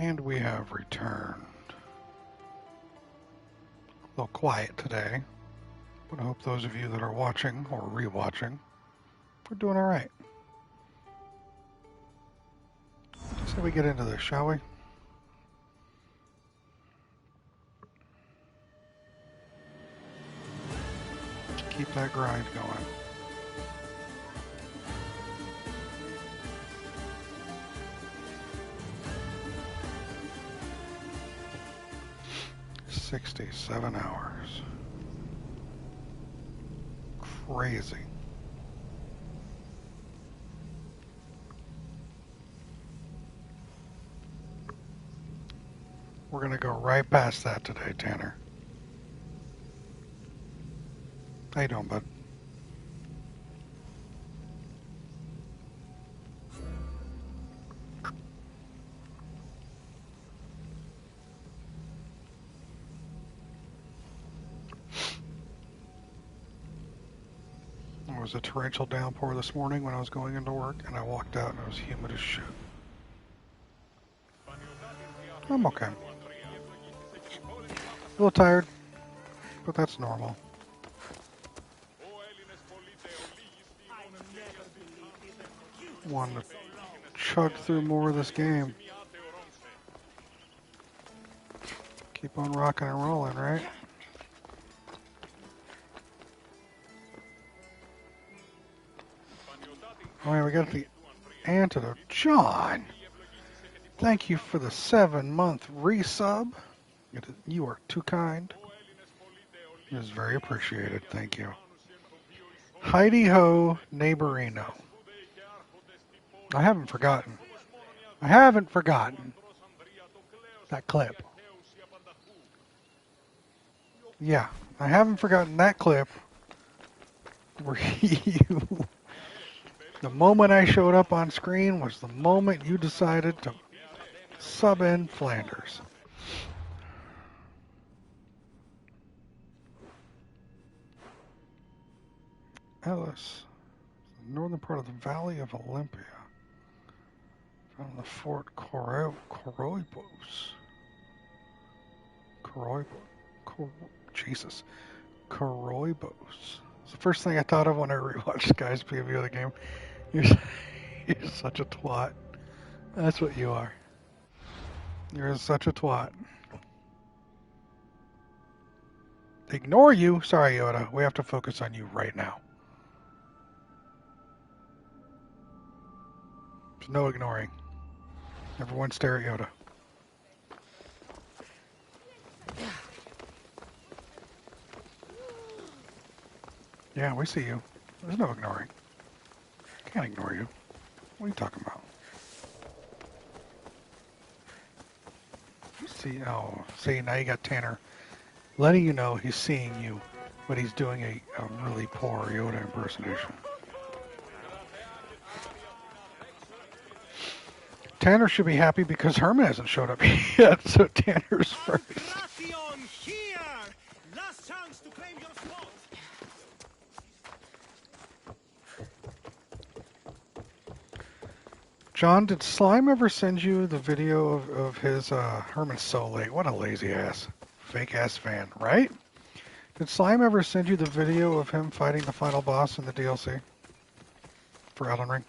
And we have returned. A little quiet today, but I hope those of you that are watching or rewatching are doing all right. So we get into this, shall we? Keep that grind going. $67 hours. Crazy. We're going to go right past that today, Tanner. How you doing, bud? There was a torrential downpour this morning when I was going into work, and I walked out and it was humid as shit. I'm okay. A little tired, but that's normal. Wanted to chug through more of this game. Keep on rocking and rolling, right? Oh yeah, we got the antidote. John! Thank you for the 7-month resub. You are too kind. It is very appreciated. Thank you. Heidi Ho Neighborino. I haven't forgotten. I haven't forgotten that clip. Yeah, I haven't forgotten that clip where you... The moment I showed up on screen was the moment you decided to sub in Flanders. Ellis, the northern part of the Valley of Olympia, found in the Fort Coroibos. Jesus. Coroibos. It's the first thing I thought of when I rewatched the guy's POV of the game. You're such a twat. That's what you are. You're such a twat. Ignore you. Sorry, Yoda. We have to focus on you right now. There's no ignoring. Everyone stare at Yoda. Yeah, we see you. There's no ignoring. Can't ignore you. What are you talking about? See, now you got Tanner letting you know he's seeing you, but he's doing a really poor Yoda impersonation. Tanner should be happy because Herman hasn't showed up yet, so Tanner's first. Last chance to claim your spot. John, did Slime ever send you the video of his Herman's so late? What a lazy ass, fake ass fan, right? Did Slime ever send you the video of him fighting the final boss in the DLC for Elden Ring?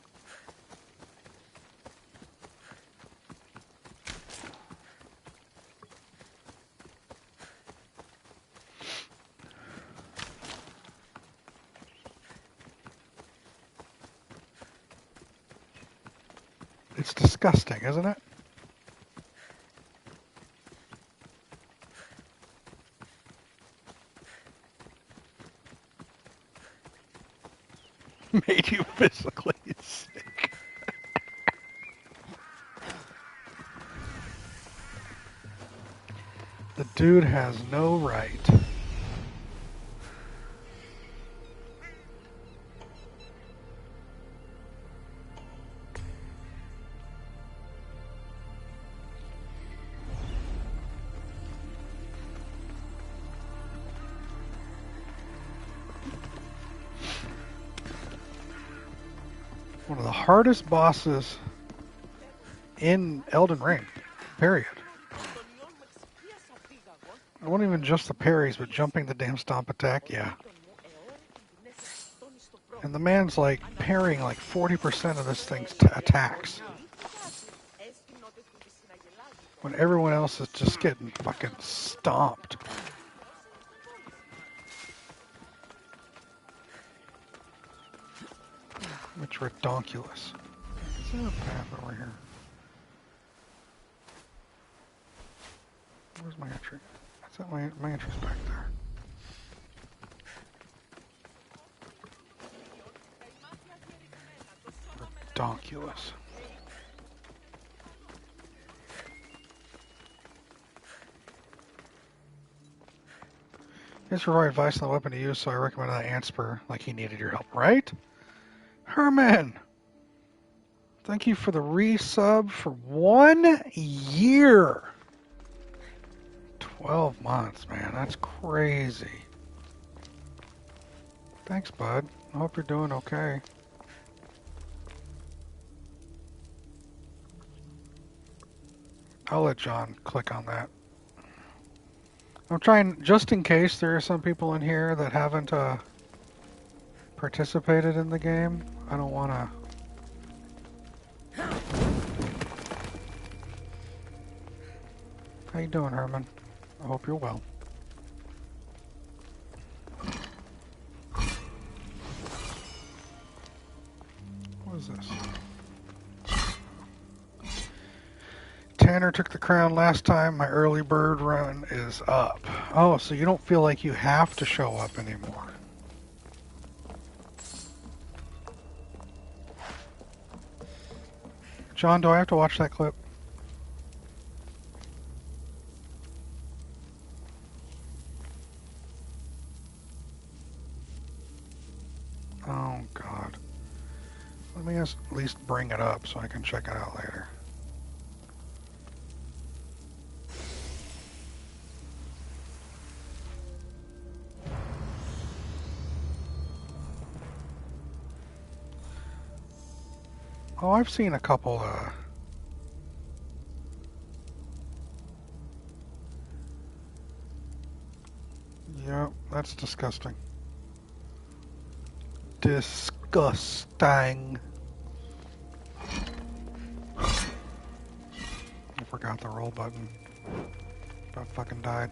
It's disgusting, isn't it? Made you physically sick. The dude has no right. One of the hardest bosses in Elden Ring. period. It wasn't even just the parries, but jumping the damn stomp attack, yeah. And the man's like parrying like 40% of this thing's attacks. When everyone else is just getting fucking stomped. Which redonkulous. Is there a path over here? Where's my entry? I thought my entry's back there. Redonkulous. Thanks for providing advice on the weapon to use, so I recommend that Antspur, like he needed your help, right? Herman! Thank you for the resub for 1 year! 12 months, man. That's crazy. Thanks, bud. I hope you're doing okay. I'll let John click on that. I'm trying, just in case there are some people in here that haven't participated in the game. I don't want to... How you doing, Herman? I hope you're well. What is this? Tanner took the crown last time. My early bird run is up. Oh, so you don't feel like you have to show up anymore. John, do I have to watch that clip? Oh, God. Let me at least bring it up so I can check it out later. Oh, I've seen a couple, Yep, that's disgusting. Disgusting. I forgot the roll button. About fucking died.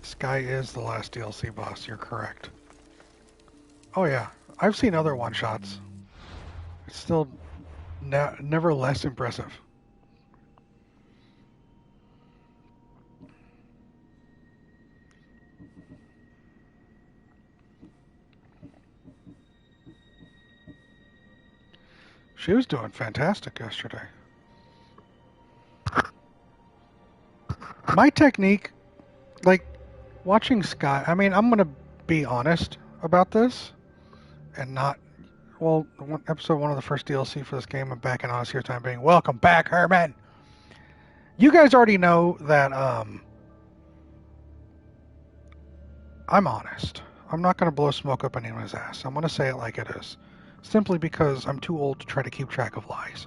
Sky is the last DLC boss, you're correct. Oh yeah, I've seen other one-shots. It's still never less impressive. She was doing fantastic yesterday. My technique, like, watching Sky, I mean, I'm going to be honest about this, and not, well, episode 1 of the first DLC for this game, I'm back in Odyssey time being, welcome back, Herman! You guys already know that, I'm honest. I'm not going to blow smoke up anyone's ass. I'm going to say it like it is. Simply because I'm too old to try to keep track of lies.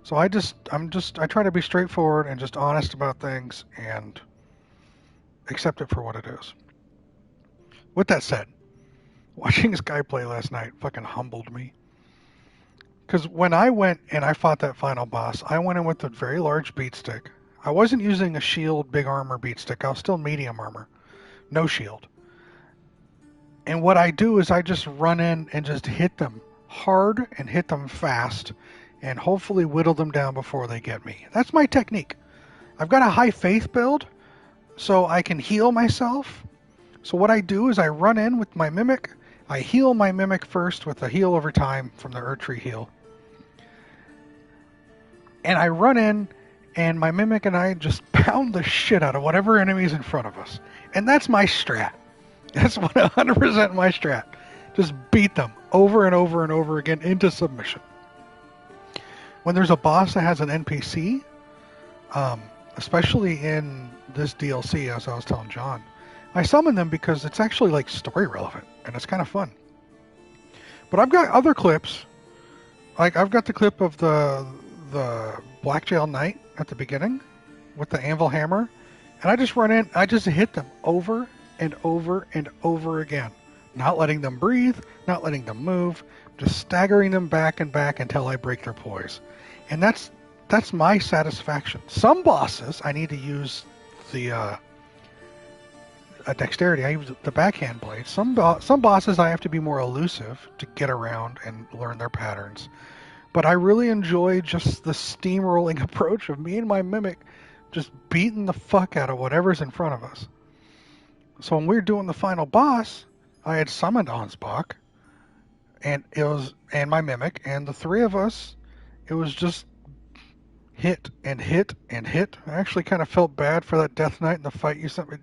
So I try to be straightforward and just honest about things and accept it for what it is. With that said, watching this guy play last night fucking humbled me. Because when I went and I fought that final boss, I went in with a very large beat stick. I wasn't using a shield, big armor beat stick. I was still medium armor. No shield. And what I do is I just run in and just hit them hard and hit them fast and hopefully whittle them down before they get me. That's my technique. I've got a high faith build so I can heal myself. So what I do is I run in with my Mimic. I heal my Mimic first with a heal over time from the Erdtree heal. And I run in and my Mimic and I just pound the shit out of whatever enemy's in front of us. And that's my strat. That's 100% my strat. Just beat them over and over and over again into submission. When there's a boss that has an NPC, especially in this DLC, as I was telling John, I summon them because it's actually like story relevant and it's kind of fun. But I've got other clips like I've got the clip of the Blackjail Knight at the beginning with the anvil hammer, and I just run in, I just hit them over and over and over again, not letting them breathe, not letting them move, just staggering them back and back until I break their poise. And that's my satisfaction. Some bosses I need to use the dexterity. I use the backhand blade. Some bosses I have to be more elusive to get around and learn their patterns. But I really enjoy just the steamrolling approach of me and my mimic just beating the fuck out of whatever's in front of us. So when we were doing the final boss, I had summoned Ansbach, and my mimic, and the three of us, it was just hit and hit and hit. I actually kind of felt bad for that Death Knight in the fight you sent me.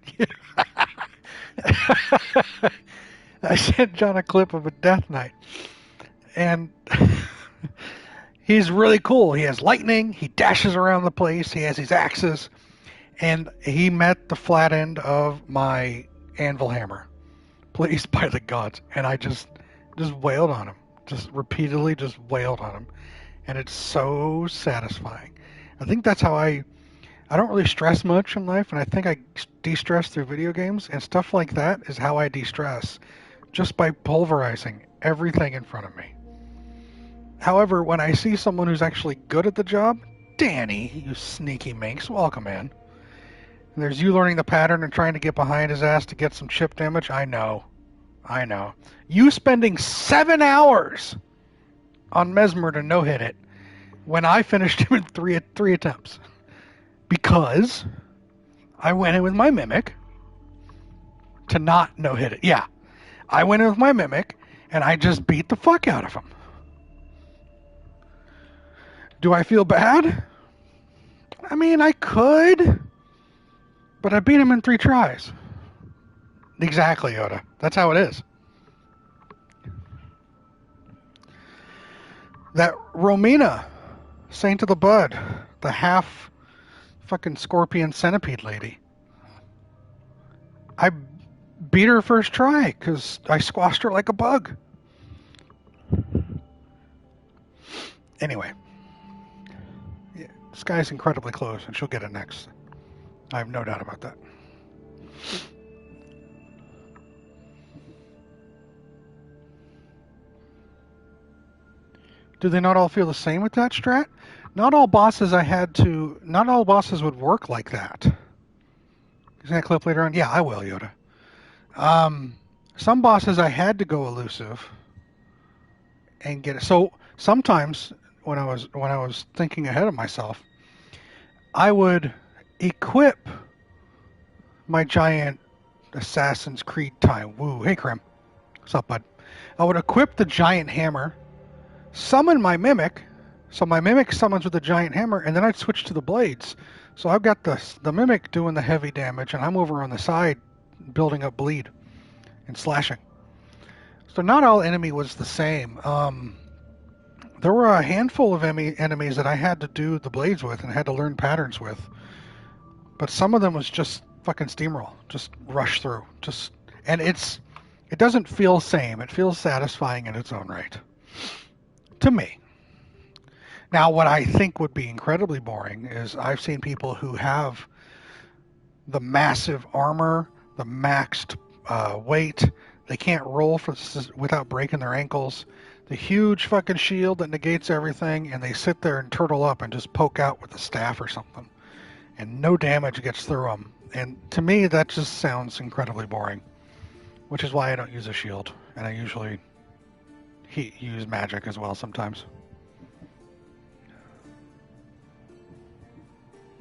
I sent John a clip of a Death Knight, and he's really cool. He has lightning. He dashes around the place. He has his axes, and he met the flat end of my anvil hammer, pleased by the gods, and I just wailed on him, just repeatedly, just wailed on him, and it's so satisfying. I think that's how I don't really stress much in life, and I think I de-stress through video games, and stuff like that is how I de-stress, just by pulverizing everything in front of me. However, when I see someone who's actually good at the job, Danny, you sneaky minx, welcome in. And there's you learning the pattern and trying to get behind his ass to get some chip damage. I know. You spending 7 hours on Mesmer to no-hit it when I finished him in three attempts. Because I went in with my mimic to not no-hit it. Yeah, I went in with my mimic and I just beat the fuck out of him. Do I feel bad? I mean, I could, but I beat him in 3 tries. Exactly, Yoda. That's how it is. That Romina, Saint of the Bud, the half fucking scorpion centipede lady. I beat her first try because I squashed her like a bug. Anyway, yeah, this guy's incredibly close, and she'll get it next. I have no doubt about that. Do they not all feel the same with that strat? Not all bosses would work like that. Is that clip later on? Yeah, I will, Yoda. Some bosses I had to go elusive and get it. So sometimes when I was thinking ahead of myself, I would equip my giant Assassin's Creed time. Woo, hey Krim. What's up, bud? I would equip the giant hammer, summon my mimic, so my mimic summons with the giant hammer, and then I'd switch to the blades. So I've got the mimic doing the heavy damage, and I'm over on the side building up bleed and slashing. So not all enemy was the same. There were a handful of enemies that I had to do the blades with and had to learn patterns with. But some of them was just fucking steamroll, just rush through. And it doesn't feel same. It feels satisfying in its own right. To me. Now, what I think would be incredibly boring is I've seen people who have the massive armor, the maxed weight. They can't roll without breaking their ankles. The huge fucking shield that negates everything, and they sit there and turtle up and just poke out with a staff or something. And no damage gets through them. And to me, that just sounds incredibly boring. Which is why I don't use a shield. And I usually use magic as well sometimes.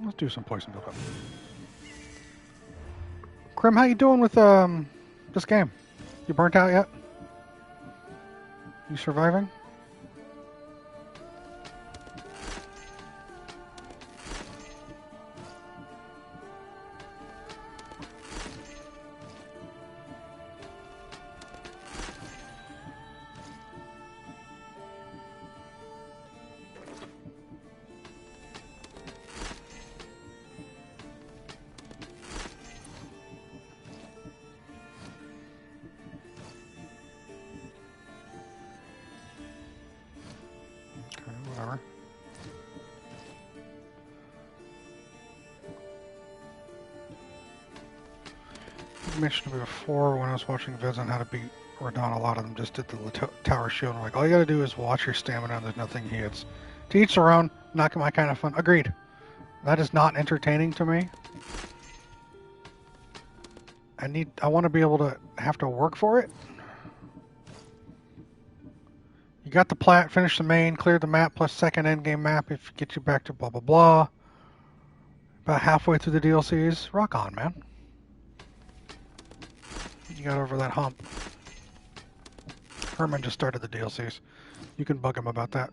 Let's do some poison build-up. Krim, how you doing with this game? You burnt out yet? You surviving? mentioned to me before when I was watching vids on how to beat Radon. A lot of them just did the tower shield. And like, all you gotta do is watch your stamina and there's nothing he hits. To each their own, not my kind of fun. Agreed. That is not entertaining to me. I want to be able to have to work for it. You got the plat, finish the main, clear the map plus second endgame map if it gets you back to blah blah blah. About halfway through the DLCs. Rock on, man. You got over that hump. Herman just started the DLCs. You can bug him about that.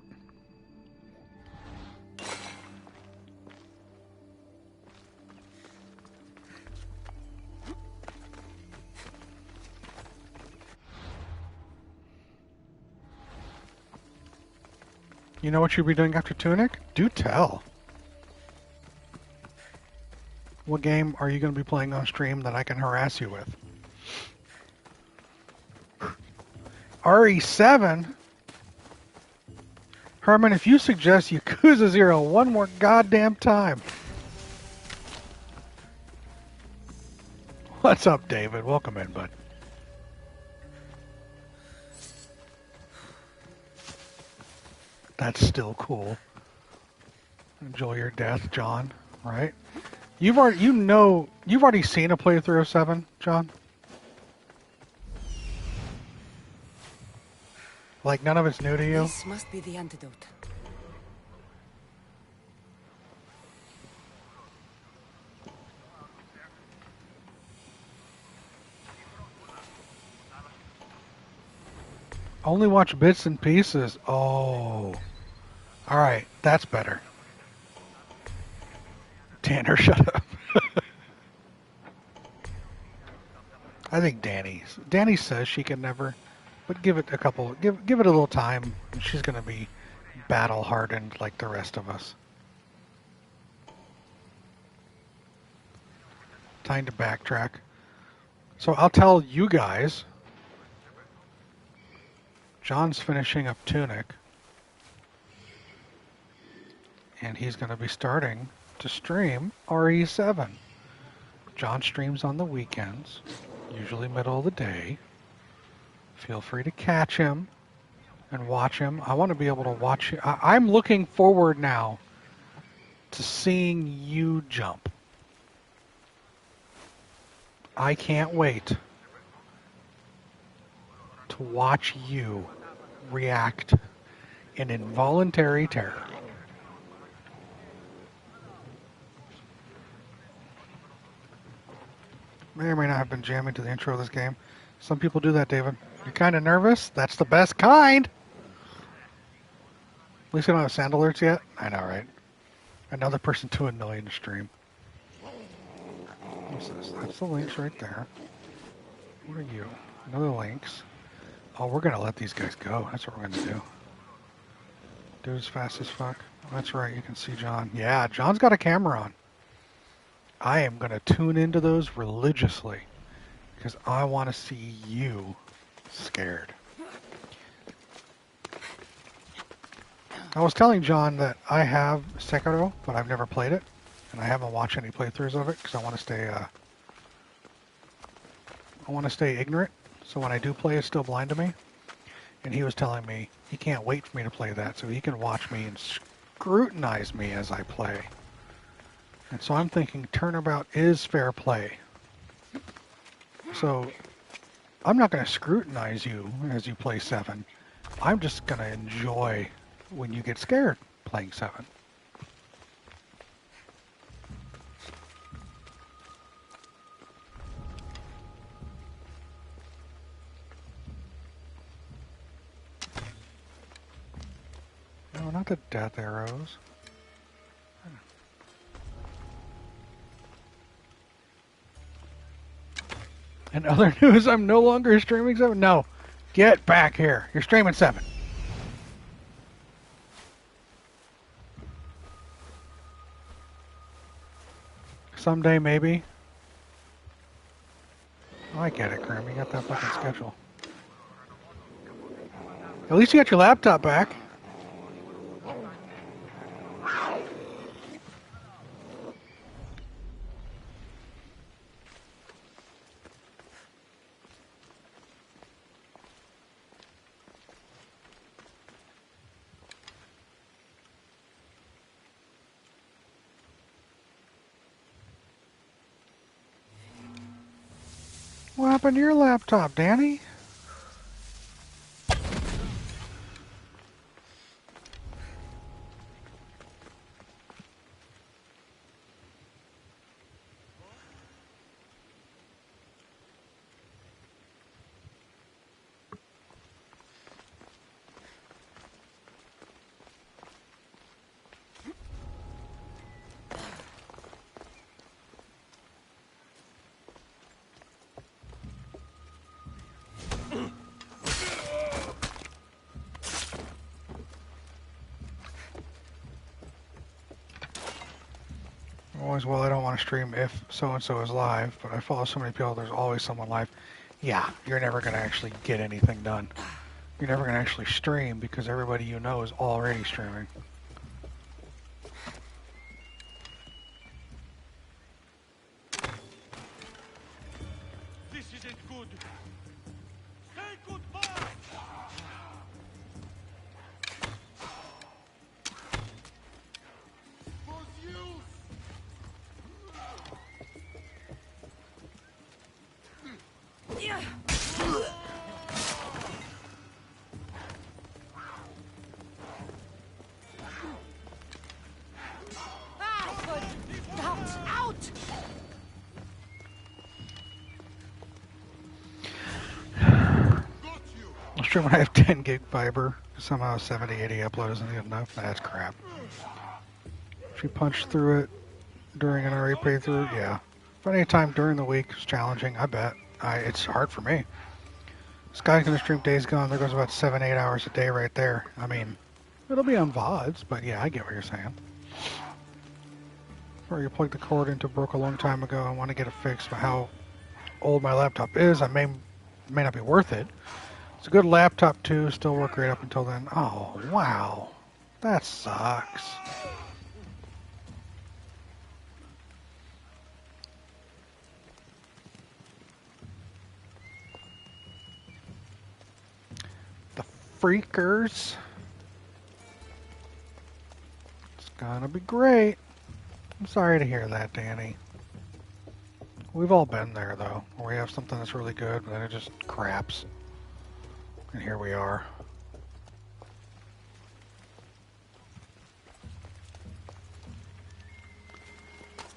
You know what you'll be doing after Tunic? Do tell. What game are you going to be playing on stream that I can harass you with? RE7? Herman, if you suggest Yakuza 0 one more goddamn time. What's up, David? Welcome in, bud. That's still cool. Enjoy your death, John, right? You've already seen a playthrough of 7, John? Like none of it's new to you? This must be the antidote. Only watch bits and pieces. Oh. Alright, that's better. Tanner, shut up. I think Danny says she can never, but give it it a little time, and she's gonna be battle hardened like the rest of us. Time to backtrack. So I'll tell you guys, John's finishing up Tunic, and he's going to be starting to stream RE7. John streams on the weekends, usually middle of the day. Feel free to catch him and watch him. I want to be able to watch him. I'm looking forward now to seeing you jump. I can't wait to watch you react in involuntary terror. May or may not have been jamming to the intro of this game. Some people do that, David. You're kind of nervous? That's the best kind! At least I don't have sound alerts yet. I know, right? Another person to a million to stream. What's this? That's the links right there. What are you? Another links. Oh, we're gonna let these guys go. That's what we're gonna do. Do it as fast as fuck. Oh, that's right, you can see John. Yeah, John's got a camera on. I am gonna tune into those religiously because I want to see you scared. I was telling John that I have Sekiro, but I've never played it, and I haven't watched any playthroughs of it because I want to stay ignorant. So when I do play, it's still blind to me. And he was telling me he can't wait for me to play that so he can watch me and scrutinize me as I play. And so I'm thinking turnabout is fair play. So I'm not going to scrutinize you as you play 7. I'm just going to enjoy when you get scared playing 7. No, not the death arrows. In other news, I'm no longer streaming 7. No, get back here. You're streaming 7. Someday, maybe. Oh, I get it, Grim. You got that fucking schedule. At least you got your laptop back. What happened to your laptop, Danny? Always, well, I don't want to stream if so-and-so is live, but I follow so many people, there's always someone live. Yeah, you're never going to actually get anything done. You're never going to actually stream because everybody you know is already streaming. This isn't good. Say goodbye. Out! I'll stream when I have 10 gig fiber. Somehow 70, 80 upload isn't good enough. That's crap. If you punch through it during an RA playthrough, yeah. But any time during the week is challenging, I bet. It's hard for me. This guy's gonna stream Days Gone. There goes about 7, 8 hours a day right there. I mean, it'll be on VODs, but yeah, I get what you're saying. Or you plugged the cord into broke a long time ago. I want to get it fixed. But how old my laptop is, I may not be worth it. It's a good laptop too. Still work great up until then. Oh wow, that sucks. The freakers. It's gonna be great. I'm sorry to hear that, Danny. We've all been there, though, where we have something that's really good, but then it just craps. And here we are.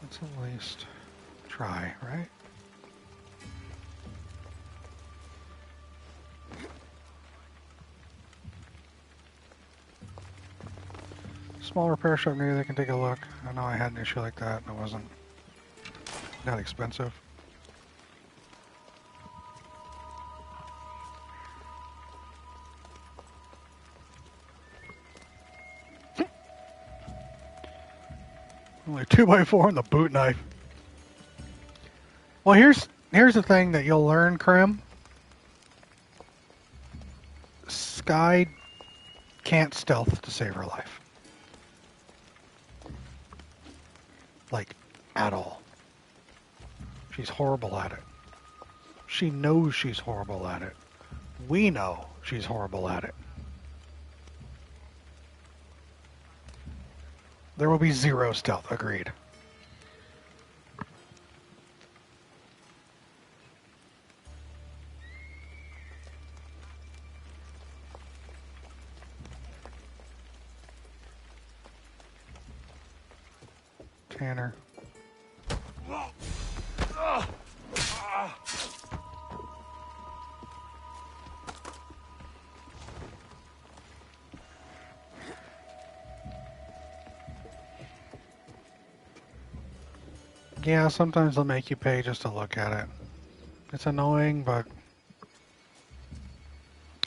Let's at least try, right? Small repair shop near they can take a look. I know I had an issue like that, and it wasn't that expensive. Only 2x4 on the boot knife. Well, here's the thing that you'll learn, Krim. Sky can't stealth to save her life. Like, at all. She's horrible at it. She knows she's horrible at it. We know she's horrible at it. There will be zero stealth, agreed. Tanner. Yeah, sometimes they'll make you pay just to look at it. It's annoying, but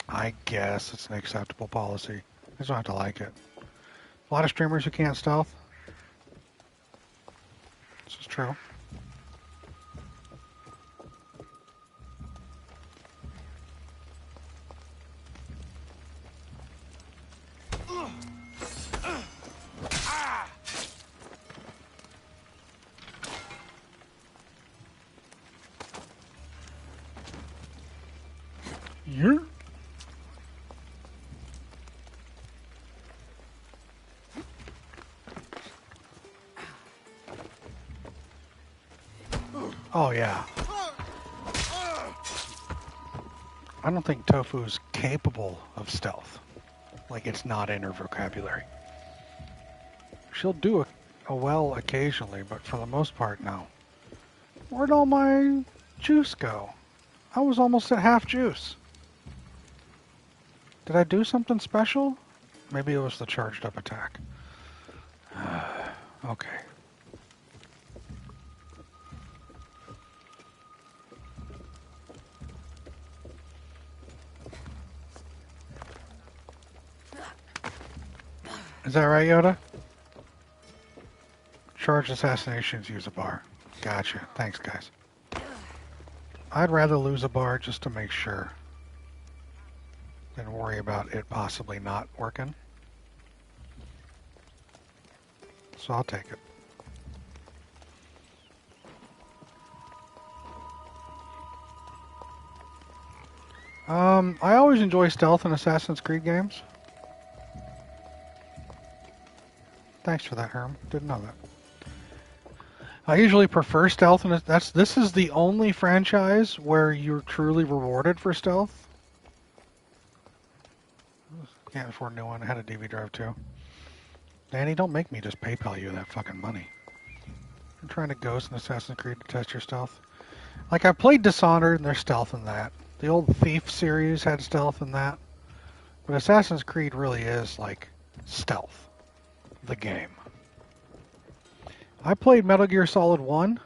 I guess it's an acceptable policy. I just don't have to like it. A lot of streamers who can't stealth. This is true. Yeah. Oh, yeah. I don't think tofu's capable of stealth. Like, it's not in her vocabulary. She'll do a well occasionally, but for the most part, no. Where'd all my juice go? I was almost at half juice. Did I do something special? Maybe it was the charged up attack. Okay. Is that right, Yoda? Charged assassinations use a bar. Gotcha. Thanks, guys. I'd rather lose a bar just to make sure than worry about it possibly not working. So I'll take it. I always enjoy stealth in Assassin's Creed games. Thanks for that, Herm. Didn't know that. I usually prefer stealth, and this is the only franchise where you're truly rewarded for stealth. Can't afford a new one. I had a DV drive too. Danny, don't make me just PayPal you that fucking money. I'm trying to ghost in Assassin's Creed to test your stealth. Like, I played Dishonored, and there's stealth in that. The old Thief series had stealth in that. But Assassin's Creed really is, like, stealth. The game. I played Metal Gear Solid 1.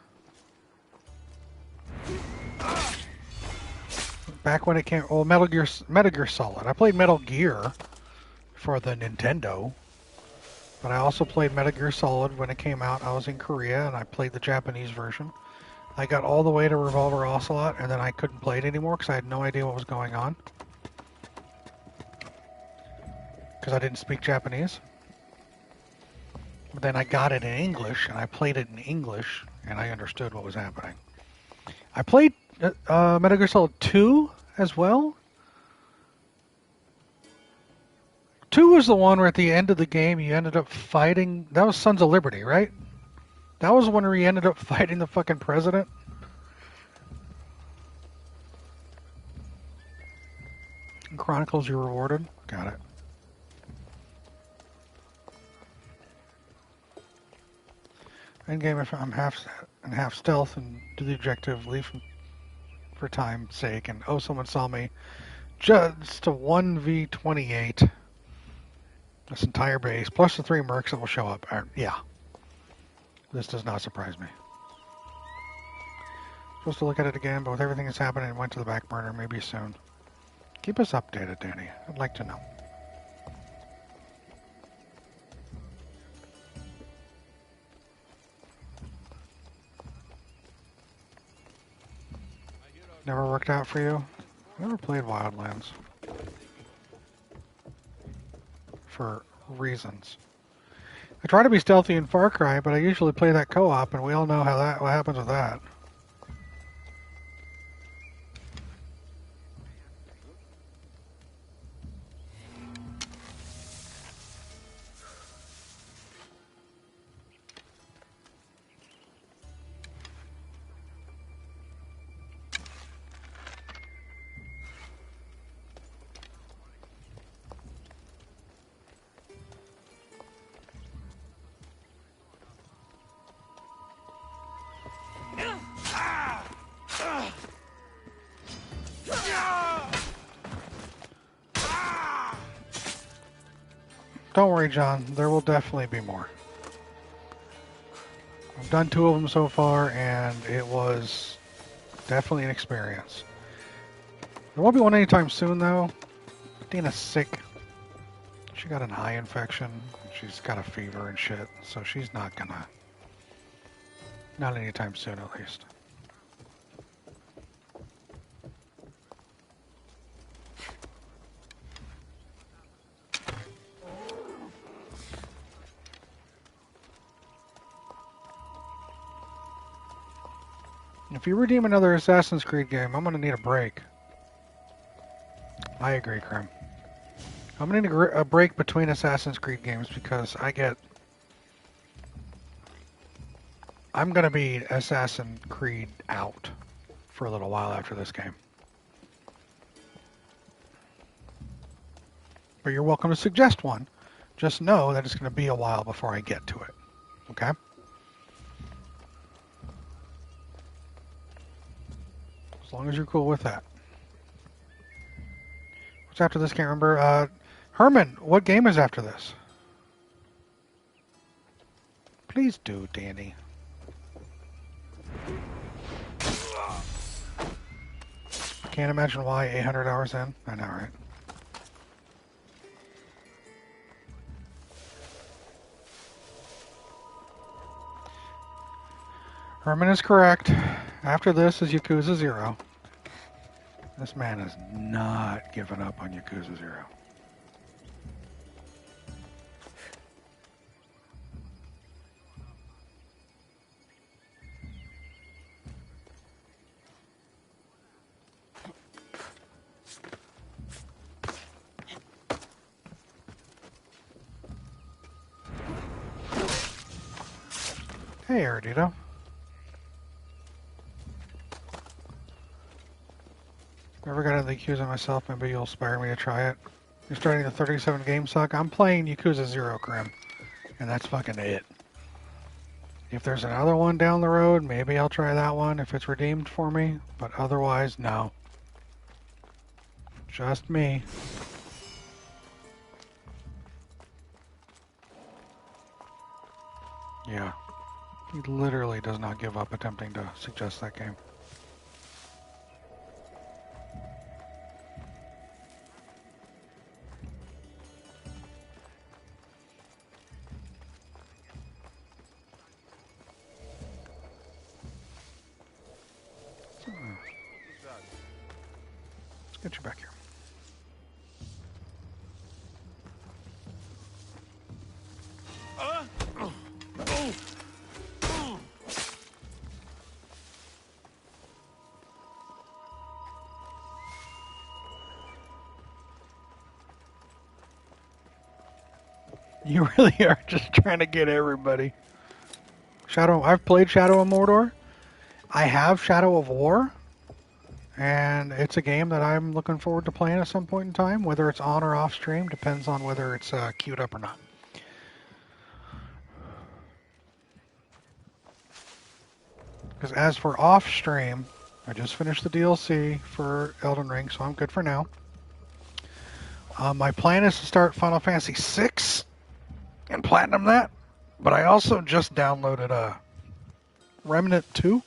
Back when it came... Well, Metal Gear Solid. I played Metal Gear for the Nintendo. But I also played Metal Gear Solid when it came out. I was in Korea, and I played the Japanese version. I got all the way to Revolver Ocelot, and then I couldn't play it anymore because I had no idea what was going on. Because I didn't speak Japanese. But then I got it in English, and I played it in English, and I understood what was happening. I played Metal Gear Solid 2 as well. 2 was the one where at the end of the game you ended up fighting... That was Sons of Liberty, right? That was when we ended up fighting the fucking president. Chronicles, you're rewarded. Got it. Endgame, if I'm half stealth and do the objective, leave for time's sake, and someone saw me. Just a 1v28. This entire base, plus the 3 mercs that will show up. Yeah. This does not surprise me. Supposed to look at it again, but with everything that's happening, it went to the back burner. Maybe soon. Keep us updated, Danny. I'd like to know. Never worked out for you? Never played Wildlands. For reasons. I try to be stealthy in Far Cry, but I usually play that co-op, and we all know what happens with that. Don't worry, John. There will definitely be more. I've done 2 of them so far, and it was definitely an experience. There won't be one anytime soon, though. Dina's sick. She got an eye infection. She's got a fever and shit, so she's not gonna... Not anytime soon, at least. If you redeem another Assassin's Creed game, I'm going to need a break. I agree, Krim. I'm going to need a break between Assassin's Creed games because I'm going to be Assassin's Creed out for a little while after this game. or you're welcome to suggest one. Just know that it's going to be a while before I get to it. Okay? As long as you're cool with that. What's after this? Can't remember. Herman, what game is after this? Please do, Danny. Can't imagine why 800 hours in. I know, right? Herman is correct. After this is Yakuza 0. This man is not giving up on Yakuza 0. Hey, Ardito. Never got into the Yakuza myself. Maybe you'll inspire me to try it. You're starting the 37 game suck. I'm playing Yakuza 0, Krim. And that's fucking it. If there's another one down the road, maybe I'll try that one if it's redeemed for me. But otherwise, no. Just me. Yeah. He literally does not give up attempting to suggest that game. Let's get you back here. You really are just trying to get everybody. I've played Shadow of Mordor. I have Shadow of War. And it's a game that I'm looking forward to playing at some point in time. Whether it's on or off stream depends on whether it's queued up or not. Because as for off stream, I just finished the DLC for Elden Ring, so I'm good for now. My plan is to start Final Fantasy VI and platinum that, but I also just downloaded Remnant 2,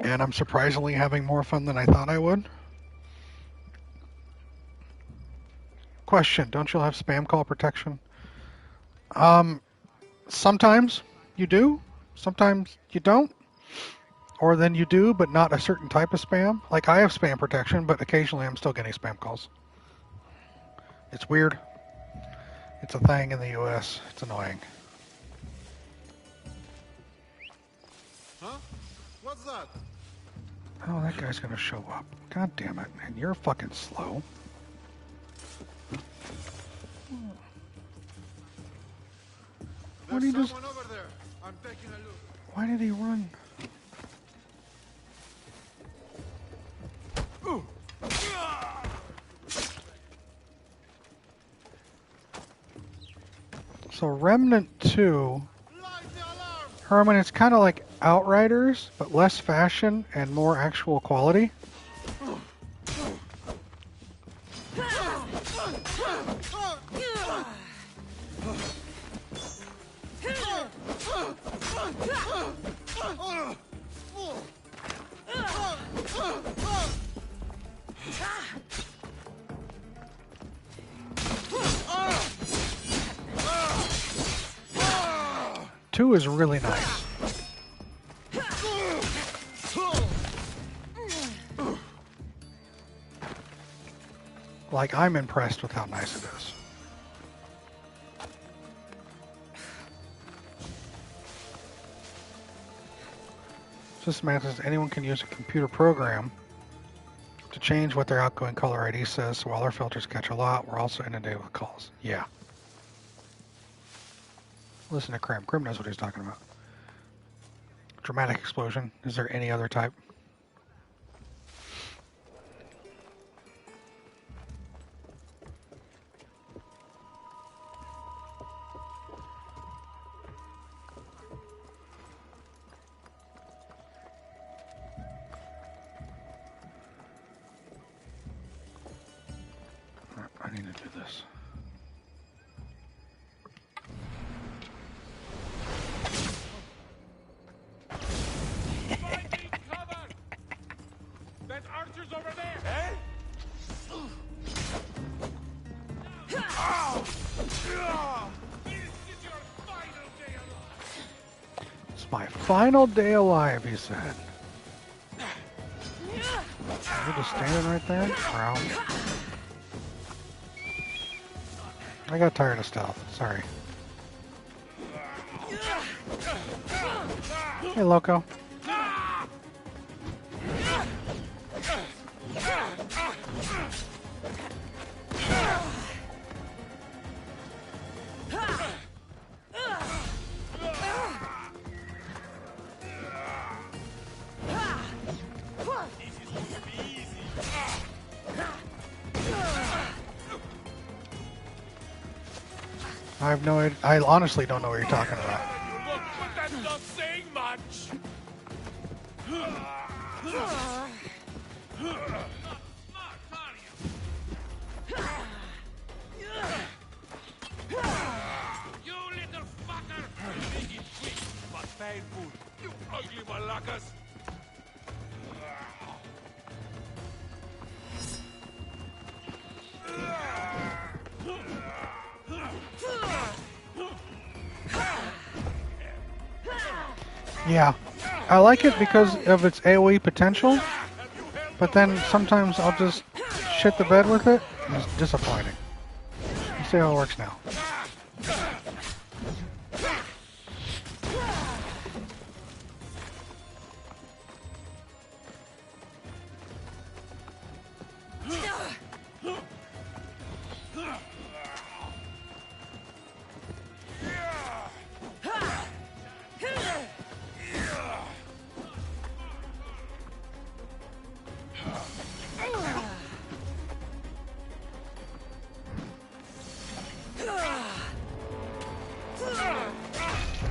and I'm surprisingly having more fun than I thought I would. Question, don't you have spam call protection? Sometimes you do, sometimes you don't. Or then you do, but not a certain type of spam. Like, I have spam protection, but occasionally I'm still getting spam calls. It's weird. It's a thing in the US. It's annoying. Huh? What's that? Oh, that guy's gonna show up. God damn it. And you're fucking slow. What did he just... Someone over there. I'm taking a look. Why did he run? So Remnant 2, Herman, it's kind of like Outriders, but less fashion and more actual quality. Two is really nice. Like, I'm impressed with how nice it is. Says anyone can use a computer program to change what their outgoing caller ID says, so while our filters catch a lot, we're also inundated with calls. Yeah. Listen to Krim. Krim knows what he's talking about. Dramatic explosion. Is there any other type? need to do this. That archer's over there! Eh? It's my final day alive, he said. You're just standing right there? Wow. I got tired of stealth. Sorry. Hey, Loco. I have no idea. I honestly don't know what you're talking about. Look, but that's not saying much! You little fucker! Make it quick, but painful. You ugly malacas! Yeah, I like it because of its AoE potential, but then sometimes I'll just shit the bed with it. It's disappointing. Let's see how it works now.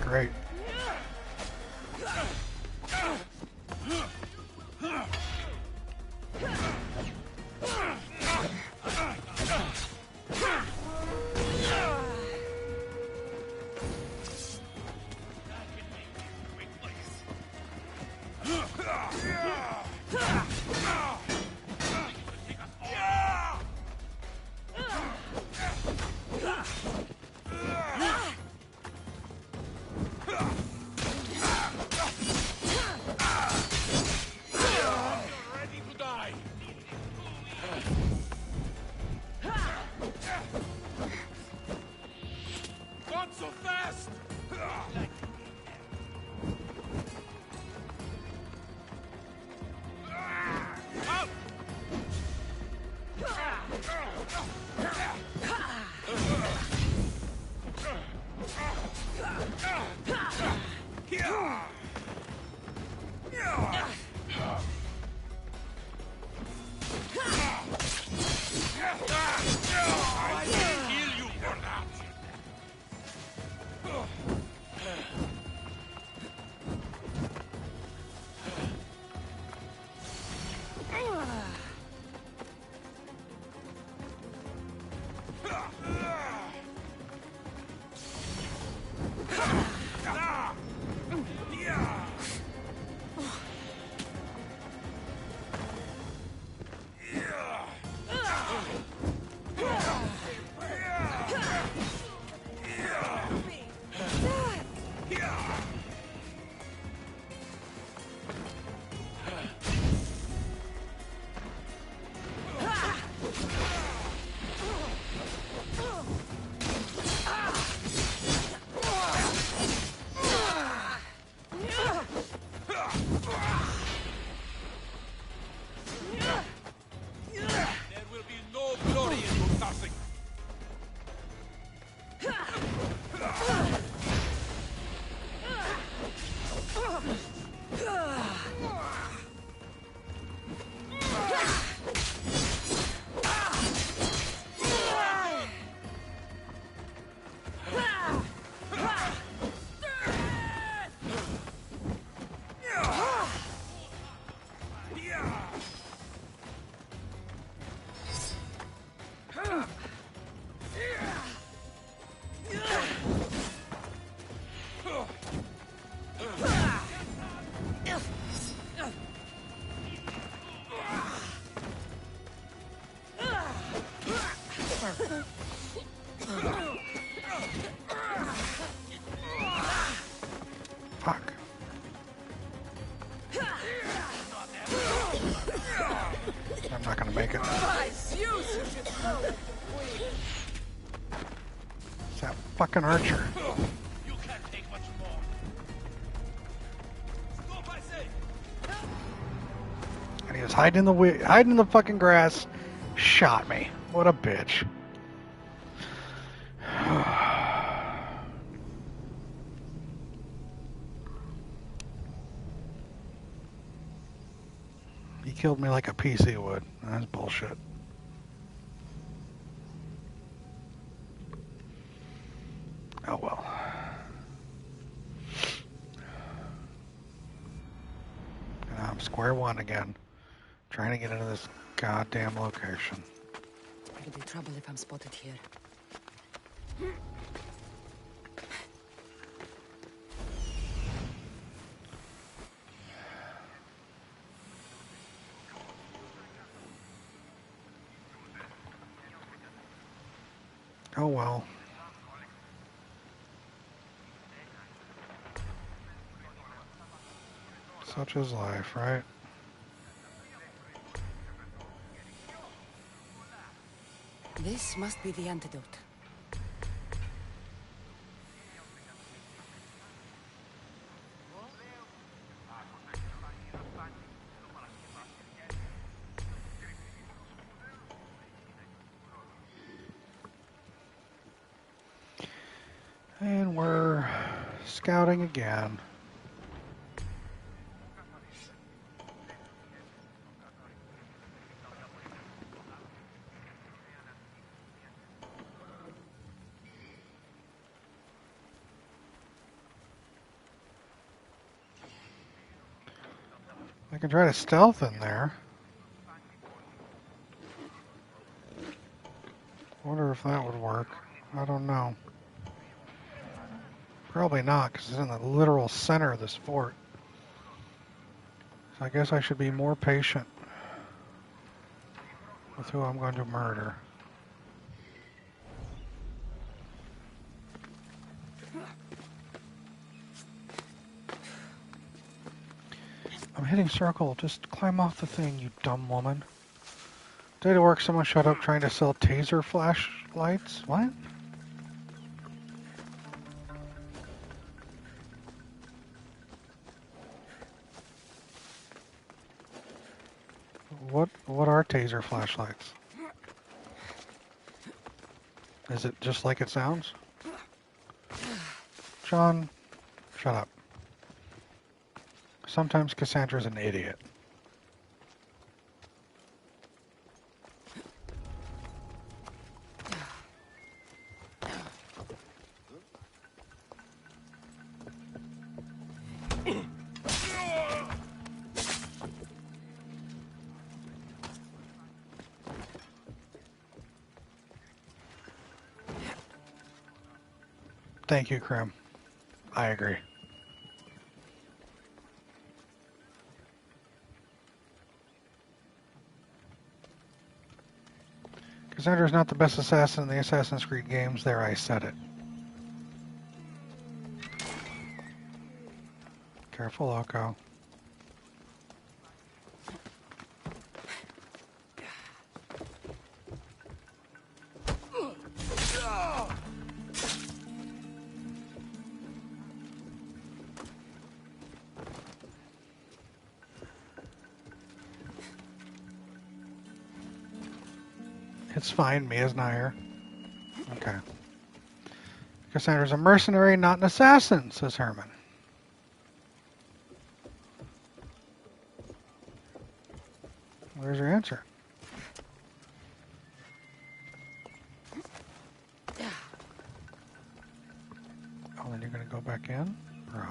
Great. Not so fast! Up! I will kill you for that! There will be no glory in your nothing. Fuck. I'm not gonna make it. It's that fucking archer. You can't take much more. Stop, I say. And he was hiding in the fucking grass. Shot me. What a bitch. He killed me like a PC would. That's bullshit. Oh well. And I'm square one again. Trying to get into this goddamn location. It'll be trouble if I'm spotted here. Oh well. Such is life, right? This must be the antidote. And we're scouting again. I can try to stealth in there. Wonder if that would work. I don't know. Probably not, because it's in the literal center of this fort. So I guess I should be more patient with who I'm going to murder. I'm hitting circle. Just climb off the thing, you dumb woman. Day to work, someone showed up trying to sell taser flashlights. What? What are taser flashlights? Is it just like it sounds? John, shut up. Sometimes Cassandra's an idiot. Thank you, Krim. I agree. Cassandra's not the best assassin in the Assassin's Creed games. There, I said it. Careful, Loco. It's fine, Mia's not here. Okay. Cassandra's a mercenary, not an assassin, says Herman. Where's your answer? Oh, then you're going to go back in? Bro.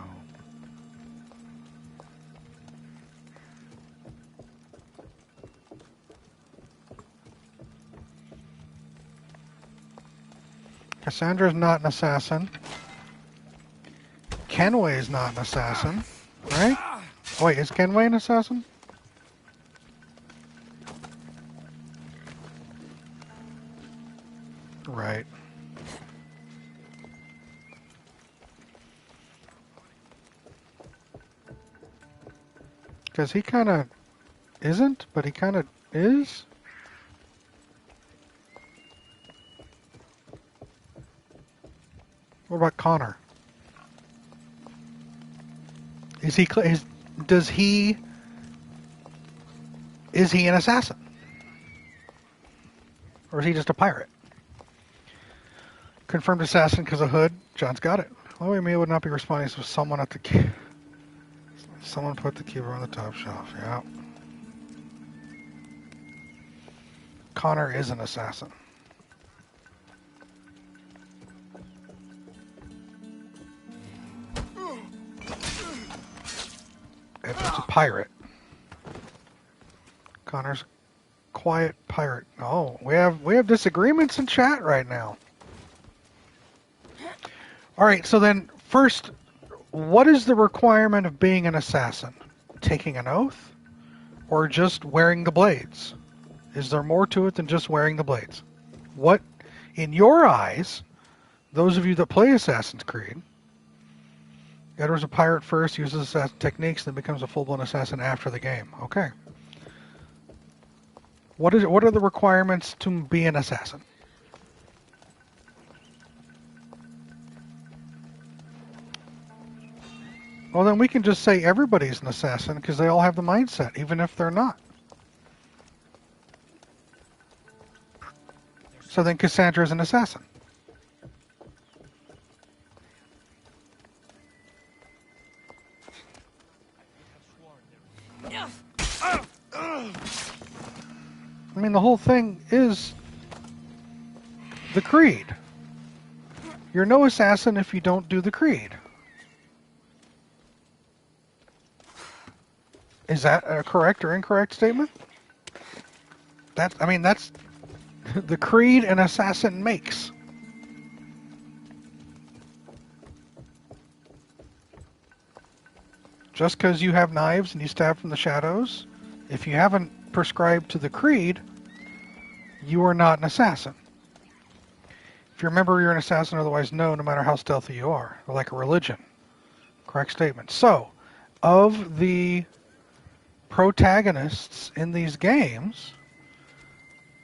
Cassandra's not an assassin. Kenway's not an assassin, right? Wait, is Kenway an assassin? Right. Because he kind of isn't, but he kind of is. What about Connor? Is he? Does he? Is he an assassin, or is he just a pirate? Confirmed assassin because of Hood. John's got it. Chloe Mia would not be responding to someone at the key. Someone put the keyboard on the top shelf. Yeah. Connor is an assassin. Edward's a pirate. Connor's a quiet pirate. Oh, we have disagreements in chat right now. All right, so then first, what is the requirement of being an assassin? Taking an oath, or just wearing the blades? Is there more to it than just wearing the blades? What, in your eyes, those of you that play Assassin's Creed, Edward's a pirate first, uses assassin techniques, then becomes a full-blown assassin after the game. Okay. What are the requirements to be an assassin? Well, then we can just say everybody's an assassin because they all have the mindset, even if they're not. So then Cassandra's an assassin. I mean, the whole thing is the creed. You're no assassin if you don't do the creed. Is that a correct or incorrect statement? That's the creed an assassin makes. Just because you have knives and you stab from the shadows, if you haven't prescribed to the creed, you are not an assassin. If you remember, you're an assassin, otherwise known, no matter how stealthy you are. Like a religion. Correct statement. So, of the protagonists in these games,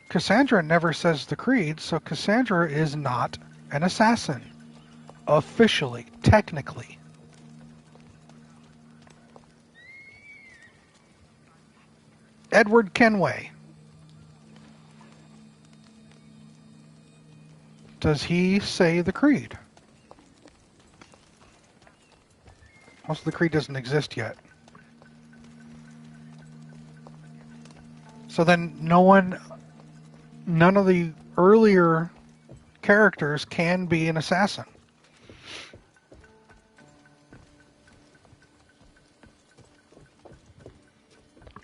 Cassandra never says the creed, so Cassandra is not an assassin. Officially, technically. Edward Kenway. Does he say the creed? Also, the creed doesn't exist yet. So then none of the earlier characters can be an assassin.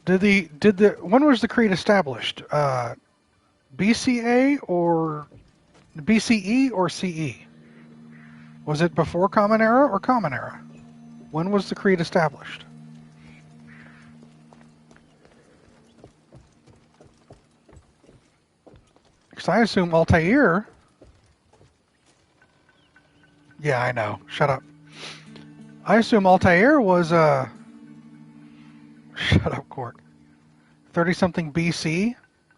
When was the creed established? BCA or BCE or CE? Was it before Common Era or Common Era? When was the creed established? Because I assume Altair... Yeah, I know. Shut up. I assume Altair was, Shut up, Cork. 30-something BC?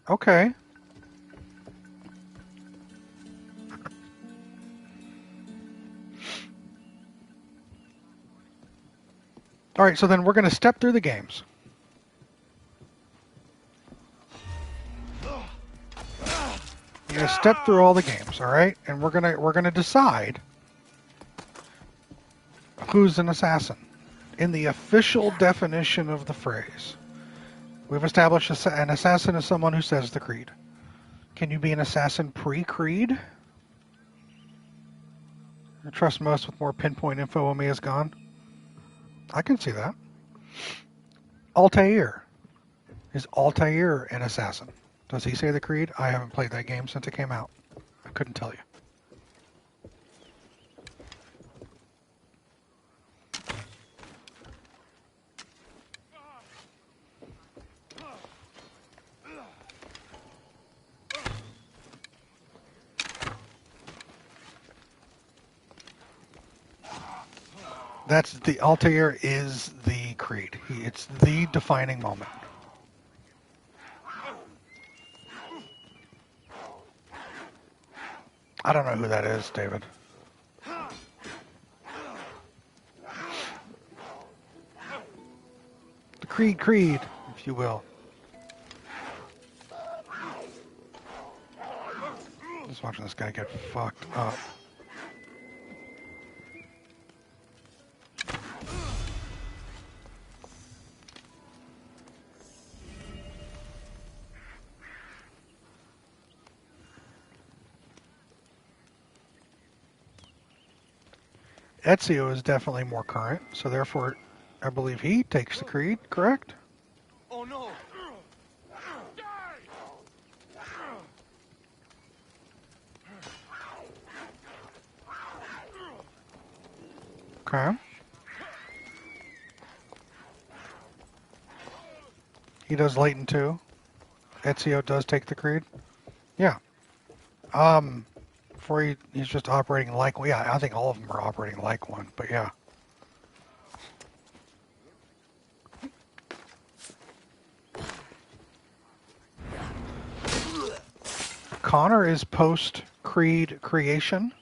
Okay. All right, so then we're going to step through the games. We're going to step through all the games, all right? And we're going to decide who's an assassin in the official definition of the phrase. We've established an assassin is someone who says the creed. Can you be an assassin pre-creed? I trust most with more pinpoint info when me is gone. I can see that. Altair. Is Altair an assassin? Does he say the creed? I haven't played that game since it came out. I couldn't tell you. That's the Altair is the creed. It's the defining moment. I don't know who that is, David. The creed, if you will. Just watching this guy get fucked up. Ezio is definitely more current, so therefore I believe he takes the creed, correct? Oh no! Okay. He does Leighton too. Ezio does take the creed. Yeah. Before he's just operating like one. Yeah, I think all of them are operating like one, but yeah. Connor is post-creed creation.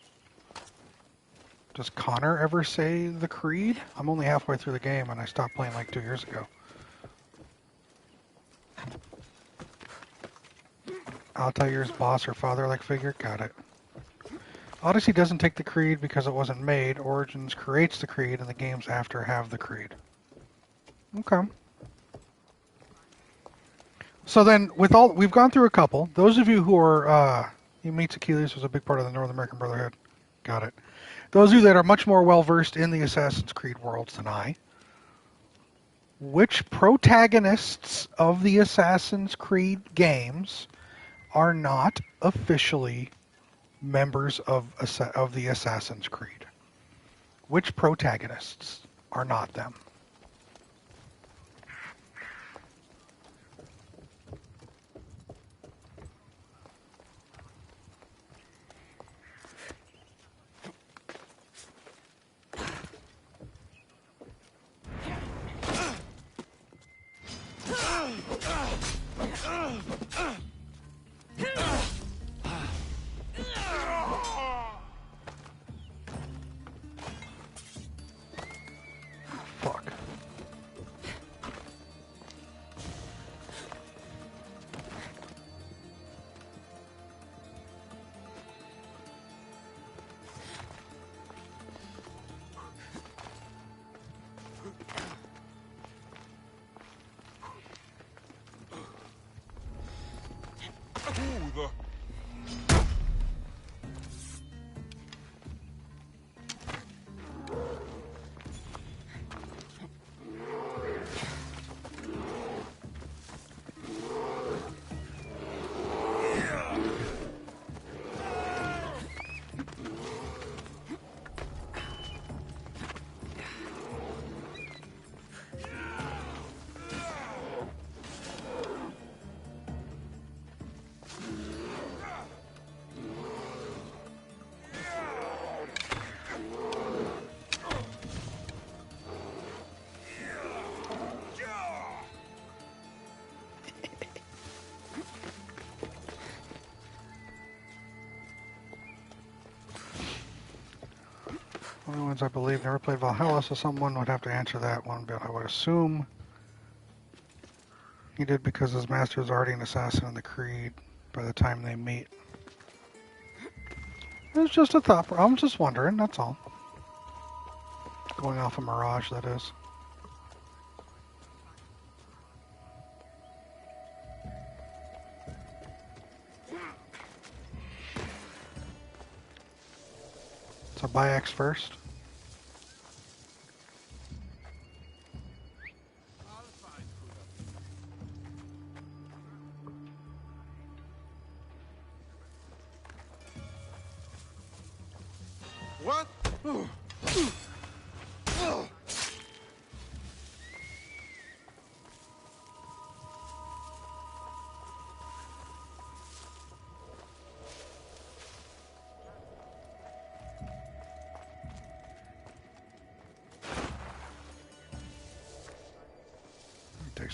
Does Connor ever say the creed? I'm only halfway through the game and I stopped playing like 2 years ago. Altair's boss or father-like figure? Got it. Odyssey doesn't take the creed because it wasn't made. Origins creates the creed and the games after have the creed. Okay. So then, we've gone through a couple. Those of you who are, you meet Achilles was a big part of the North American Brotherhood. Got it. Those of you that are much more well-versed in the Assassin's Creed worlds than I, which protagonists of the Assassin's Creed games are not officially members of the Assassin's Creed? Which protagonists are not them? Fuck. Ooh, the... Only ones I believe never played Valhalla, so someone would have to answer that one, but I would assume he did because his master is already an assassin in the Creed by the time they meet. It's just a thought. I'm just wondering, that's all. Going off a mirage, that is. So buy X first. What?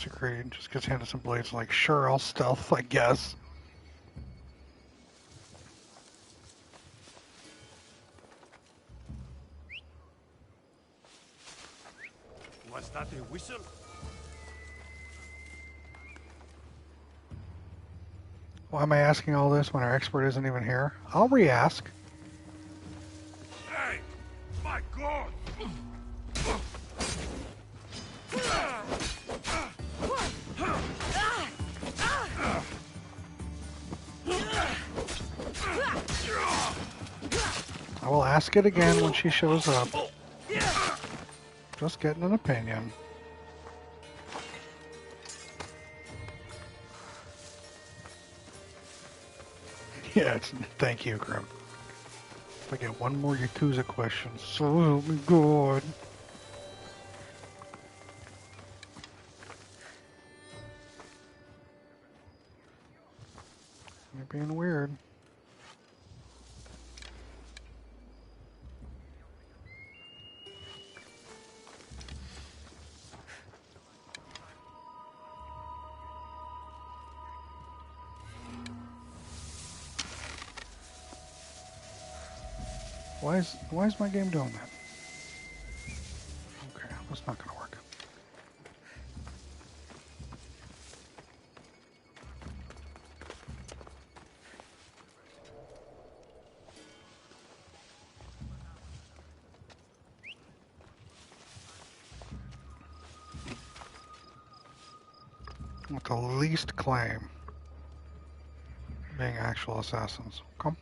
Creed. Just gets handed some blades like, sure, I'll stealth, I guess. Was that a whistle? Why am I asking all this when our expert isn't even here? I'll re-ask. Hey! My God! I will ask it again when she shows up. Just getting an opinion. Yeah, thank you, Grim. If I get one more Yakuza question, so help me God. You're being weird. Why is my game doing that? Okay, that's not gonna work. With the least claim being actual assassins. Come.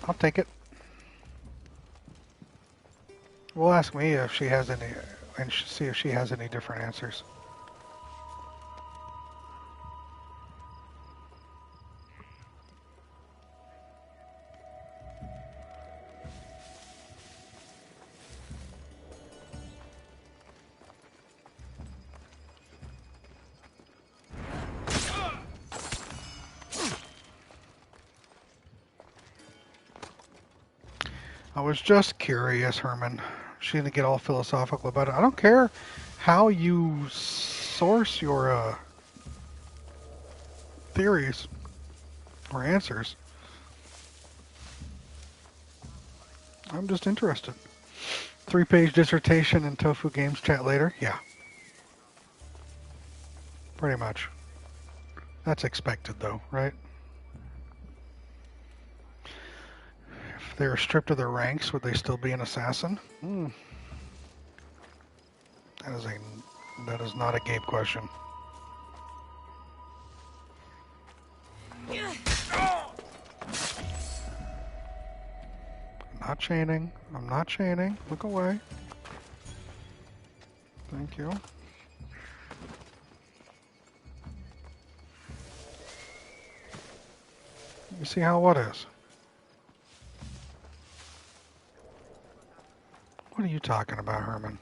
I'll take it. We'll ask me if she has any, and see if she has any different answers. I was just curious, Herman. She didn't get all philosophical about it. I don't care how you source your theories or answers. I'm just interested. 3-page dissertation in Tofu Games chat later? Yeah. Pretty much. That's expected though, right? If they were stripped of their ranks, would they still be an assassin? That is not a Gabe question. I'm not chaining. I'm not chaining. Look away. Thank you. You see how what is? What are you talking about, Herman?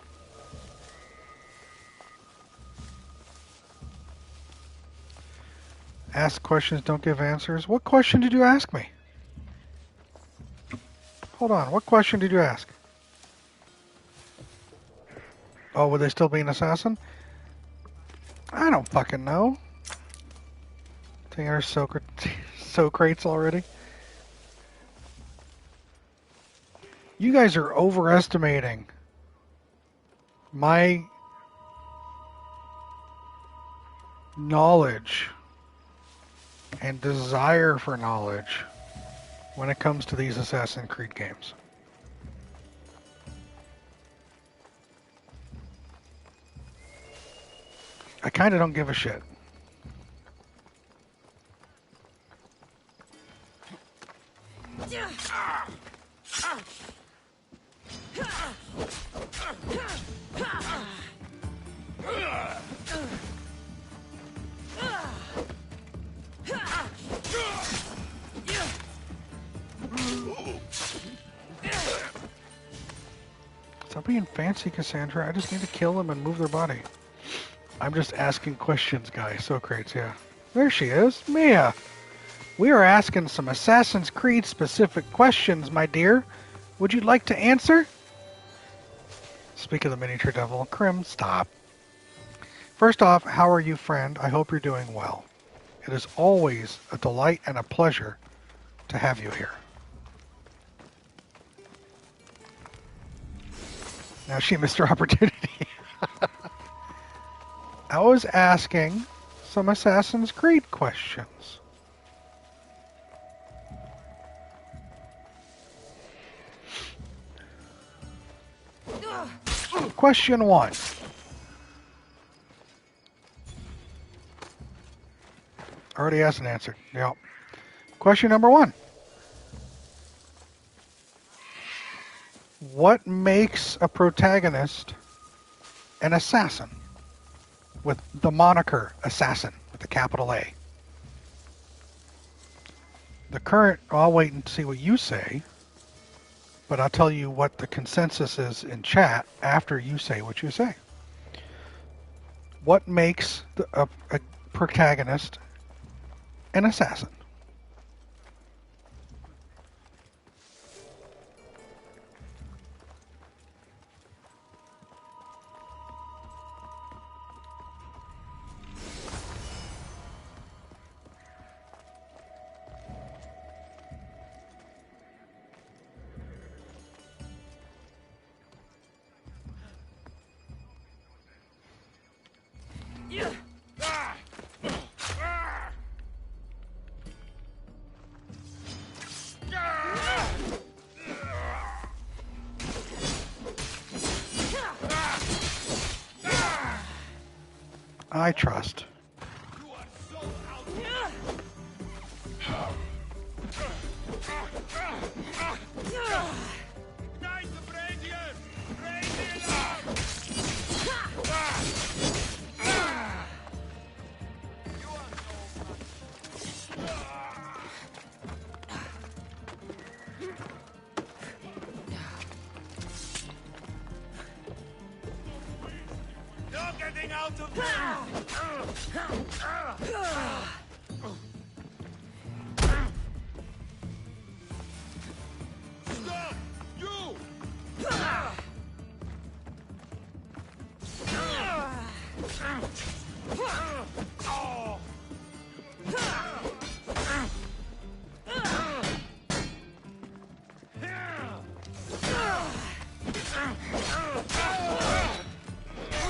Ask questions, don't give answers. What question did you ask me? Hold on. What question did you ask? Oh, would they still be an assassin? I don't fucking know. Think there's Socrates already? You guys are overestimating my knowledge and desire for knowledge when it comes to these Assassin's Creed games. I kind of don't give a shit. Stop being fancy, Cassandra. I just need to kill them and move their body. I'm just asking questions, guys. Socrates, yeah. There she is, Mia. We are asking some Assassin's Creed specific questions, my dear. Would you like to answer? Speak of the miniature devil. Krim, stop. First off, how are you, friend? I hope you're doing well. It is always a delight and a pleasure to have you here. Now she missed her opportunity. I was asking some Assassin's Creed questions. Question 1. Already asked and answered. Yep. Question number 1. What makes a protagonist an assassin? With the moniker assassin, with the capital A. The current, I'll wait and see what you say, but I'll tell you what the consensus is in chat after you say what you say. What makes a protagonist an assassin? I trust.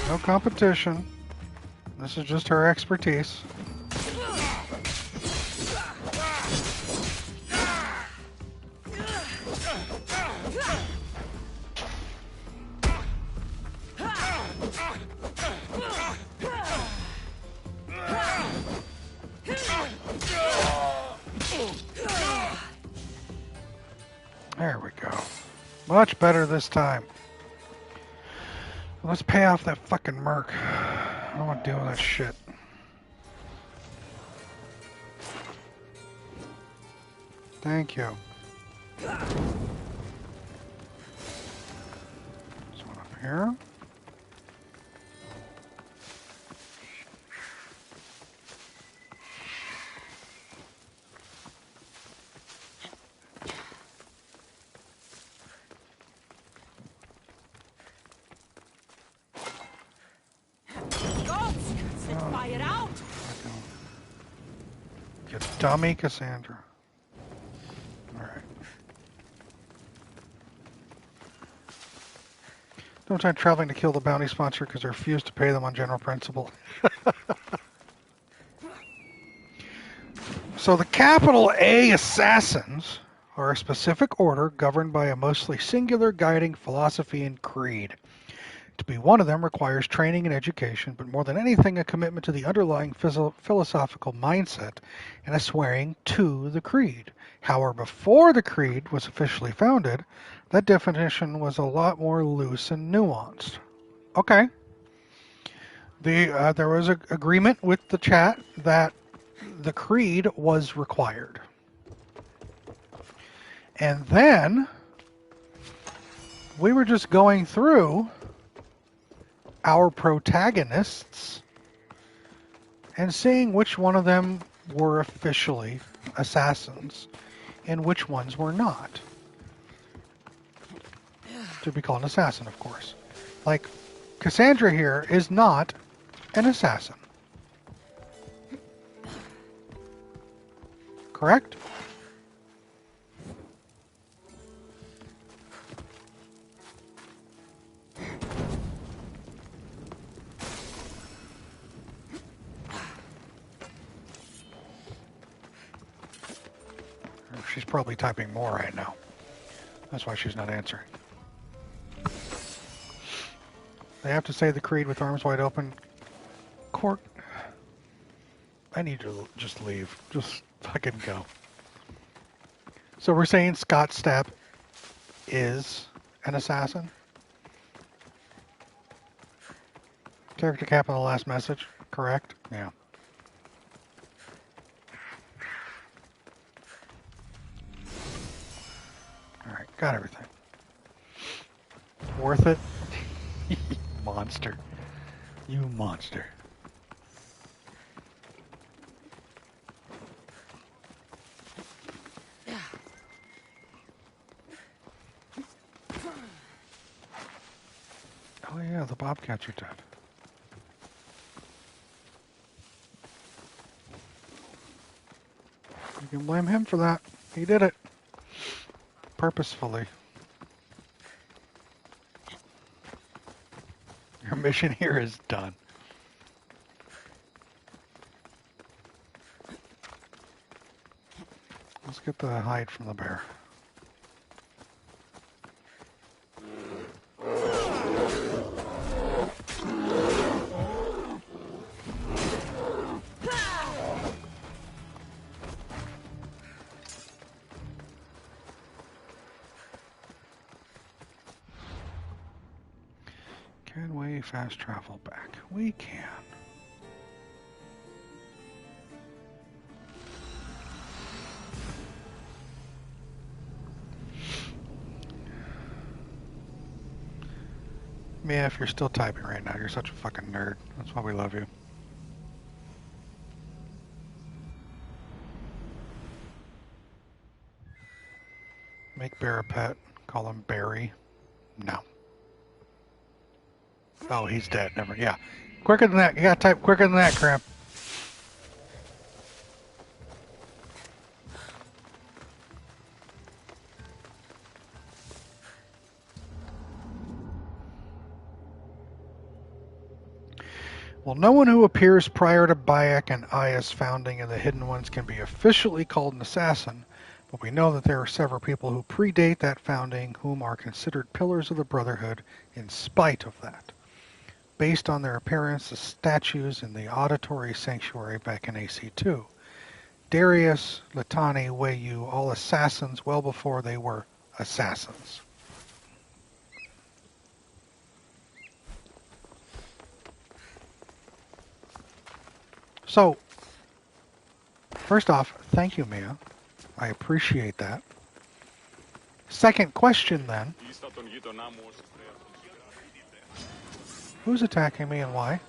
No competition. This is just her expertise. There we go. Much better this time. Let's pay off that fucking merc. I don't want to deal with that shit. Thank you. This one up here. Get dummy Cassandra. Alright. No time traveling to kill the bounty sponsor because I refuse to pay them on general principle. So the capital A assassins are a specific order governed by a mostly singular guiding philosophy and creed. To be one of them requires training and education, but more than anything, a commitment to the underlying philosophical mindset and a swearing to the creed. However, before the creed was officially founded, that definition was a lot more loose and nuanced. Okay. There was an agreement with the chat that the creed was required. And then we were just going through our protagonists and seeing which one of them were officially assassins and which ones were not. To be called an assassin, of course. Like, Cassandra here is not an assassin. Correct? She's probably typing more right now. That's why she's not answering. They have to say the creed with arms wide open. Court, I need you to just leave. Just fucking go. So we're saying Scott Stapp is an assassin? Character cap on the last message, correct? Yeah. Alright, got everything. Worth it? Monster. You monster. Oh yeah, the Bobcats are dead. You can blame him for that. He did it. Purposefully. Your mission here is done. Let's get the hide from the bear. Can we fast travel back? We can. Mia, if you're still typing right now, you're such a fucking nerd. That's why we love you. Make Bear a pet. Call him Barry. No. Oh, he's dead. Never. Yeah. Quicker than that. You gotta type quicker than that, Cramp. Well, no one who appears prior to Bayek and Aya's founding in the Hidden Ones can be officially called an assassin, but we know that there are several people who predate that founding whom are considered pillars of the Brotherhood in spite of that, based on their appearance as statues in the Auditory Sanctuary back in AC2. Darius, Latani, Wei Yu, all assassins well before they were assassins. So, first off, thank you, Mia. I appreciate that. Second question, then. Who's attacking me and why?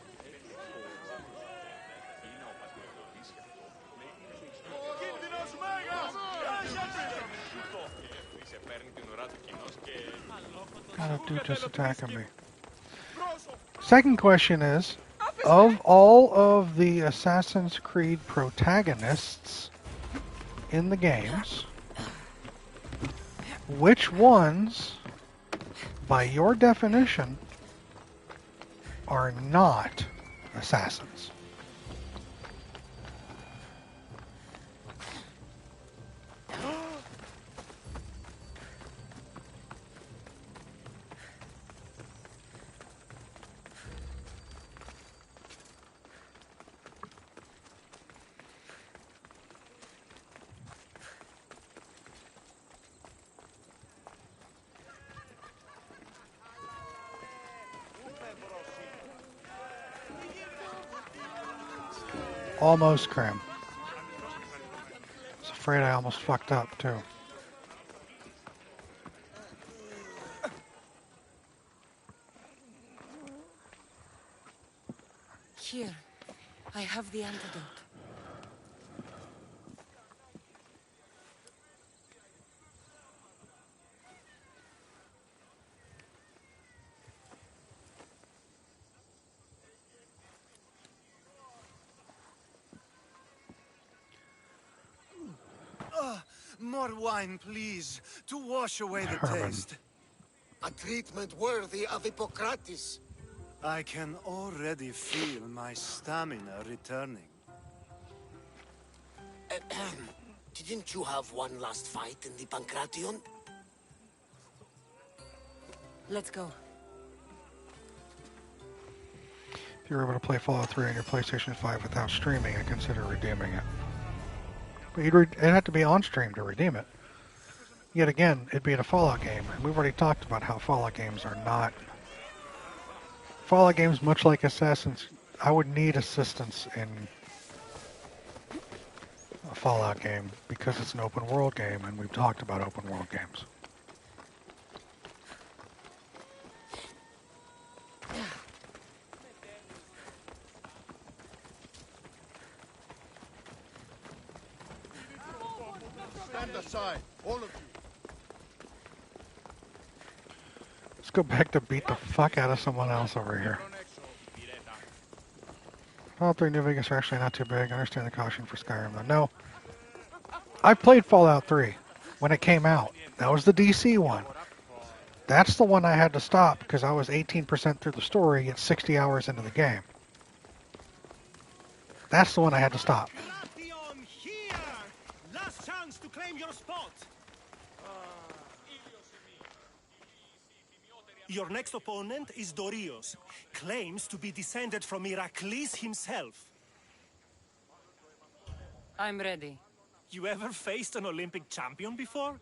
Kind of dude just attacking me. Second question is, of all of the Assassin's Creed protagonists in the games, which ones, by your definition, are not assassins? Almost, Cram. I was afraid I almost fucked up, too. Here. I have the antidote. More wine, please, to wash away the Herman. taste. A treatment worthy of Hippocrates. I can already feel my stamina returning. Didn't you have one last fight in the Pancration? Let's go. If you were able to play Fallout 3 on your PlayStation 5 without streaming, I'd consider redeeming it. But it'd have to be on stream to redeem it. Yet again, it'd be in a Fallout game, and we've already talked about how Fallout games are not... Fallout games, much like Assassin's, I would need assistance in a Fallout game because it's an open world game, and we've talked about open world games. Stand aside, all of you. Let's go back to beat the fuck out of someone else over here. Fallout 3 New Vegas are actually not too big. I understand the caution for Skyrim though. No. I played Fallout 3 when it came out. That was the DC one. That's the one I had to stop because I was 18% through the story at 60 hours into the game. That's the one I had to stop. Here! Last chance to claim your spot! Your next opponent is Dorios. Claims to be descended from Heracles himself. I'm ready. You ever faced an Olympic champion before?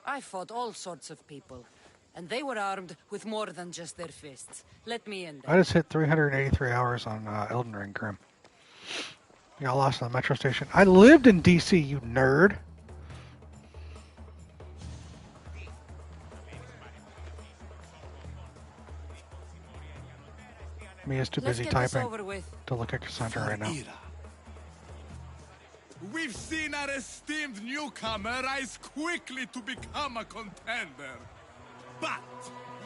I fought all sorts of people. And they were armed with more than just their fists. Let me in I there. just hit 383 hours on Elden Ring, Grim. You got lost on the metro station. I lived in DC, you nerd. Mia's too Let's busy get this typing over with. to look at Cassandra right now. We've seen our esteemed newcomer rise quickly to become a contender. But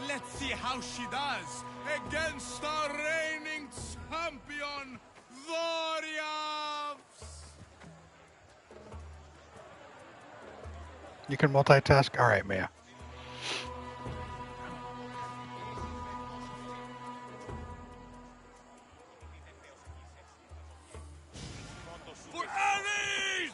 let's see how she does against our reigning champion, Dorios! You can multitask? Alright, Mia. For Ares!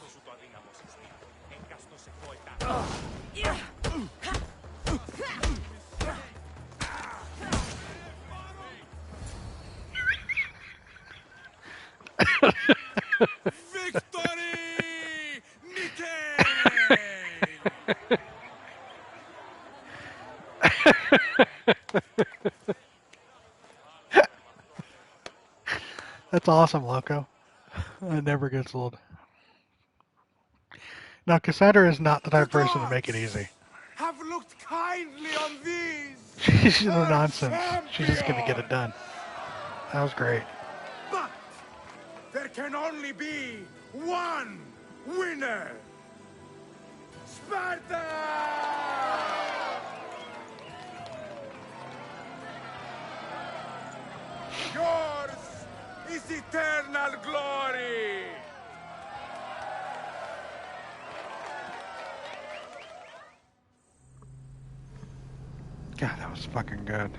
Victory! Nikkei! That's awesome, Loco. It never gets old. Now, Cassandra is not the type of person to make it easy. Have looked kindly on these! She's no nonsense. She's just gonna get it done. That was great. But there can only be one winner! Sparta! Yours is eternal glory! God, that was fucking good.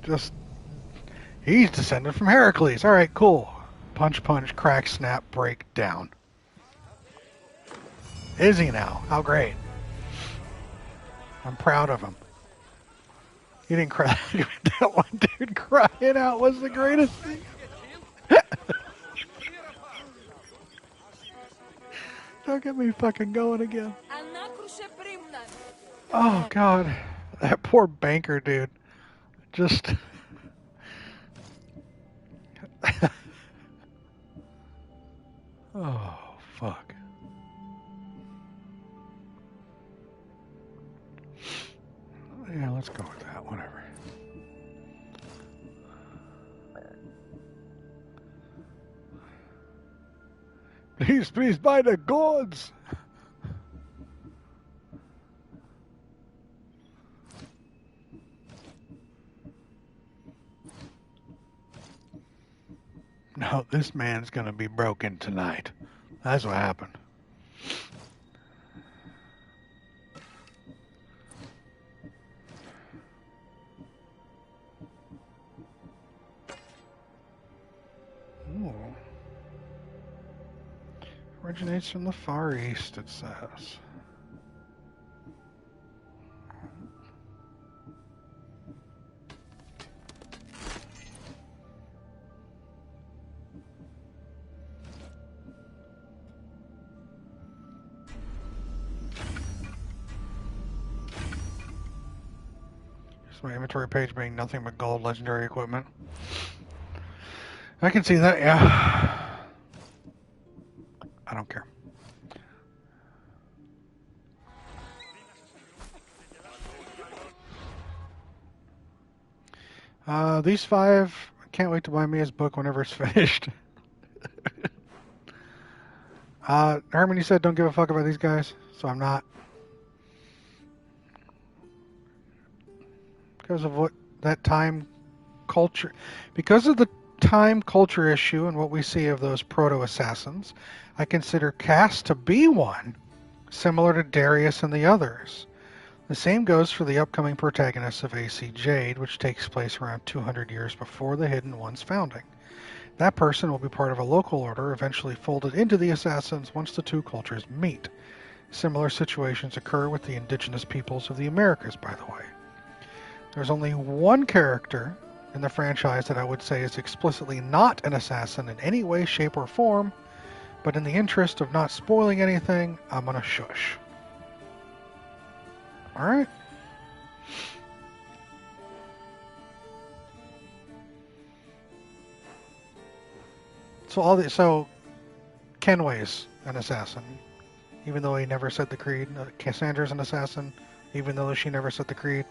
Just... He's descended from Heracles. Alright, cool. Punch, punch, crack, snap, break, down. Is he now? How great. I'm proud of him. He didn't cry. That one dude crying out was the greatest thing. Don't get me fucking going again. Oh, God. That poor banker dude. Just... Oh, fuck. Yeah, let's go with that. Whatever. Please, please, by the gods! No, this man's gonna be broken tonight. That's what happened. Ooh. Originates from the Far East, it says. My inventory page being nothing but gold legendary equipment. I can see that, yeah. I don't care. These 5, I can't wait to buy Mia's book whenever it's finished. Herman, you said don't give a fuck about these guys, so I'm not. Because of what that time culture, because of the time culture issue and what we see of those proto-assassins, I consider Cass to be one, similar to Darius and the others. The same goes for the upcoming protagonist of AC Jade, which takes place around 200 years before the Hidden One's founding. That person will be part of a local order, eventually folded into the Assassins once the two cultures meet. Similar situations occur with the indigenous peoples of the Americas, by the way. There's only one character in the franchise that I would say is explicitly not an assassin in any way, shape, or form, but in the interest of not spoiling anything, I'm gonna shush. Alright? So Kenway's an assassin, even though he never said the creed. Cassandra's an assassin, even though she never said the creed.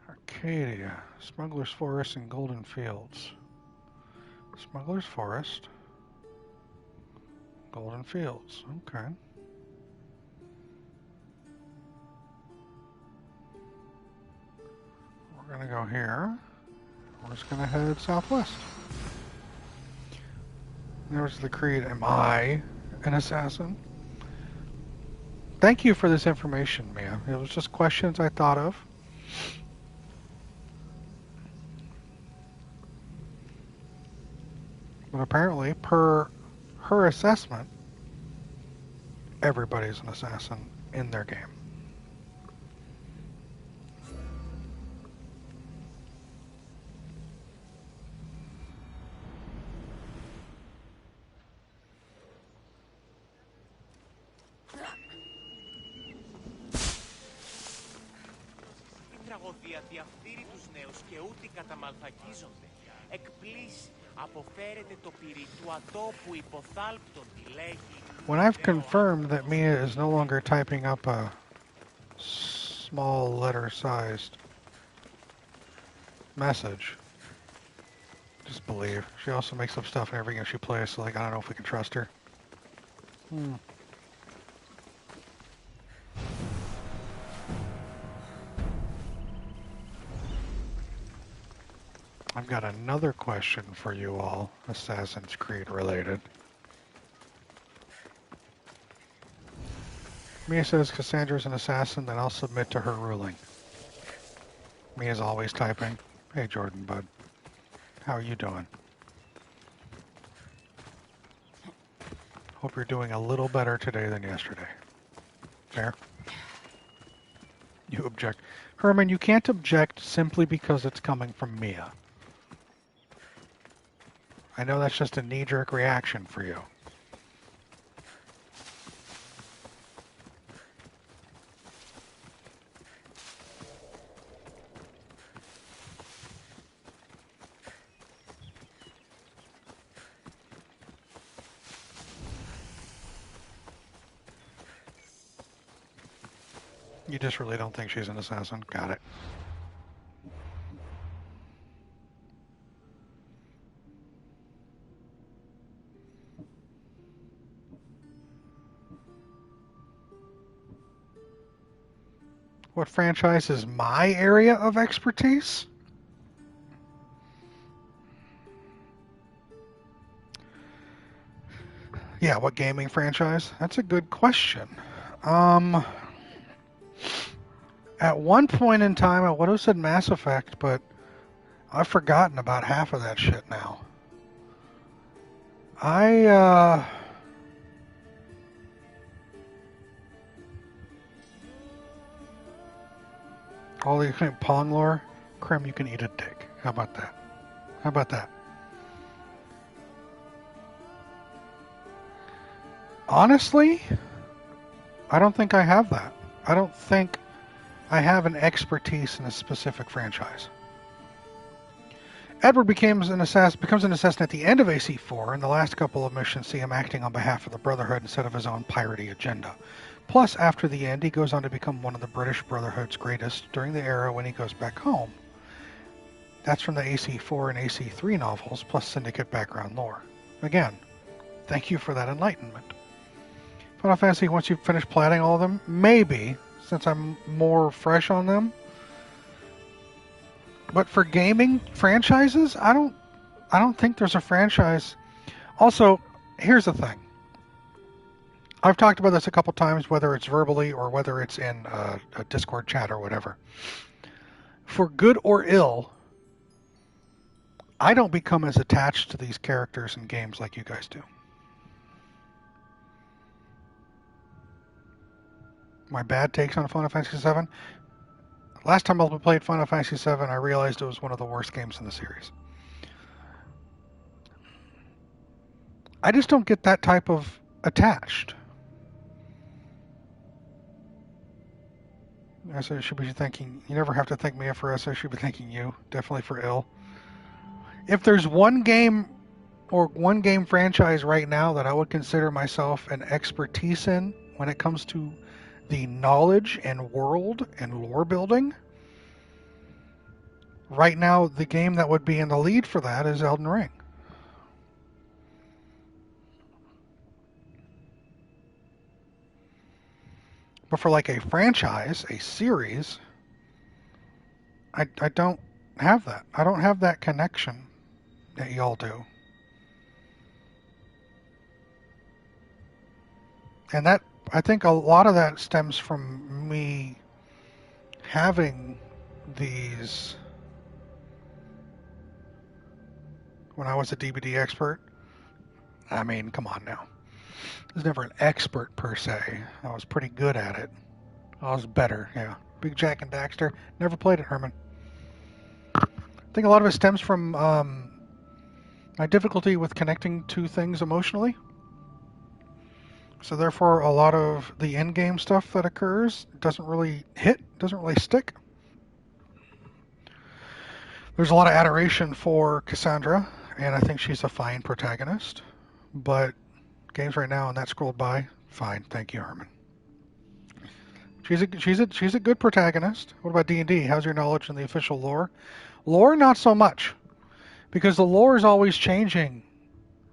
Arcadia, Smuggler's Forest, and Golden Fields. Smuggler's Forest, Golden Fields. Okay. We're gonna go here. We're just gonna head southwest. There's the creed. Am I an assassin? Thank you for this information, Mia. It was just questions I thought of. But apparently, per her assessment, everybody's an assassin in their game. Διαφθείρει τους νέους και ούτε καταμαλθακίζονται. Εκπλήσει, αποφέρεται το πυρί του ατόπου υποθάλπτον τη λέγει. When I've confirmed that Mia is no longer typing up a small letter-sized message, just believe. She also makes up stuff in every game she plays, so like I don't know if we can trust her. I've got another question for you all, Assassin's Creed related. Mia says Cassandra's an assassin, then I'll submit to her ruling. Mia's always typing. Hey Jordan, bud. How are you doing? Hope you're doing a little better today than yesterday. Fair? You object. Herman, you can't object simply because it's coming from Mia. I know that's just a knee-jerk reaction for you. You just really don't think she's an assassin? Got it. What franchise is my area of expertise? Yeah, what gaming franchise? That's a good question. At one point in time, I would have said Mass Effect, but I've forgotten about half of that shit now. All the Pong lore, Krim, you can eat a dick. How about that? How about that? Honestly, I don't think I have that. I don't think I have an expertise in a specific franchise. Edward becomes an assassin at the end of AC4, and the last couple of missions see him acting on behalf of the Brotherhood instead of his own piratey agenda. Plus, after the end, he goes on to become one of the British Brotherhood's greatest during the era when he goes back home. That's from the AC4 and AC3 novels, plus Syndicate background lore. Again, thank you for that enlightenment. Final Fantasy, once you've finished platting all of them, maybe, since I'm more fresh on them. But for gaming franchises, I don't think there's a franchise. Also, here's the thing. I've talked about this a couple times, whether it's verbally or whether it's in a Discord chat or whatever. For good or ill, I don't become as attached to these characters in games like you guys do. My bad takes on Final Fantasy VII. Last time I played Final Fantasy VII, I realized it was one of the worst games in the series. I just don't get that type of attached. Essa should be thanking, you never have to thank me for Essa, I should be thanking you, definitely for ill. If there's one game or one game franchise right now that I would consider myself an expertise in when it comes to the knowledge and world and lore building, right now the game that would be in the lead for that is Elden Ring. But for like a franchise, a series, I don't have that. I don't have that connection that y'all do. And that, I think a lot of that stems from me having these, when I was a DVD expert. I mean, come on now. I was never an expert per se. I was pretty good at it. I was better, yeah. Big Jack and Daxter. Never played it, Herman. I think a lot of it stems from my difficulty with connecting to things emotionally. So therefore, a lot of the in-game stuff that occurs doesn't really hit, doesn't really stick. There's a lot of adoration for Cassandra, and I think she's a fine protagonist. But games right now, and that scrolled by, fine, thank you, Herman. She's a good protagonist. What about D&D? How's your knowledge in the official lore? Lore, not so much, because the lore is always changing.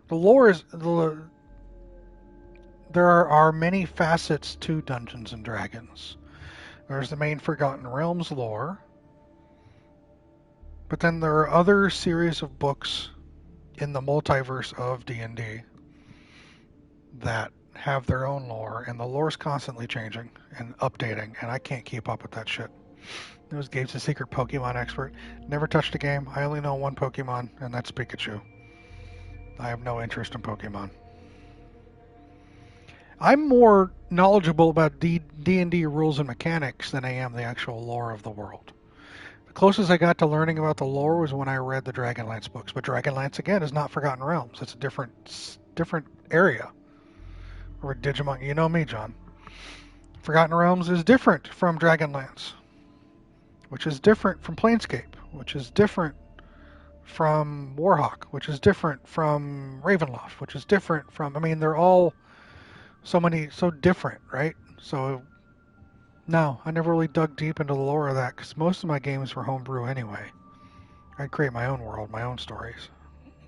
The lore is there are many facets to Dungeons and Dragons. There's the main Forgotten Realms lore, but then there are other series of books in the multiverse of D&D that have their own lore, and the lore is constantly changing and updating, and I can't keep up with that shit. Those games, a secret Pokemon expert. Never touched a game. I only know one Pokemon, and that's Pikachu. I have no interest in Pokemon. I'm more knowledgeable about D&D rules and mechanics than I am the actual lore of the world. closest I got to learning about the lore was when I read the Dragonlance books. But Dragonlance again is not Forgotten Realms. It's a different area. Or Digimon. You know me, John. Forgotten Realms is different from Dragonlance, which is different from Planescape, which is different from Warhawk, which is different from Ravenloft, which is different from. I mean, they're all so different, right? So no, I never really dug deep into the lore of that because most of my games were homebrew anyway. I'd create my own world, my own stories.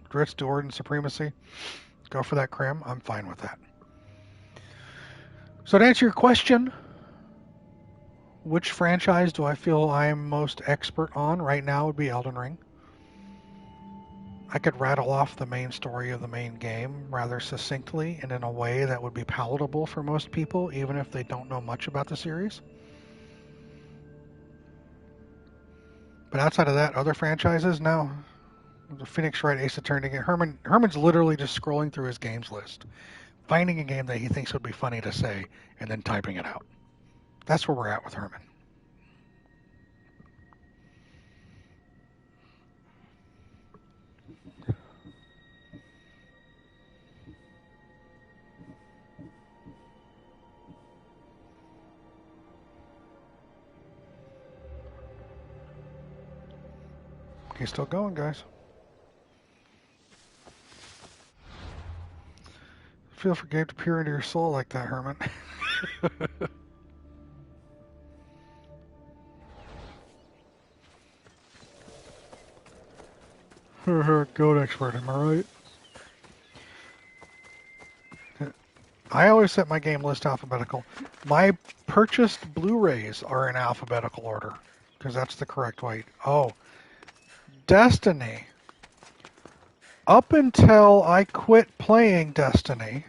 Dritz, Duard, and Supremacy. Go for that crim. I'm fine with that. So to answer your question, which franchise do I feel I'm most expert on right now would be Elden Ring. I could rattle off the main story of the main game rather succinctly and in a way that would be palatable for most people, even if they don't know much about the series. But outside of that, other franchises, no. The Phoenix Wright Ace Attorney. Herman's literally just scrolling through his games list, finding a game that he thinks would be funny to say, and then typing it out. That's where we're at with Herman. He's still going, guys. Feel free to peer into your soul like that, Herman. Goat expert, am I right? I always set my game list alphabetical. My purchased Blu-rays are in alphabetical order because that's the correct way. Oh, Destiny. Up until I quit playing Destiny.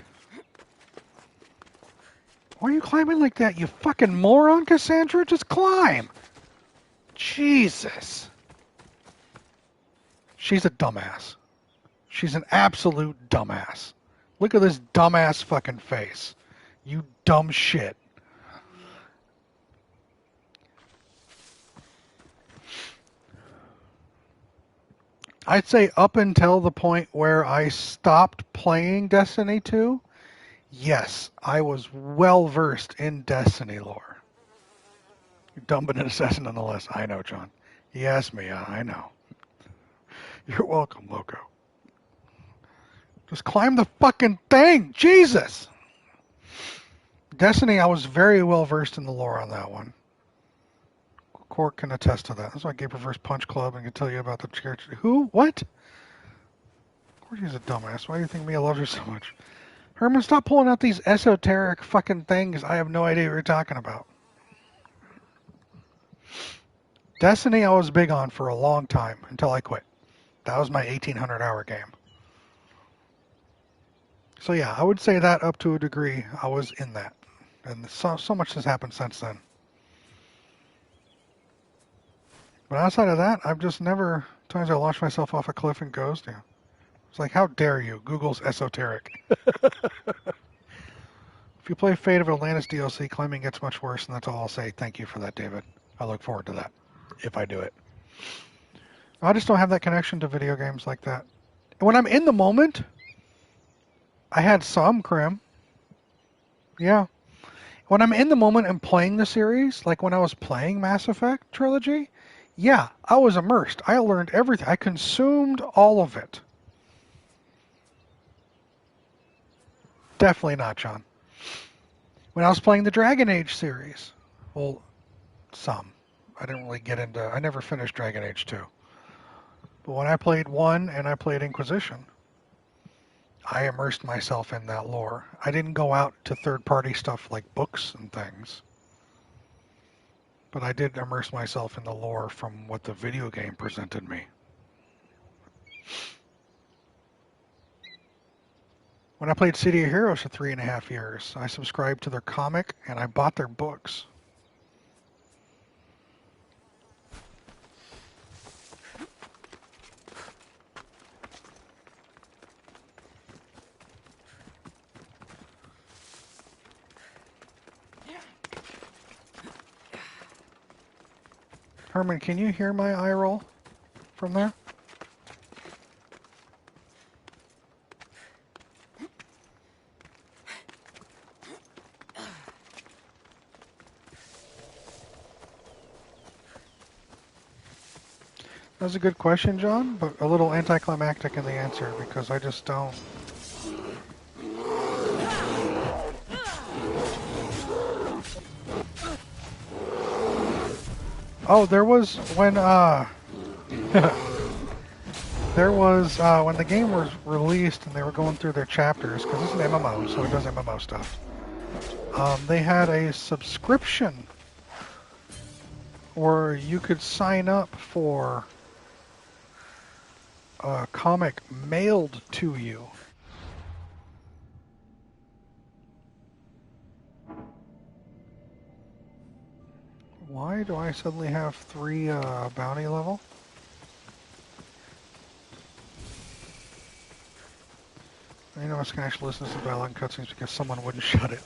Why are you climbing like that, you fucking moron, Cassandra? Just climb. Jesus. She's a dumbass. She's an absolute dumbass. Look at this dumbass fucking face. You dumb shit. I'd say up until the point where I stopped playing Destiny 2, yes, I was well versed in Destiny lore. You're dumping an assassin on the list. I know, John. Yes, Mia, I know. You're welcome, Loco. Just climb the fucking thing! Jesus! Destiny, I was very well versed in the lore on that one. Cork can attest to that. That's why I gave Reverse Punch Club and can tell you about the character. Who? What? Corky's a dumbass. Why do you think Mia loves her so much? Herman, stop pulling out these esoteric fucking things. I have no idea what you're talking about. Destiny I was big on for a long time until I quit. That was my 1,800-hour game. So yeah, I would say that up to a degree I was in that. And so much has happened since then. But outside of that, I've just never, times I launch myself off a cliff and ghost. Yeah. It's like, how dare you? Google's esoteric. If you play Fate of Atlantis DLC, climbing gets much worse, and that's all I'll say. Thank you for that, David. I look forward to that, if I do it. I just don't have that connection to video games like that. And when I'm in the moment, I had some crim. Yeah. When I'm in the moment and playing the series, like when I was playing Mass Effect Trilogy, yeah, I was immersed. I learned everything. I consumed all of it. Definitely not, John. When I was playing the Dragon Age series, well, some. I didn't really get into, I never finished Dragon Age 2. But when I played 1 and I played Inquisition, I immersed myself in that lore. I didn't go out to third-party stuff like books and things. But I did immerse myself in the lore from what the video game presented me. When I played City of Heroes for 3.5 years, I subscribed to their comic and I bought their books. Herman, can you hear my eye roll from there? That was a good question, John, but a little anticlimactic in the answer because I just don't. Oh, there was when there was when the game was released and they were going through their chapters because it's an MMO, so it does MMO stuff. They had a subscription where you could sign up for a comic mailed to you. Why do I suddenly have 3 bounty level? You know, I was going to actually listen to some dialogue cutscenes because someone wouldn't shut it.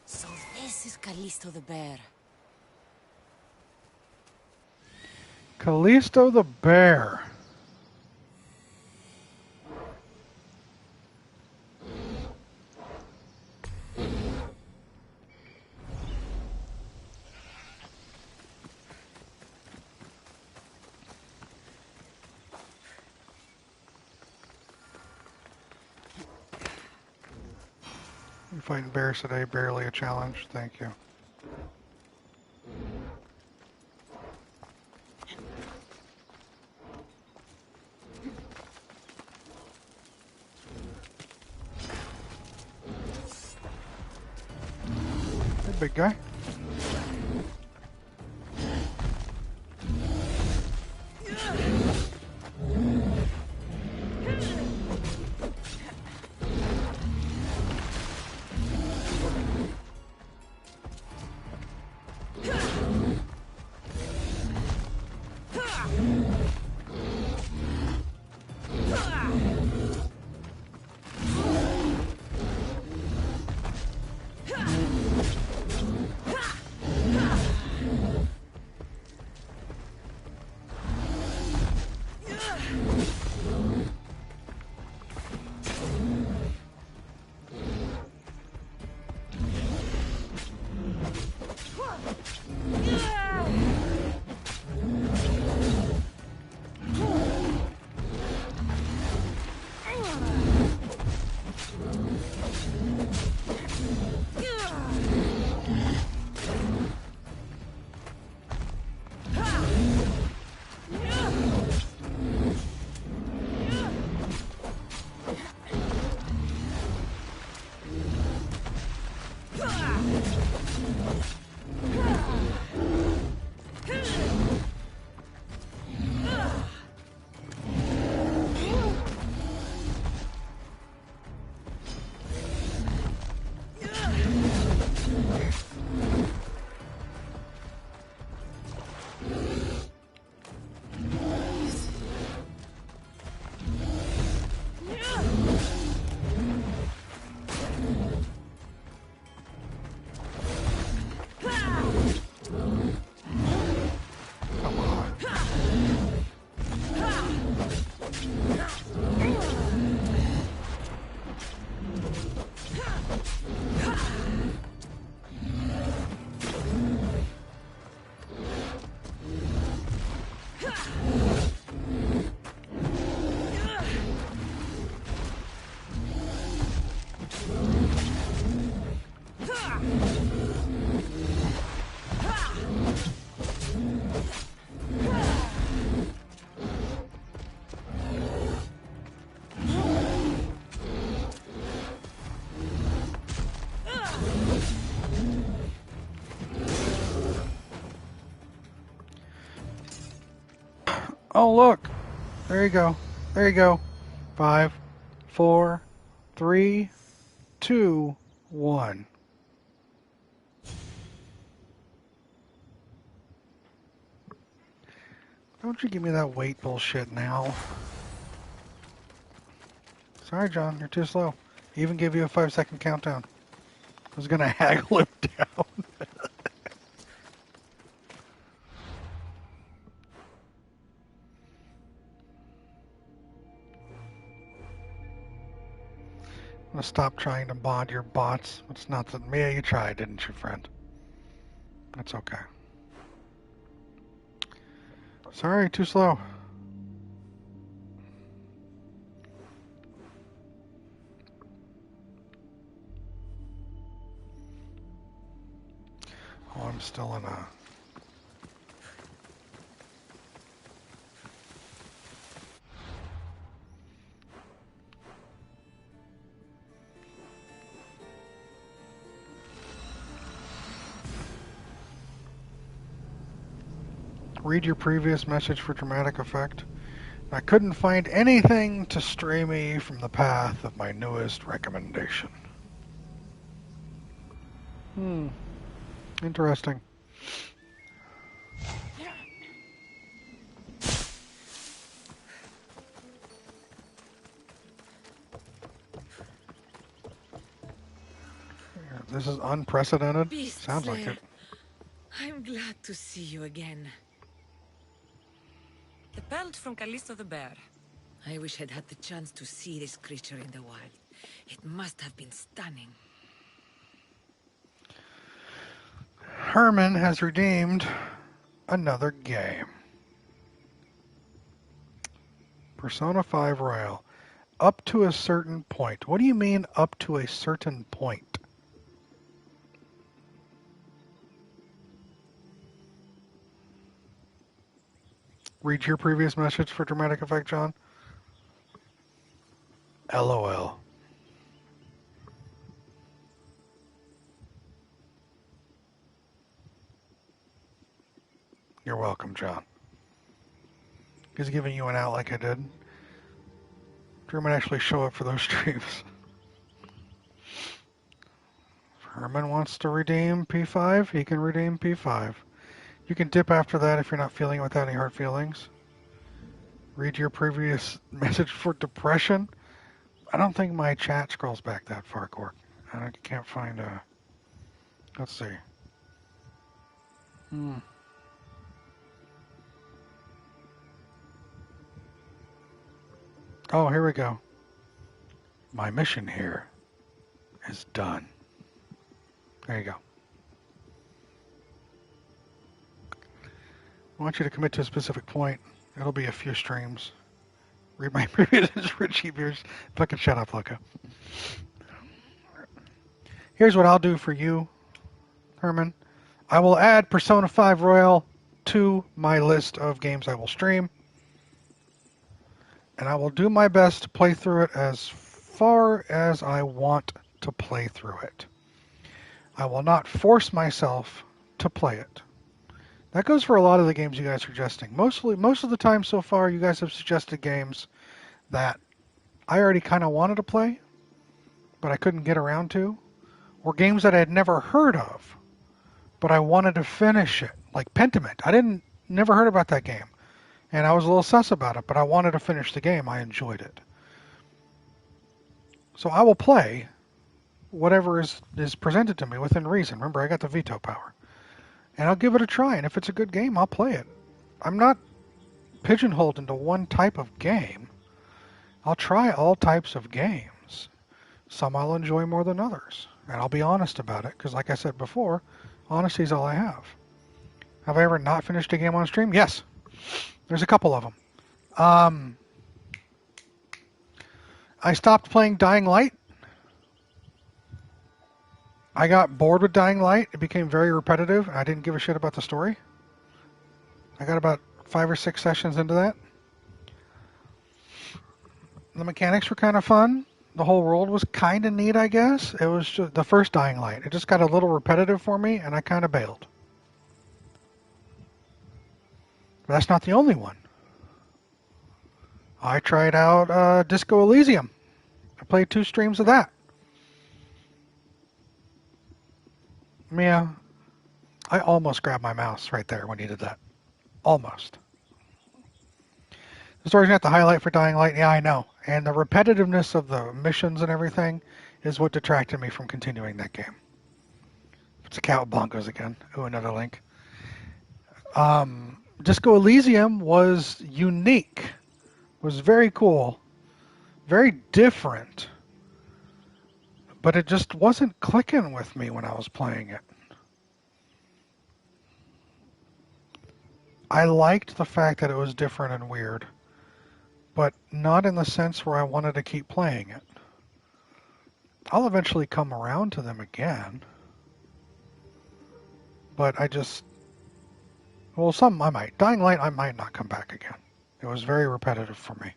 So this is Callisto the bear. Callisto the bear. I'm fighting bears today, barely a challenge. Thank you. Hey, big guy. Oh, look. There you go. There you go. 5, 4, 3, 2, 1. Don't you give me that weight bullshit now. Sorry, John, you're too slow. He even gave you a 5-second countdown. I was going to haggle him down. I'm going to stop trying to mod your bots. It's not that Mia, you tried, didn't you, friend? That's okay. Sorry, too slow. Oh, I'm still in a... Read your previous message for dramatic effect. I couldn't find anything to stray me from the path of my newest recommendation. Interesting. This is unprecedented. Beast Sounds like Slayer. it. I'm glad to see you again. The pelt from Callisto the Bear. I wish I'd had the chance to see this creature in the wild. It must have been stunning. Herman has redeemed another game. Persona 5 Royal. Up to a certain point. What do you mean, up to a certain point? Read your previous message for dramatic effect, John. LOL. You're welcome, John. He's giving you an out like I did. Drew might actually show up for those streams. If Herman wants to redeem P5, he can redeem P5. You can dip after that if you're not feeling it without any hard feelings. Read your previous message for depression. I don't think my chat scrolls back that far, Cork. I can't find a... Let's see. Oh, here we go. My mission here is done. There you go. I want you to commit to a specific point. It'll be a few streams. Read my previous for cheap years. Fucking shut up, Loco. Here's what I'll do for you, Herman. I will add Persona 5 Royal to my list of games I will stream. And I will do my best to play through it as far as I want to play through it. I will not force myself to play it. That goes for a lot of the games you guys are suggesting. Most of the time so far, you guys have suggested games that I already kind of wanted to play, but I couldn't get around to, or games that I had never heard of, but I wanted to finish it, like Pentiment. Never heard about that game, and I was a little sus about it, but I wanted to finish the game. I enjoyed it. So I will play whatever is presented to me within reason. Remember, I got the veto power. And I'll give it a try, and if it's a good game, I'll play it. I'm not pigeonholed into one type of game. I'll try all types of games. Some I'll enjoy more than others. And I'll be honest about it, because like I said before, honesty is all I have. Have I ever not finished a game on stream? Yes. There's a couple of them. I stopped playing Dying Light. I got bored with Dying Light. It became very repetitive, and I didn't give a shit about the story. I got about 5 or 6 sessions into that. The mechanics were kind of fun. The whole world was kind of neat, I guess. It was just the first Dying Light. It just got a little repetitive for me, and I kind of bailed. But that's not the only one. I tried out Disco Elysium. I played 2 streams of that. Mia, I almost grabbed my mouse right there when you did that. Almost. The story's going to have to highlight for Dying Light. Yeah, I know. And the repetitiveness of the missions and everything is what detracted me from continuing that game. It's a cow bonkers again. Oh, another link. Disco Elysium was unique. Was very cool. Very different. But it just wasn't clicking with me when I was playing it. I liked the fact that it was different and weird, but not in the sense where I wanted to keep playing it. I'll eventually come around to them again, but I just... Well, some I might. Dying Light, I might not come back again. It was very repetitive for me.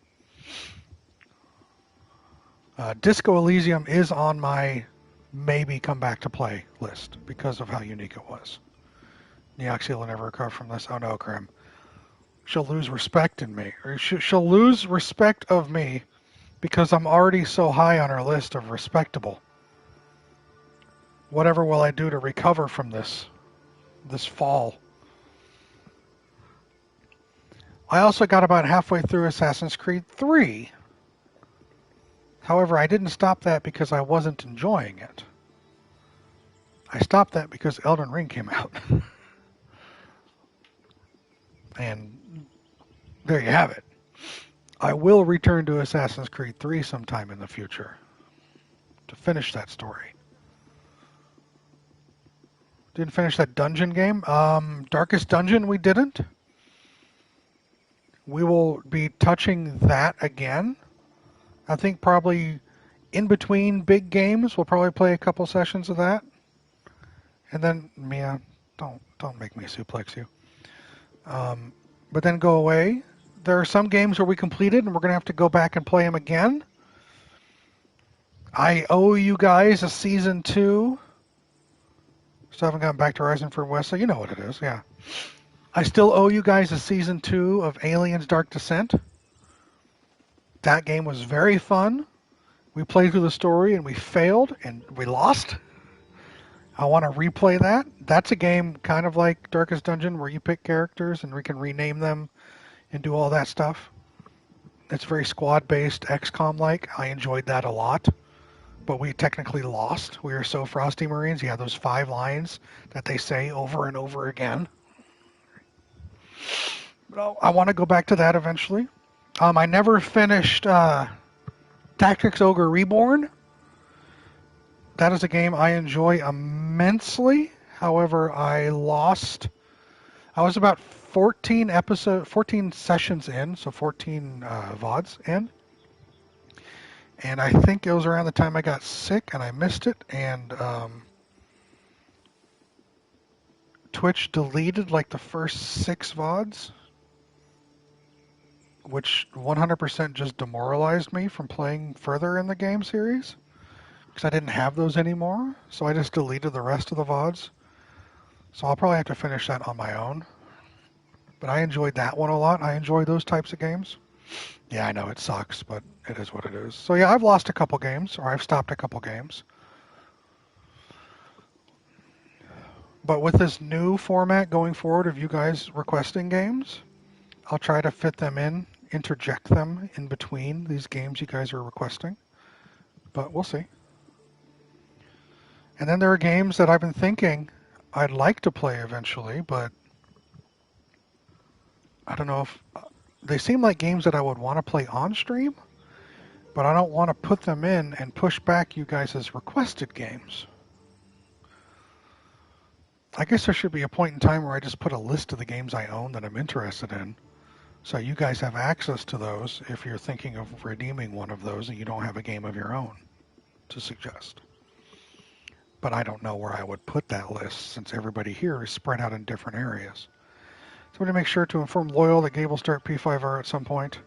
Disco Elysium is on my maybe come back to play list because of how unique it was. Neoxia will never recover from this. Oh no, Grim. She'll lose respect in me. Or she'll lose respect of me because I'm already so high on her list of respectable. Whatever will I do to recover from this fall? I also got about halfway through Assassin's Creed 3. However, I didn't stop that because I wasn't enjoying it. I stopped that because Elden Ring came out. And there you have it. I will return to Assassin's Creed 3 sometime in the future to finish that story. Didn't finish that dungeon game. Darkest Dungeon we didn't. We will be touching that again. I think probably in between big games, we'll probably play a couple sessions of that. And then, Mia, don't make me suplex you. But then go away. There are some games where we completed, and we're going to have to go back and play them again. I owe you guys a Season 2. Still haven't gotten back to Horizon for West, so you know what it is, yeah. I still owe you guys a Season 2 of Aliens Dark Descent. That game was very fun. We played through the story, and we failed, and we lost. I want to replay that. That's a game kind of like Darkest Dungeon, where you pick characters, and we can rename them and do all that stuff. It's very squad-based, XCOM-like. I enjoyed that a lot. But we technically lost. We were so Frosty Marines. You have those 5 lines that they say over and over again. But I want to go back to that eventually. I never finished Tactics Ogre Reborn. That is a game I enjoy immensely. However, I lost. I was about 14 sessions in, so 14 VODs in. And I think it was around the time I got sick and I missed it. And Twitch deleted like the first 6 VODs, which 100% just demoralized me from playing further in the game series. Because I didn't have those anymore. So I just deleted the rest of the VODs. So I'll probably have to finish that on my own. But I enjoyed that one a lot. I enjoy those types of games. Yeah, I know it sucks, but it is what it is. So yeah, I've lost a couple games, or I've stopped a couple games. But with this new format going forward of you guys requesting games, I'll try to fit them in, interject them in between these games you guys are requesting. But we'll see. And then there are games that I've been thinking I'd like to play eventually, but I don't know if... They seem like games that I would want to play on stream, but I don't want to put them in and push back you guys as requested games. I guess there should be a point in time where I just put a list of the games I own that I'm interested in, so you guys have access to those if you're thinking of redeeming one of those and you don't have a game of your own to suggest. But I don't know where I would put that list since everybody here is spread out in different areas. Somebody make sure to inform Loyal that Gabe will start P5R at some point.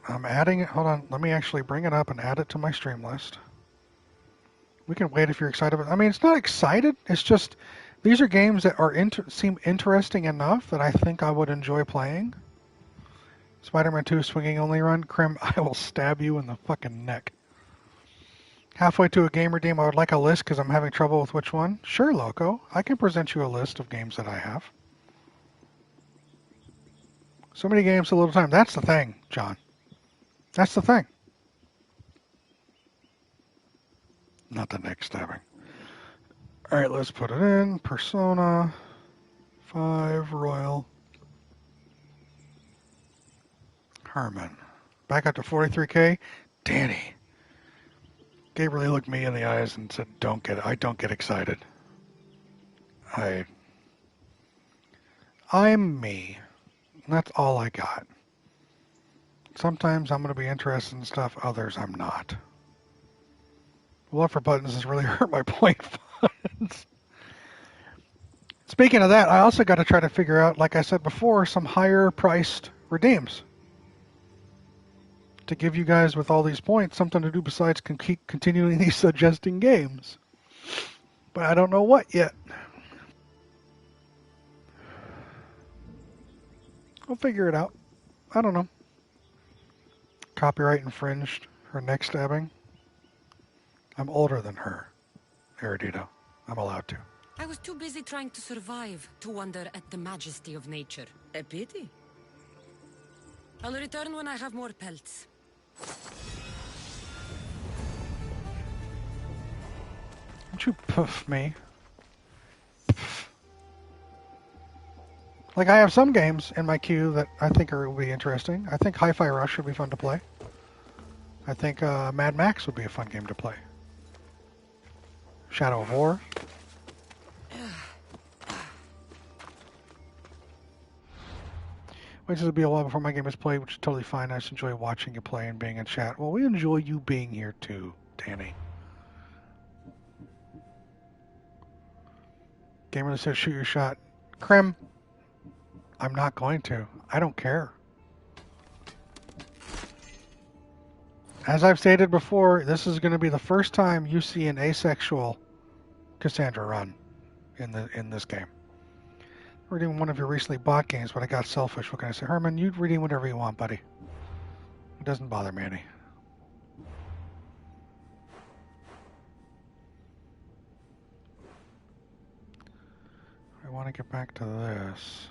I'm adding it. Hold on. Let me actually bring it up and add it to my stream list. We can wait if you're excited. I mean, it's not excited. It's just these are games that are seem interesting enough that I think I would enjoy playing. Spider-Man 2 swinging only run. Crim, I will stab you in the fucking neck. Halfway to a game redeem, I would like a list because I'm having trouble with which one. Sure, Loco. I can present you a list of games that I have. So many games, a little time. That's the thing, John. That's the thing. Not the next stabbing. All right, let's put it in. Persona 5 Royal Herman. Back up to 43K. Danny. Gabe really looked me in the eyes and said, I don't get excited. I'm me. That's all I got. Sometimes I'm going to be interested in stuff, others I'm not. Love for buttons has really hurt my point funds. Speaking of that, I also got to try to figure out, like I said before, some higher priced redeems. To give you guys with all these points something to do besides keep continuing these suggesting games. But I don't know what yet. I'll figure it out. I don't know. Copyright infringed her neck stabbing. I'm older than her, Erudito. I'm allowed to. I was too busy trying to survive to wonder at the majesty of nature. A pity. I'll return when I have more pelts. Don't you puff me. Like, I have some games in my queue that I think will be interesting. I think Hi-Fi Rush would be fun to play. I think Mad Max would be a fun game to play. Shadow of War. Wait till it'll be a while before my game is played, which is totally fine. I just enjoy watching you play and being in chat. Well, we enjoy you being here too, Danny. Gamer that says shoot your shot. Krem, I'm not going to. I don't care. As I've stated before, this is going to be the first time you see an asexual Cassandra run in this game. Reading one of your recently bought games, but I got selfish. What can I say? Herman, you redeem whatever you want, buddy. It doesn't bother me any. I want to get back to this.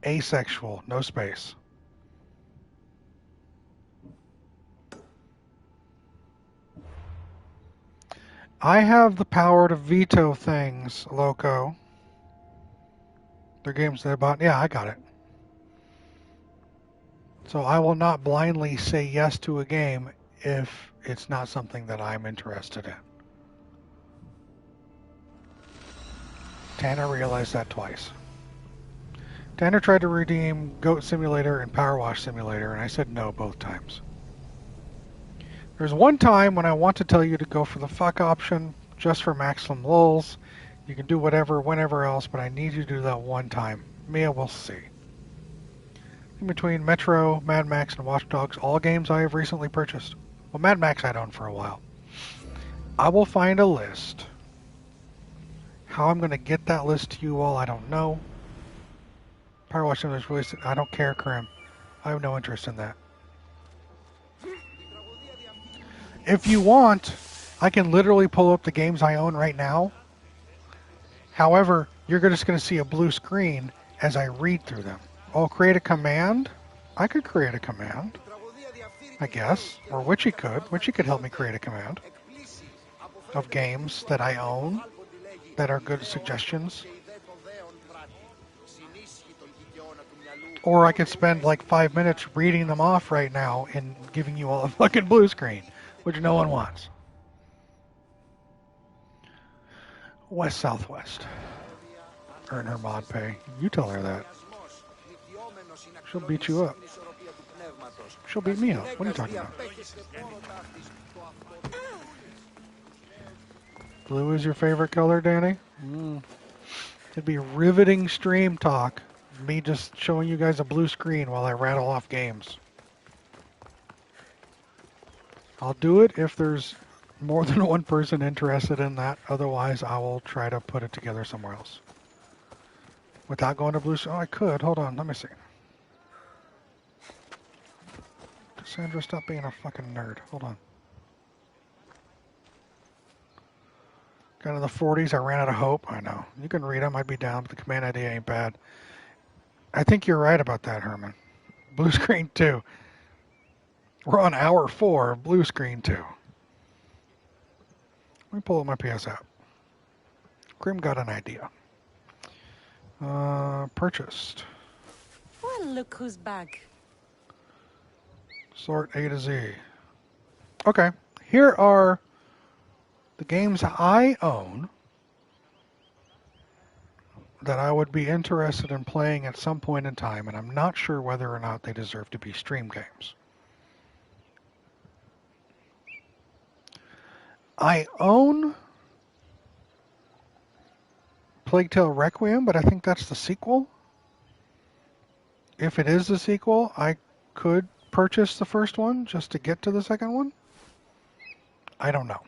Asexual, no space. I have the power to veto things, Loco. They're games that I bought. Yeah, I got it. So I will not blindly say yes to a game if it's not something that I'm interested in. Tanner realized that twice. Tanner tried to redeem Goat Simulator and Power Wash Simulator, and I said no both times. There's one time when I want to tell you to go for the fuck option just for maximum lulls. You can do whatever, whenever else, but I need you to do that one time. Mia will see. In between Metro, Mad Max, and Watch Dogs, all games I have recently purchased. Well, Mad Max I'd owned for a while. I will find a list. How I'm going to get that list to you all, I don't know. Power Wash Simulator released. I don't care, Karim. I have no interest in that. If you want, I can literally pull up the games I own right now. However, you're just going to see a blue screen as I read through them. Oh, create a command? I could create a command, I guess. Or Witchy could. Witchy could help me create a command of games that I own that are good suggestions. Or I could spend like 5 minutes reading them off right now and giving you all a fucking blue screen, which no one wants. West Southwest. Earn her mod pay. You tell her that. She'll beat you up. She'll beat me up. What are you talking about? Blue is your favorite color, Danny? It'd be riveting stream talk. Me just showing you guys a blue screen while I rattle off games. I'll do it if there's more than one person interested in that. Otherwise, I will try to put it together somewhere else. Without going to blue... Oh, I could. Hold on. Let me see. Cassandra, stop being a fucking nerd. Hold on. Got into the 40s. I ran out of hope. I know. You can read them. I'd be down, but the command ID ain't bad. I think you're right about that, Herman. Blue Screen 2. We're on hour 4 of Blue Screen 2. Let me pull up my PS app. Grim got an idea. Purchased. Well, look who's back. Sort A to Z. Okay, here are the games I own that I would be interested in playing at some point in time, and I'm not sure whether or not they deserve to be stream games. I own Plague Tale Requiem, but I think that's the sequel. If it is the sequel, I could purchase the first one just to get to the second one. I don't know.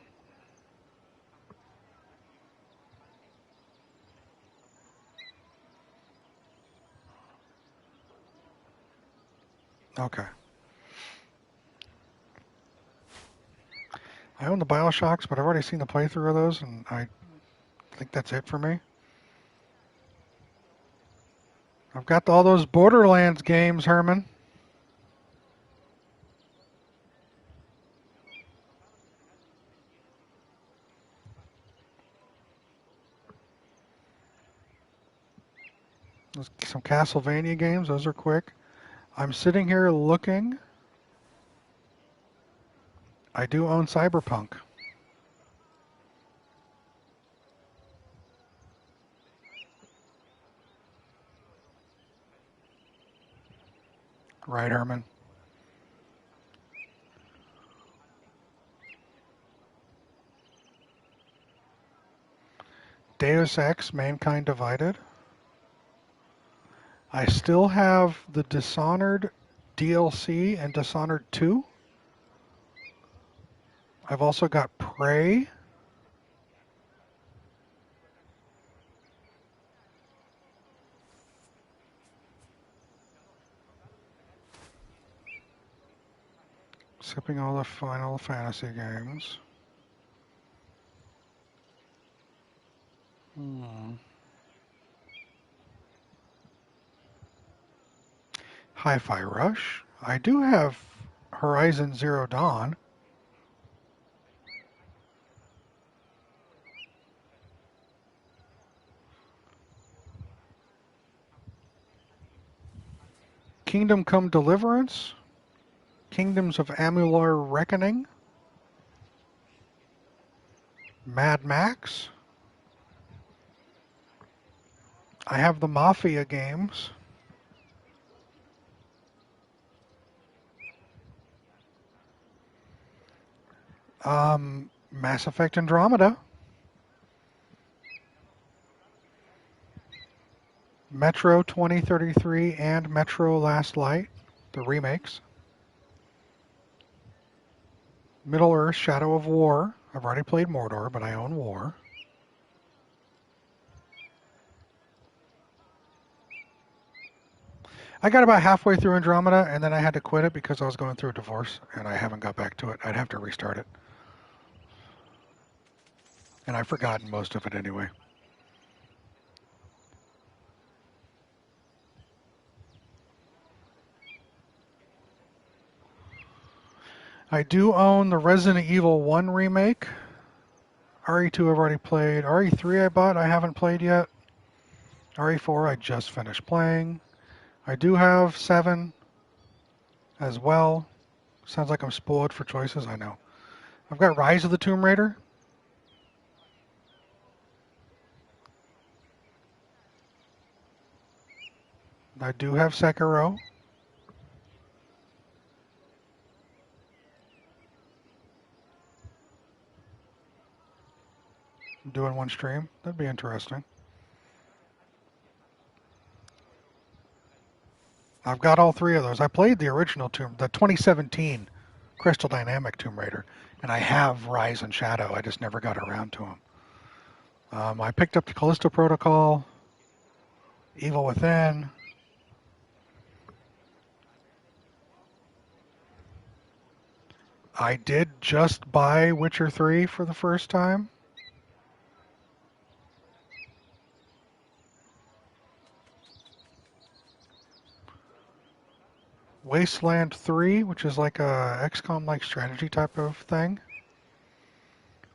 Okay. I own the Bioshocks, but I've already seen the playthrough of those, and I think that's it for me. I've got all those Borderlands games, Herman. Some Castlevania games, those are quick. I'm sitting here looking. I do own Cyberpunk. Right, Herman? Deus Ex, Mankind Divided. I still have the Dishonored DLC and Dishonored 2. I've also got Prey. Skipping all the Final Fantasy games. Hi-Fi Rush. I do have Horizon Zero Dawn. Kingdom Come Deliverance. Kingdoms of Amalur Reckoning. Mad Max. I have the Mafia games. Mass Effect Andromeda. Metro 2033 and Metro Last Light, the remakes. Middle-earth Shadow of War. I've already played Mordor, but I own War. I got about halfway through Andromeda, and then I had to quit it because I was going through a divorce, and I haven't got back to it. I'd have to restart it. And I've forgotten most of it anyway. I do own the Resident Evil 1 remake. RE2 I've already played. RE3 I bought, I haven't played yet. RE4 I just finished playing. I do have 7 as well. Sounds like I'm spoiled for choices, I know. I've got Rise of the Tomb Raider. I do have Sekiro. I'm doing one stream. That'd be interesting. I've got all 3 of those. I played the original the 2017 Crystal Dynamic Tomb Raider, and I have Rise and Shadow. I just never got around to them. I picked up the Callisto Protocol, Evil Within. I did just buy Witcher 3 for the first time. Wasteland 3, which is like a XCOM-like strategy type of thing.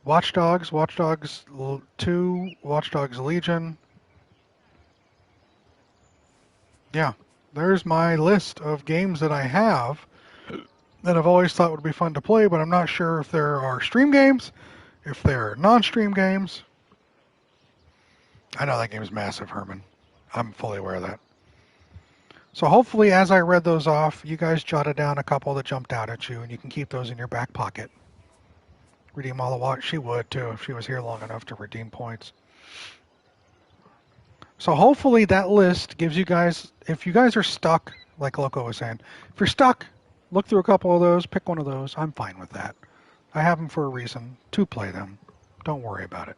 Watch Dogs, Watch Dogs 2, Watch Dogs Legion. Yeah, there's my list of games that I have that I've always thought would be fun to play, but I'm not sure if there are stream games, if they're non-stream games. I know that game is massive, Herman. I'm fully aware of that. So hopefully, as I read those off, you guys jotted down a couple that jumped out at you, and you can keep those in your back pocket. Redeem all the watch. She would, too, if she was here long enough to redeem points. So hopefully that list gives you guys, if you guys are stuck, like Loco was saying, if you're stuck, look through a couple of those, pick one of those. I'm fine with that. I have them for a reason, to play them. Don't worry about it.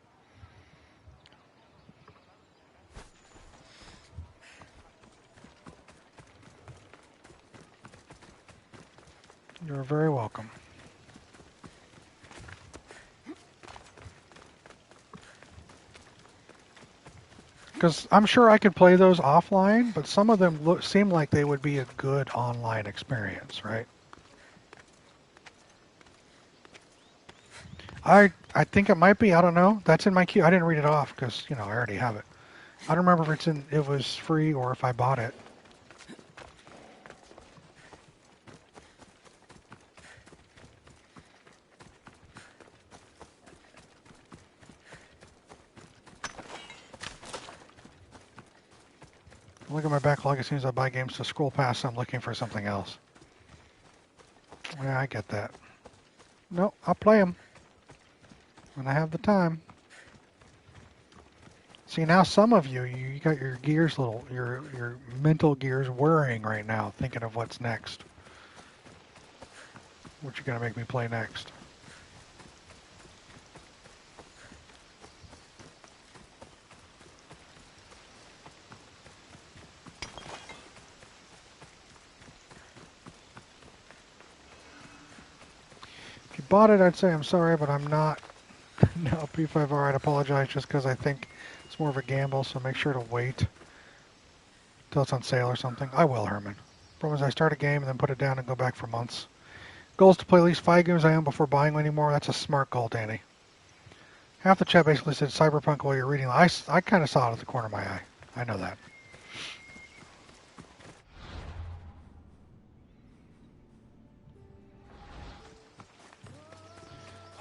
You're very welcome. Because I'm sure I could play those offline, but some of them seem like they would be a good online experience, right? I think it might be. I don't know. That's in my queue. I didn't read it off because, I already have it. I don't remember if it was free or if I bought it. Look at my backlog as soon as I buy games to scroll past. I'm looking for something else. Yeah, I get that. No, I'll play them when I have the time. See, now some of you got your gears your mental gears whirring right now, thinking of what's next. What you gonna make me play next? If you bought it, I'd say I'm sorry, but I'm not. No, P5R, I'd apologize just because I think it's more of a gamble, so make sure to wait till it's on sale or something. I will, Herman. Problem is I start a game and then put it down and go back for months. Goal is to play at least 5 games I own before buying one anymore. That's a smart goal, Danny. Half the chat basically said Cyberpunk while you're reading. I kind of saw it at the corner of my eye. I know that.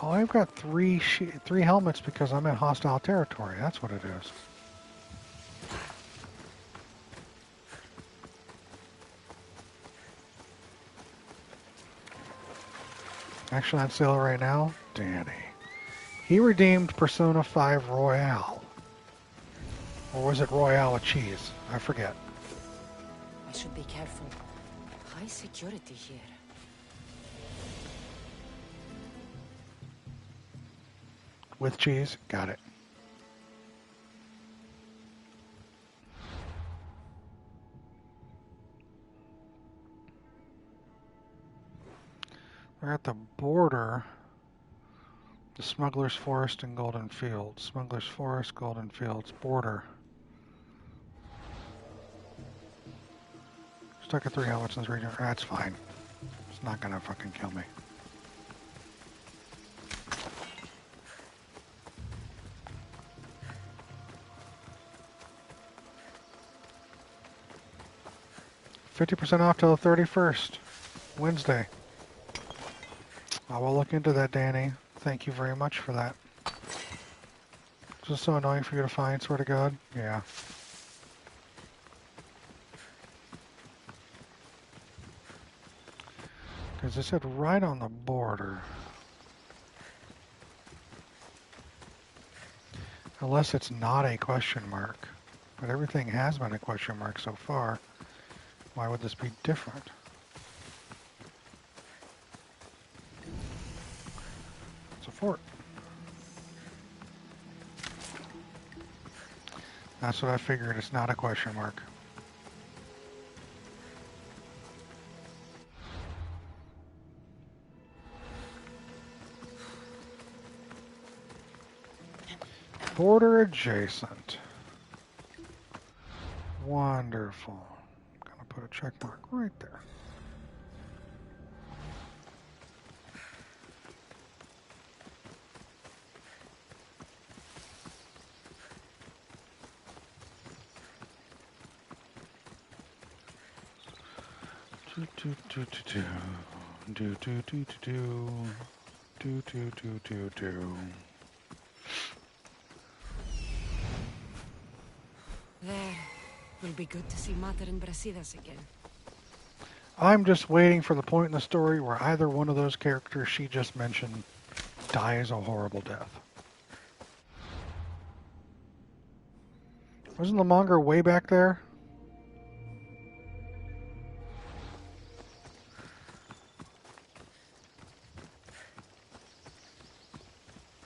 Oh, I've got three helmets because I'm in hostile territory. That's what it is. Actually on sale right now, Danny. He redeemed Persona 5 Royale. Or was it Royale with cheese? I forget. I should be careful. High security here. With cheese? Got it. We're at the border. The Smuggler's Forest and Golden Fields. Smuggler's Forest, Golden Fields, border. Stuck at 3 helmets in this region. That's fine. It's not gonna fucking kill me. $50% off till the 31st. Wednesday. I will look into that, Danny. Thank you very much for that. Is this so annoying for you to find, swear to God? Yeah. Because it said right on the border. Unless it's not a question mark. But everything has been a question mark so far. Why would this be different? It's a fort. That's what I figured. It's not a question mark. Border adjacent. Wonderful. I'm going to put a check mark right there. Do do do do do do do do do do do do do. There. Will be good to see Mater and Brasidas again. I'm just waiting for the point in the story where either one of those characters she just mentioned dies a horrible death. Wasn't the manga way back there?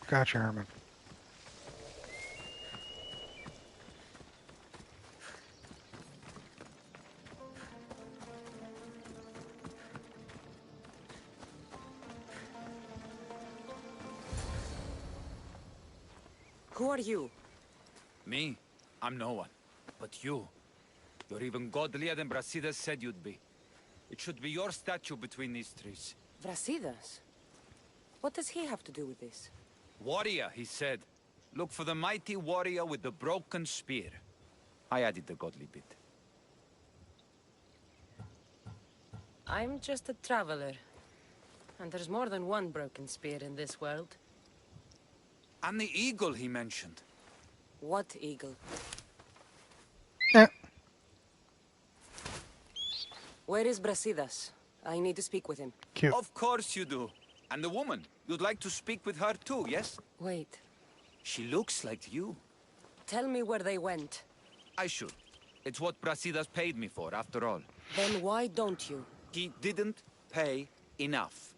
Gotcha, Herman. Who are you? Me? I'm no one. But you. You're even godlier than Brasidas said you'd be. It should be your statue between these trees. Brasidas? What does he have to do with this? Warrior, he said. Look for the mighty warrior with the broken spear. I added the godly bit. I'm just a traveler. And there's more than one broken spear in this world. And the eagle he mentioned. What eagle? Eh. Where is Brasidas? I need to speak with him. Cute. Of course you do. And the woman. You'd like to speak with her too, yes? Wait. She looks like you. Tell me where they went. I should. It's what Brasidas paid me for, after all. Then why don't you? He didn't pay enough.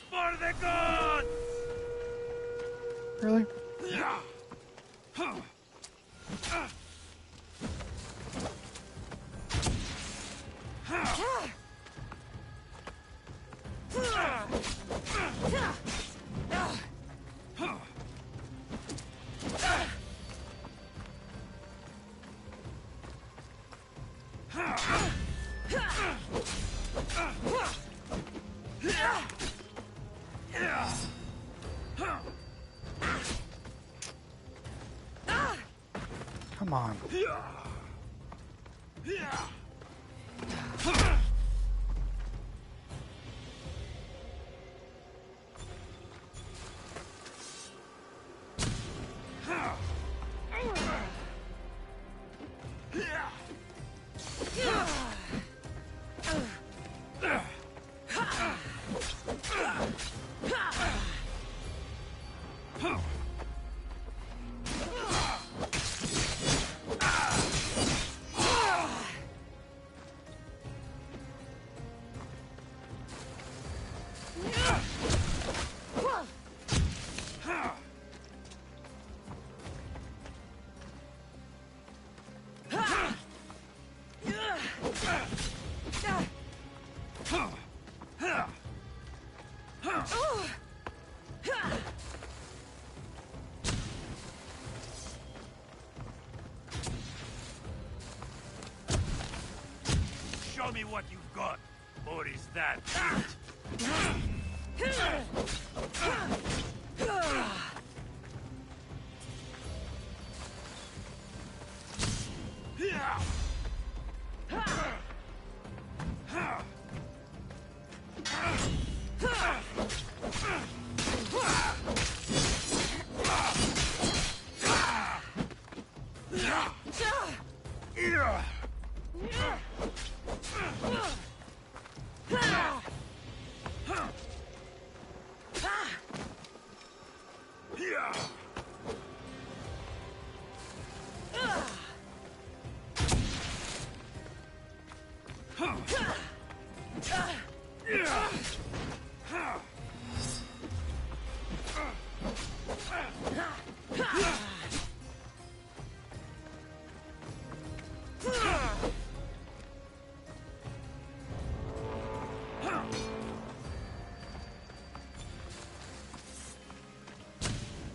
For the gods! Really? Come on. Show me what you've got. Or is that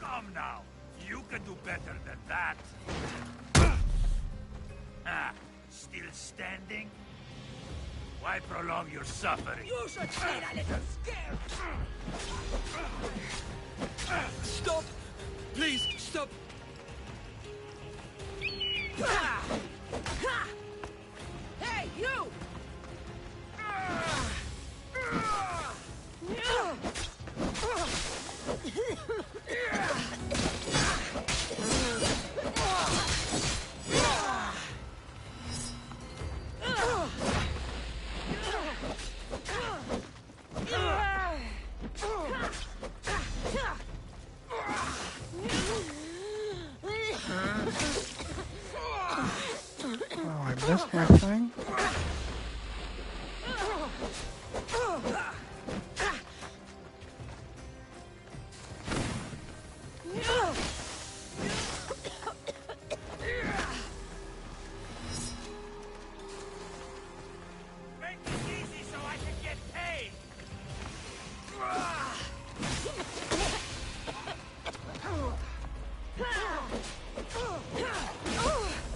Come now. You can do better than that. Still standing? Why prolong your suffering? You should feel a little scared. Stop! Please, stop! Hey, you! missed my thing? Make it easy so I can get paid!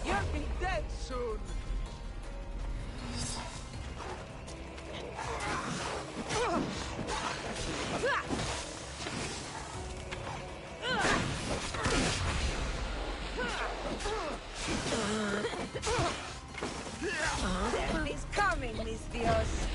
You'll be dead soon. Death is coming, Miss Dios.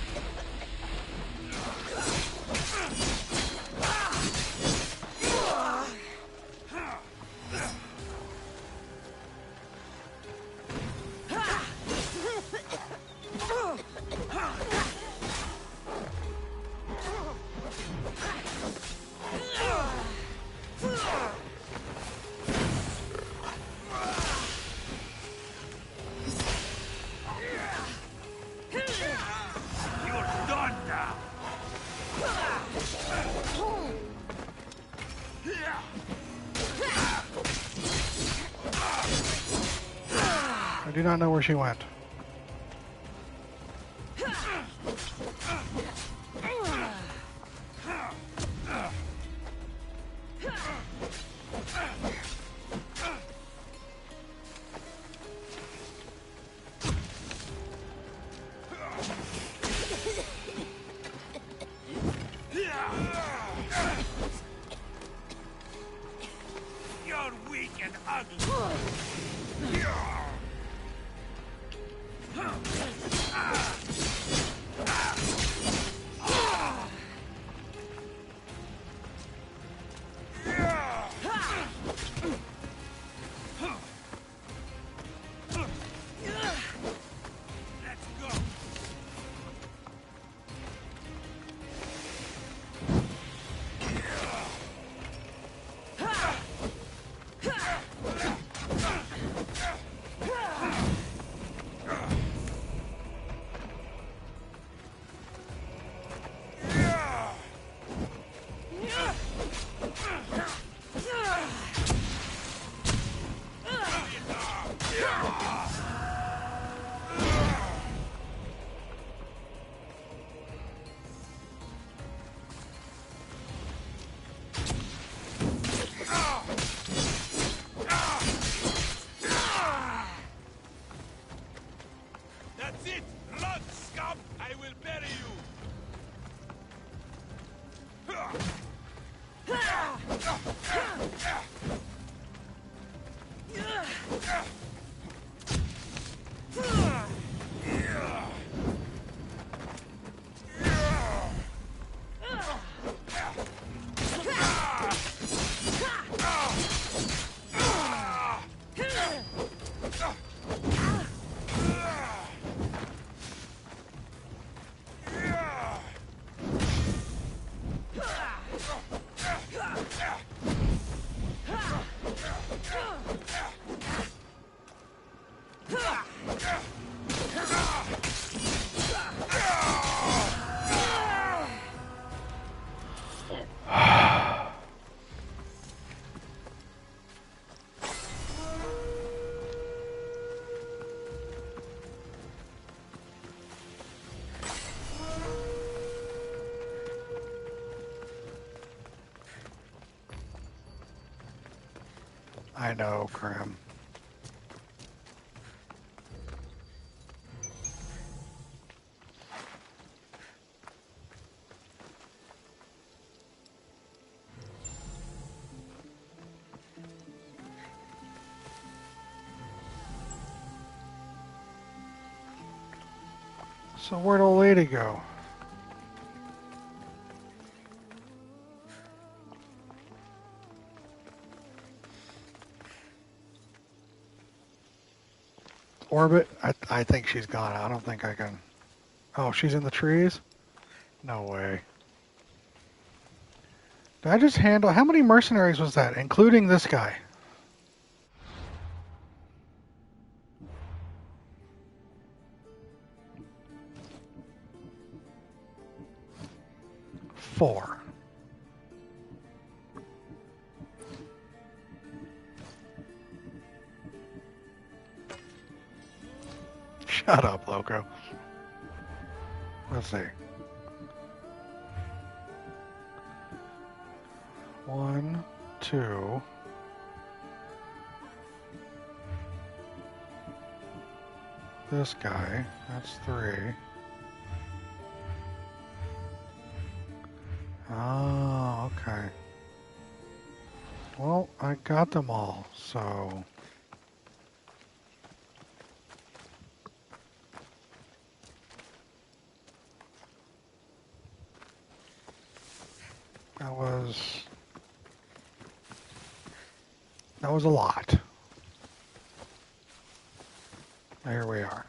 You're done now! I do not know where she went. You're weak and ugly! Let's go! That's it! Run, scum! I will bury I know, Grim. So where'd old lady go? Orbit? I think she's gone. I don't think I can... Oh, she's in the trees? No way. Did I just handle... How many mercenaries was that, including this guy? 4. Shut up, Loco. Let's see. 1, 2. This guy, that's 3. Oh, okay. Well, I got them all, so... That was a lot. Here we are.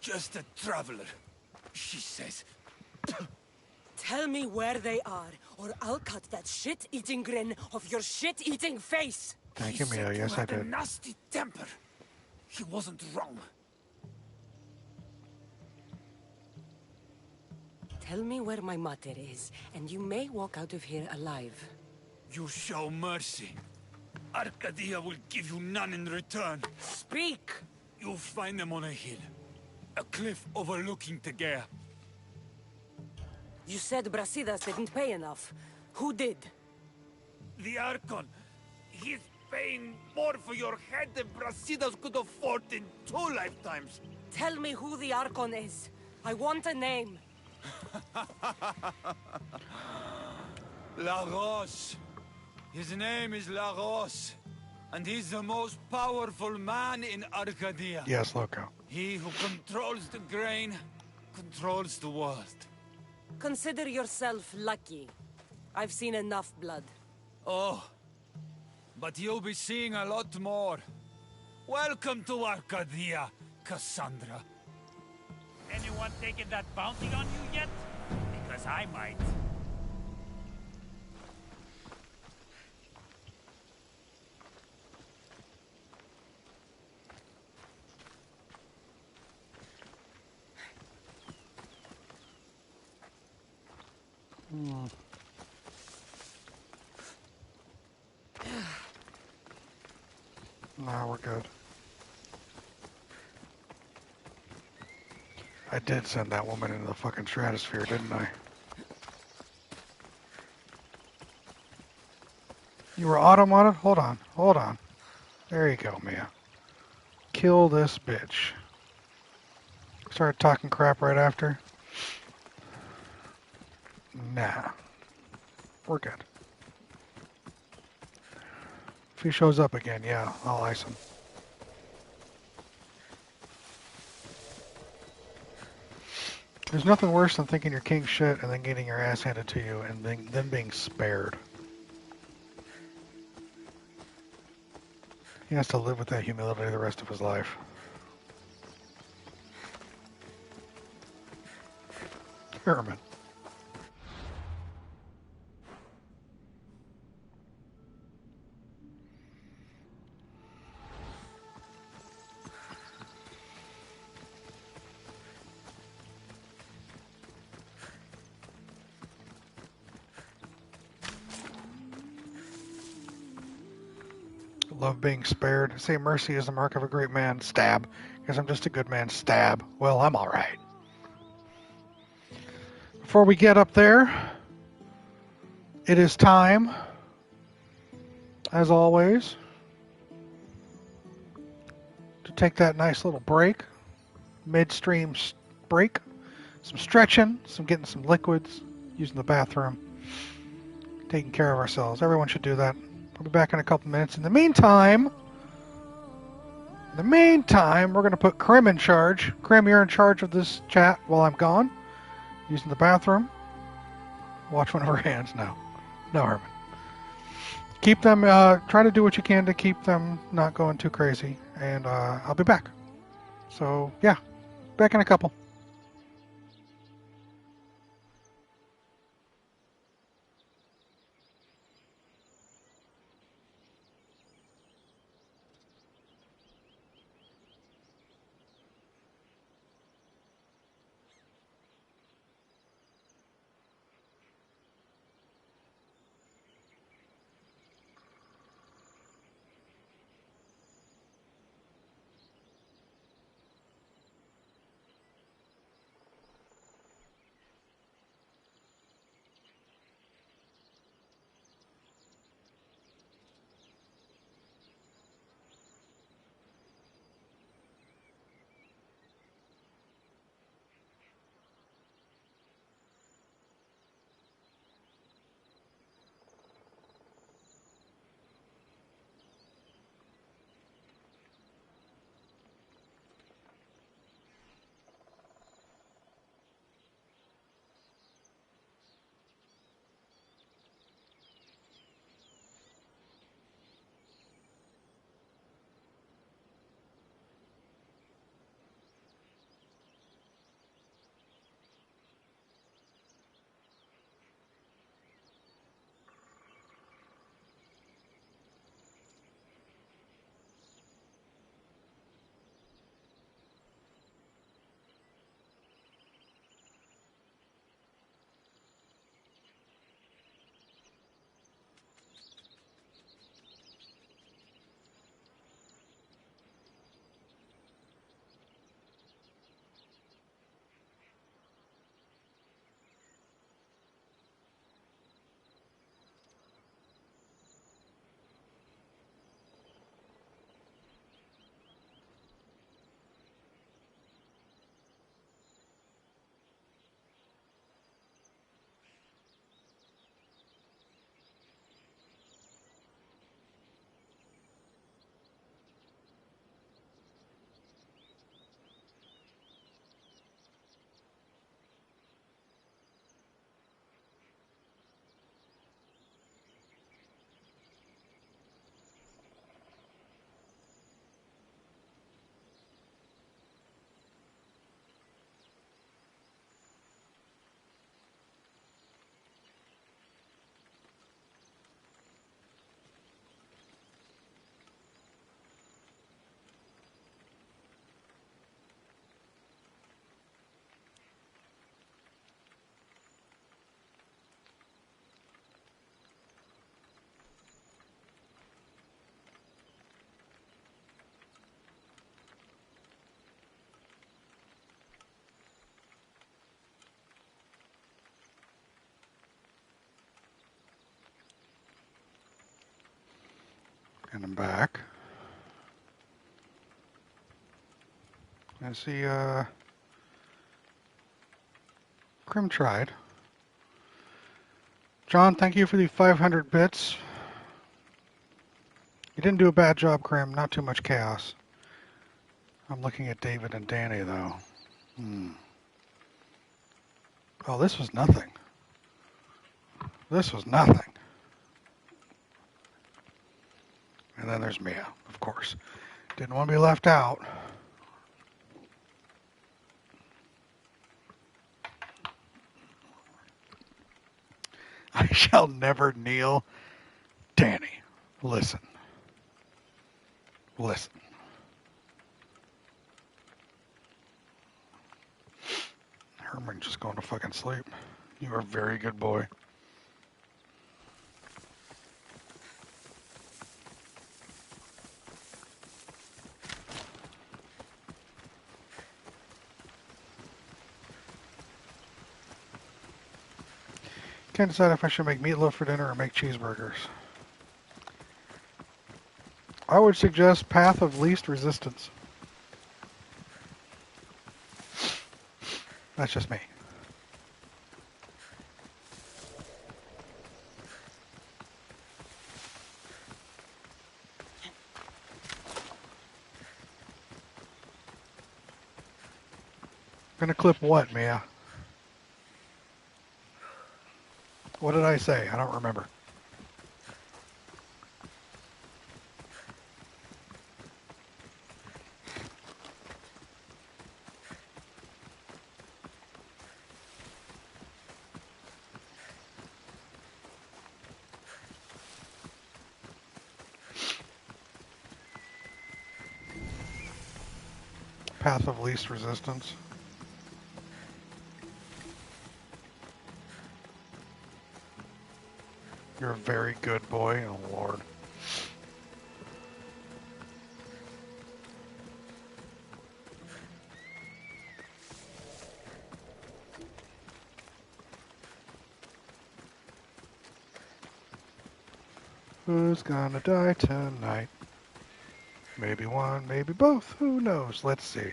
Just a traveler, she says. Tell me where they are, or I'll cut that shit-eating grin off your shit-eating face. Thank you, Mia. Yes, I Had a did. nasty temper. He wasn't wrong. Tell me where my mater is, and you may walk out of here alive. You show mercy. Arcadia will give you none in return. Speak! You'll find them on a hill. A cliff overlooking Tegea. You said Brasidas didn't pay enough. Who did? The Archon. He's paying more for your head than Brasidas could afford in 2 lifetimes. Tell me who the Archon is. I want a name. Lagos. His name is Lagos. And he's the most powerful man in Arcadia. Yes, Loco. He who controls the grain, controls the world. Consider yourself lucky. I've seen enough blood. Oh, but you'll be seeing a lot more. Welcome to Arcadia, Cassandra. Anyone taking that bounty on you yet? Because I might. No, we're good. I did send that woman into the fucking stratosphere, didn't I? You were auto-modded? Hold on, hold on. There you go, Mia. Kill this bitch. Started talking crap right after. Nah. We're good. If he shows up again, yeah, I'll ice him. There's nothing worse than thinking you're king shit and then getting your ass handed to you and then being spared. He has to live with that humility the rest of his life. Herman. Love being spared. Say mercy is the mark of a great man. Stab. Because I'm just a good man. Stab. Well, I'm alright. Before we get up there, it is time, as always, to take that nice little break. Midstream break. Some stretching, some getting some liquids, using the bathroom, taking care of ourselves. Everyone should do that. I'll be back in a couple minutes. In the meantime, we're going to put Krim in charge. Krim, you're in charge of this chat while I'm gone. Using the bathroom. Watch one of her hands. No, Herman. Keep them, try to do what you can to keep them not going too crazy. And I'll be back. So, yeah, back in a couple. And I'm back. I see, Crim tried. John, thank you for the 500 bits. You didn't do a bad job, Crim. Not too much chaos. I'm looking at David and Danny, though. Oh, this was nothing. This was nothing. And then there's Mia, of course. Didn't want to be left out. I shall never kneel. Danny, listen. Listen. Herman just going to fucking sleep. You are a very good boy. Can't decide if I should make meatloaf for dinner or make cheeseburgers. I would suggest path of least resistance. That's just me. Gonna clip what, Mia? What did I say? I don't remember. Path of least resistance. You're a very good boy. Oh, Lord. Who's gonna die tonight? Maybe one, maybe both. Who knows? Let's see.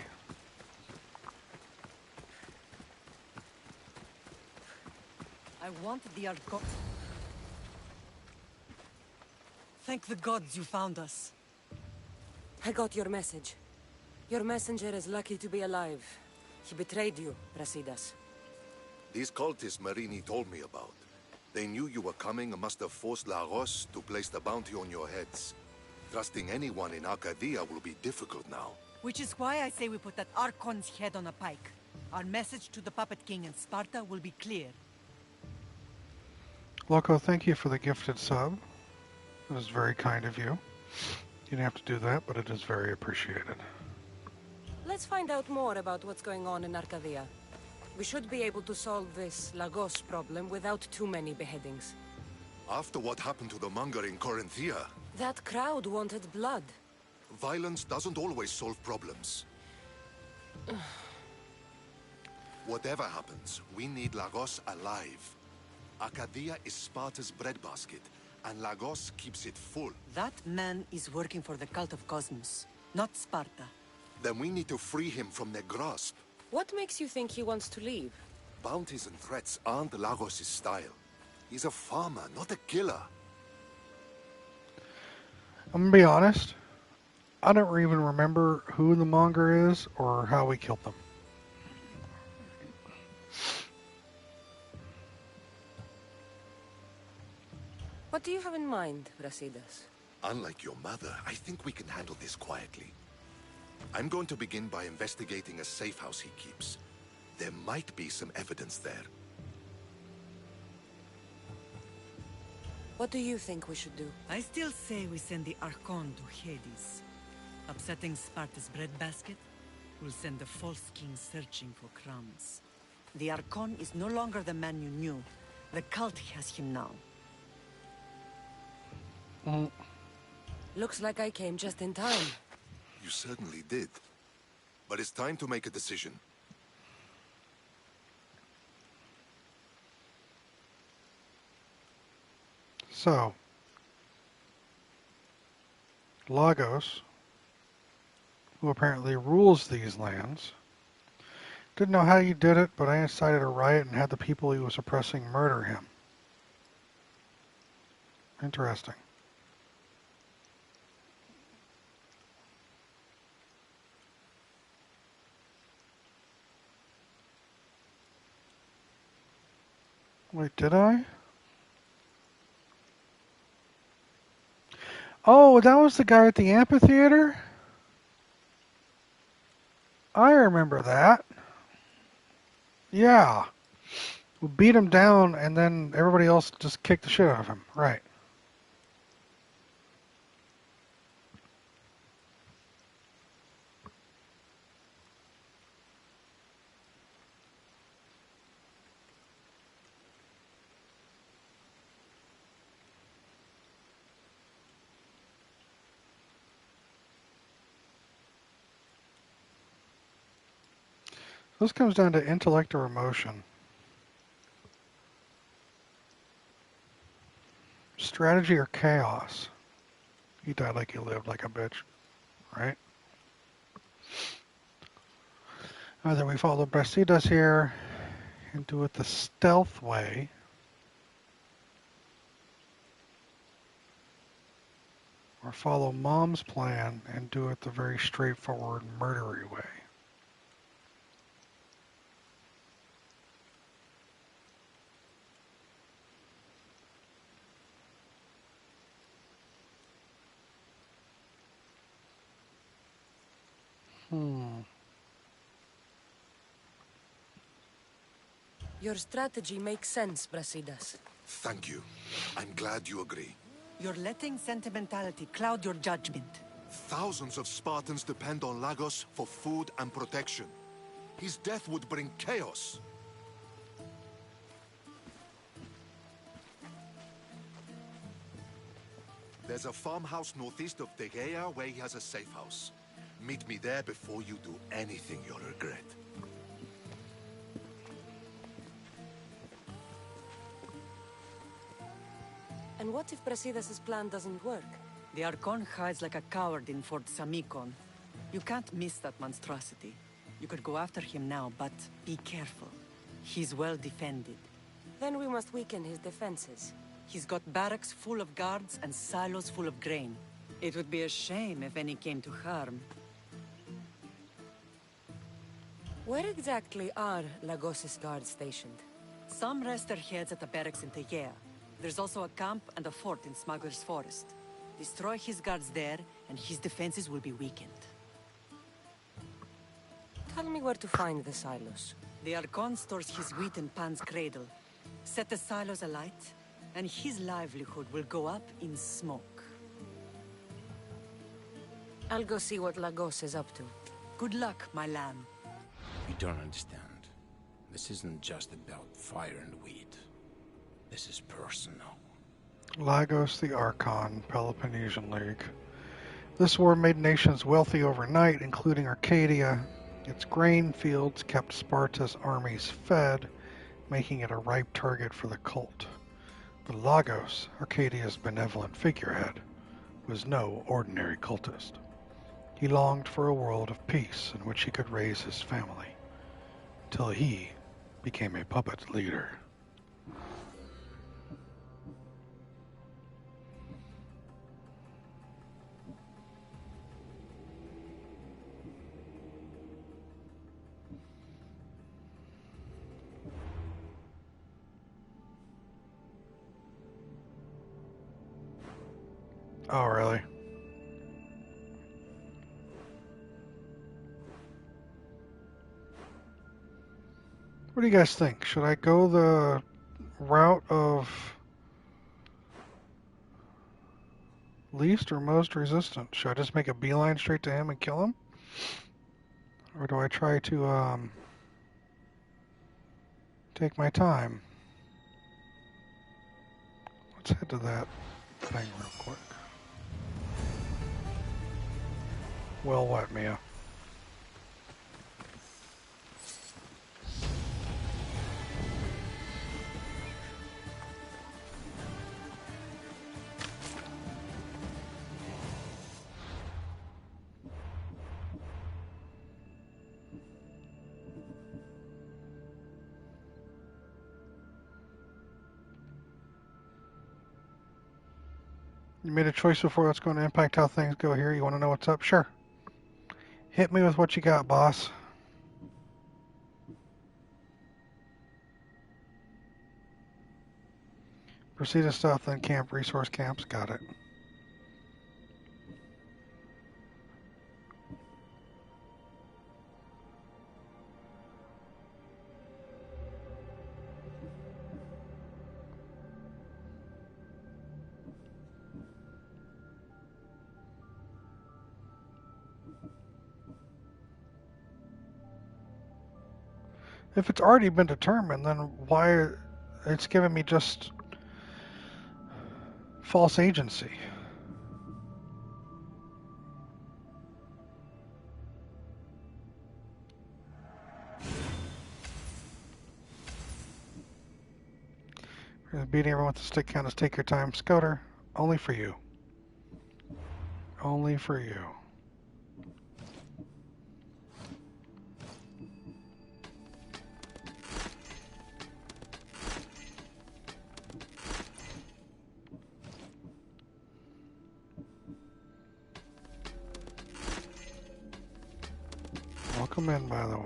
I want the Argon. Thank the gods you found us. I got your message. Your messenger is lucky to be alive. He betrayed you, Brasidas. These cultists Marini told me about. They knew you were coming and must have forced Lagos to place the bounty on your heads. Trusting anyone in Arcadia will be difficult now. Which is why I say we put that Archon's head on a pike. Our message to the Puppet King in Sparta will be clear. Loco, thank you for the gifted sub. It was very kind of you. You didn't have to do that, but it is very appreciated. Let's find out more about what's going on in Arcadia. We should be able to solve this Lagos problem without too many beheadings. After what happened to the monger in Corinthia, That crowd wanted blood. violence doesn't always solve problems. Whatever happens, we need Lagos alive. Arcadia is Sparta's breadbasket, and Lagos keeps it full. That man is working for the cult of Cosmos, not Sparta. Then we need to free him from their grasp. What makes you think he wants to leave? Bounties and threats aren't Lagos' style. He's a farmer, not a killer. I'm gonna be honest. I don't even remember who the monger is or how we killed them. What do you have in mind, Brasidas? Unlike your mother, I think we can handle this quietly. I'm going to begin by investigating a safe house he keeps. There might be some evidence there. What do you think we should do? I still say we send the Archon to Hades. Upsetting Sparta's breadbasket will send the false king searching for crumbs. The Archon is no longer the man you knew. The cult has him now. Looks like I came just in time. You certainly did. But it's time to make a decision. So, Lagos, who apparently rules these lands. Didn't know how he did it, but I incited a riot and had the people he was oppressing murder him. Interesting. Wait, did I? Oh, that was the guy at the amphitheater? I remember that. Yeah. We beat him down and then everybody else just kicked the shit out of him. Right. This comes down to intellect or emotion. Strategy or chaos. He died like he lived, like a bitch. Right? Either we follow Brasidas here and do it the stealth way, or follow Mom's plan and do it the very straightforward, murdery way. Your strategy makes sense, Brasidas. Thank you. I'm glad you agree. You're letting sentimentality cloud your judgment. Thousands of Spartans depend on Lagos for food and protection. His death would bring chaos. There's a farmhouse northeast of Tegea where he has a safe house. Meet me there before you do anything you'll regret. And what if Brasidas' plan doesn't work? The Archon hides like a coward in Fort Samikon. You can't miss that monstrosity. You could go after him now, but be careful. He's well defended. Then we must weaken his defenses. He's got barracks full of guards and silos full of grain. It would be a shame if any came to harm. Where exactly are Lagos' guards stationed? Some rest their heads at the barracks in Tegea. There's also a camp and a fort in Smuggler's Forest. Destroy his guards there, and his defenses will be weakened. Tell me where to find the silos. The Archon stores his wheat in Pan's cradle. Set the silos alight, and his livelihood will go up in smoke. I'll go see what Lagos is up to. Good luck, my lamb. You don't understand. This isn't just about fire and wheat. This is personal. Lagos the Archon, Peloponnesian League. This war made nations wealthy overnight, including Arcadia. Its grain fields kept Sparta's armies fed, making it a ripe target for the cult. But Lagos, Arcadia's benevolent figurehead, was no ordinary cultist. He longed for a world of peace in which he could raise his family, until he became a puppet leader. Oh, really? What do you guys think? Should I go the route of least or most resistant? Should I just make a beeline straight to him and kill him? Or do I try to take my time? Let's head to that thing real quick. Well, what, Mia? You made a choice before that's going to impact how things go here. You want to know what's up? Sure. Hit me with what you got, boss. Proceed to south, then camp, resource camps. Got it. If it's already been determined, then why it's giving me just false agency? Beating everyone with the stick count is take your time. Scoter, only for you. Only for you. Welcome in, by the way.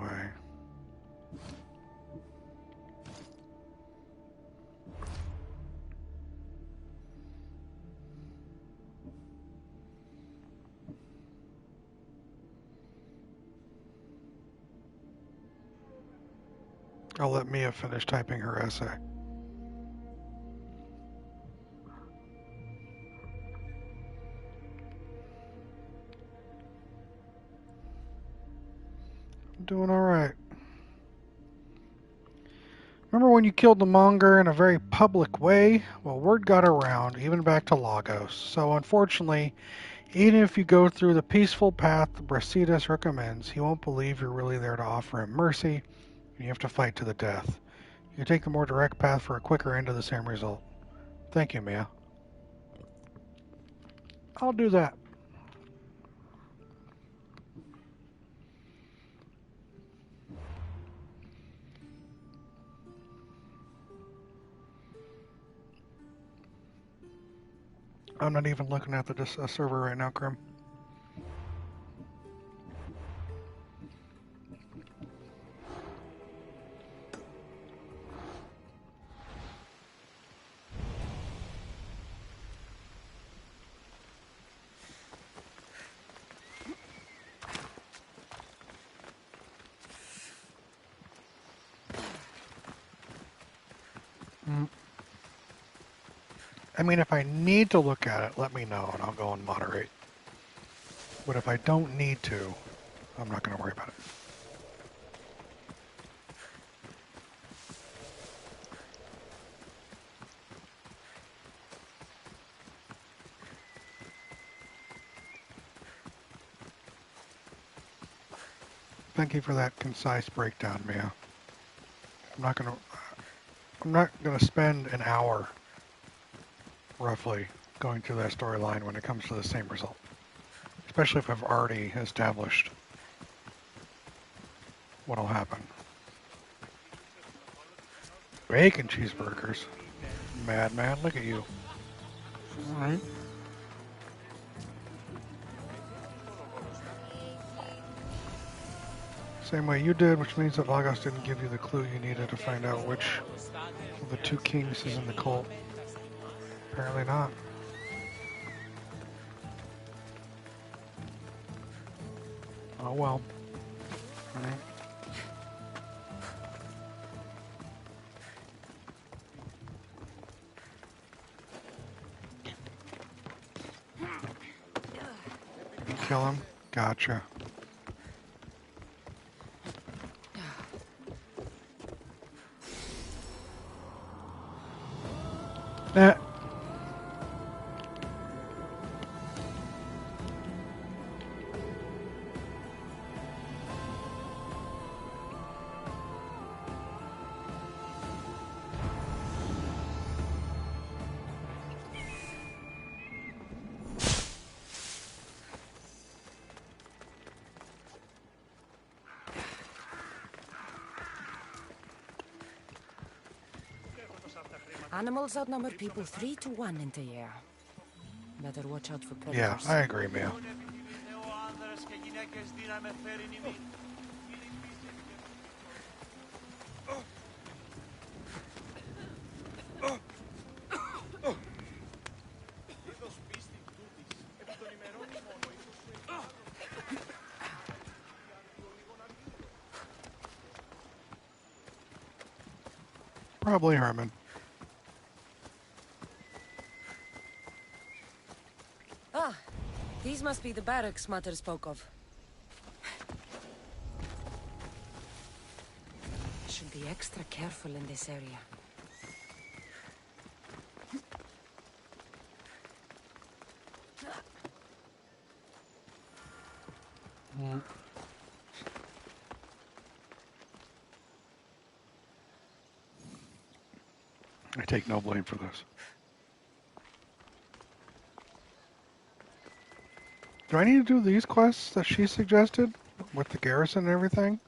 I'll let Mia finish typing her essay. I'm doing alright. Remember when you killed the Monger in a very public way? Well, word got around, even back to Lagos. So unfortunately, even if you go through the peaceful path Brasidas recommends, he won't believe you're really there to offer him mercy, and you have to fight to the death. You take the more direct path for a quicker end to the same result. Thank you, Mia. I'll do that. I'm not even looking at the server right now, Grim. I mean, if I need to look at it, let me know and I'll go and moderate. But if I don't need to, I'm not going to worry about it. Thank you for that concise breakdown, Mia. I'm not gonna spend an hour, roughly, going through that storyline when it comes to the same result. Especially if I've already established what'll happen. Bacon cheeseburgers. Madman, look at you. Alright. Same way you did, which means that Lagos didn't give you the clue you needed to find out which of the two kings is in the cult. Apparently not. Oh well. Alright. Kill him? Gotcha. Nah. Animals outnumber people 3 to 1 in the air. Better watch out for Yeah, predators. I agree, Mia. Probably Herman. Ah, these must be the barracks Mater spoke of. Should be extra careful in this area. I take no blame for this. Do I need to do these quests that she suggested? With the garrison and everything?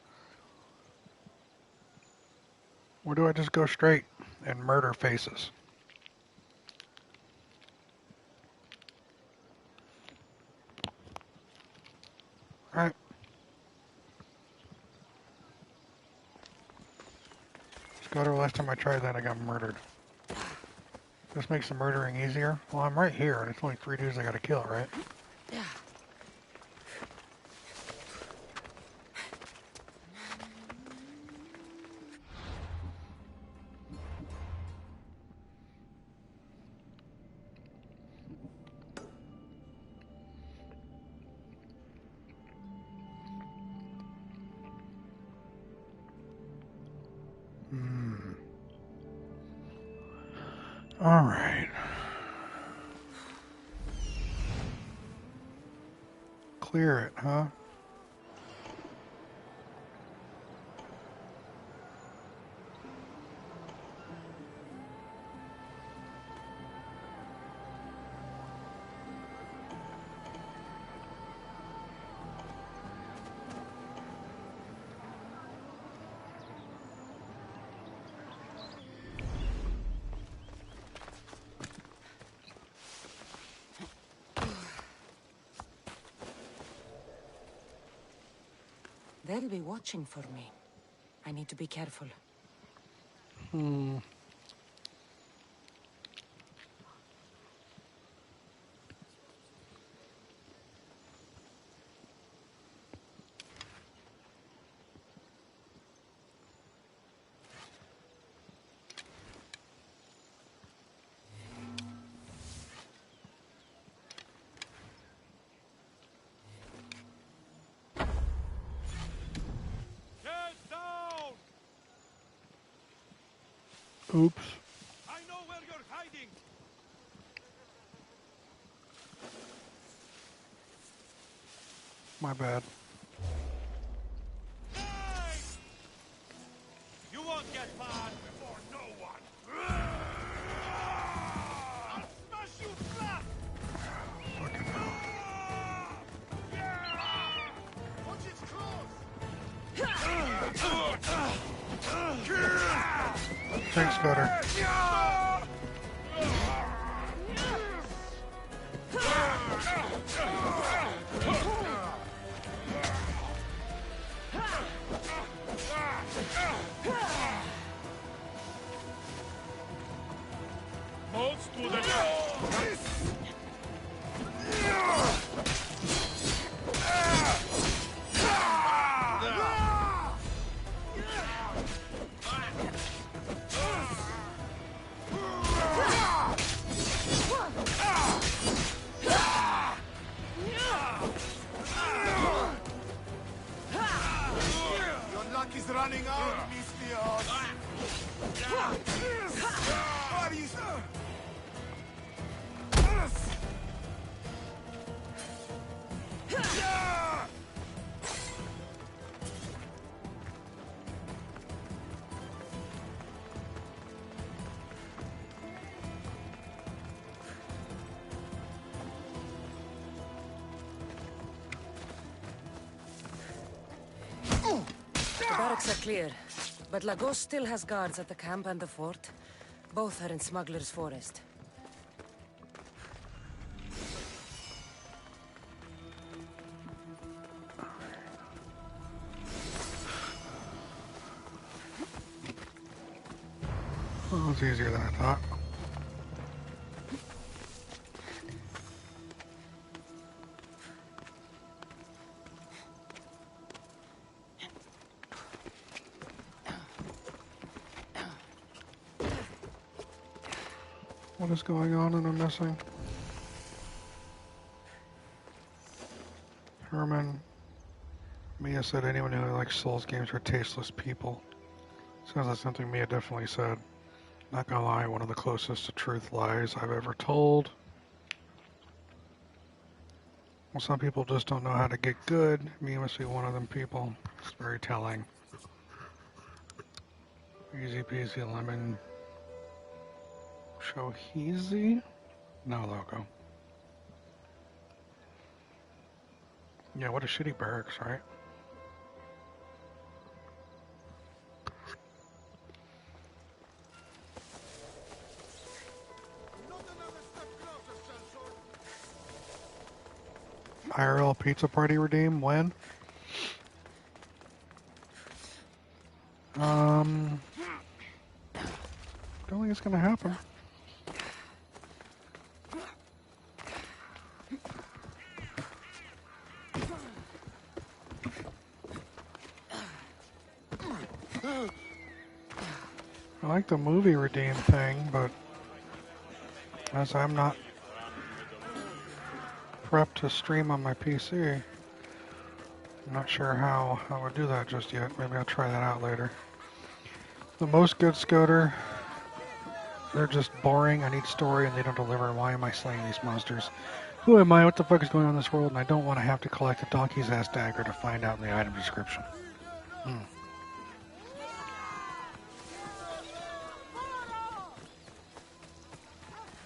Or do I just go straight and murder faces? Alright. Let's go to the last time I tried that I got murdered. This makes the murdering easier. Well, I'm right here, and it's only 3 dudes I gotta kill, right? Yeah. Alright. Clear it, huh? They'll be watching for me. I need to be careful. Oops. I know where you're hiding! My bad. You won't get far before no one! I'll smash you flat! Fucking hell. Watch its claws! Thanks, Cutter. Most to the Your luck is running out, Mistios. What is... The barracks are clear, but Lagos still has guards at the camp and the fort. Both are in Smuggler's Forest. Well, it was easier than I thought. What is going on and I'm missing? Herman. Mia said anyone who likes Souls games are tasteless people. Sounds like something Mia definitely said. Not gonna lie, one of the closest to truth lies I've ever told. Well, some people just don't know how to get good. Mia must be one of them people. It's very telling. Easy peasy lemon. Shohizi? No logo. Yeah, what a shitty barracks, right? IRL pizza party redeem, when? Don't think it's gonna happen. I like the movie redeem thing, but as I'm not prepped to stream on my PC, I'm not sure how I would do that just yet. Maybe I'll try that out later. The most good Scoter, they're just boring. I need story and they don't deliver. Why am I slaying these monsters? Who am I? What the fuck is going on in this world? And I don't want to have to collect a donkey's ass dagger to find out in the item description.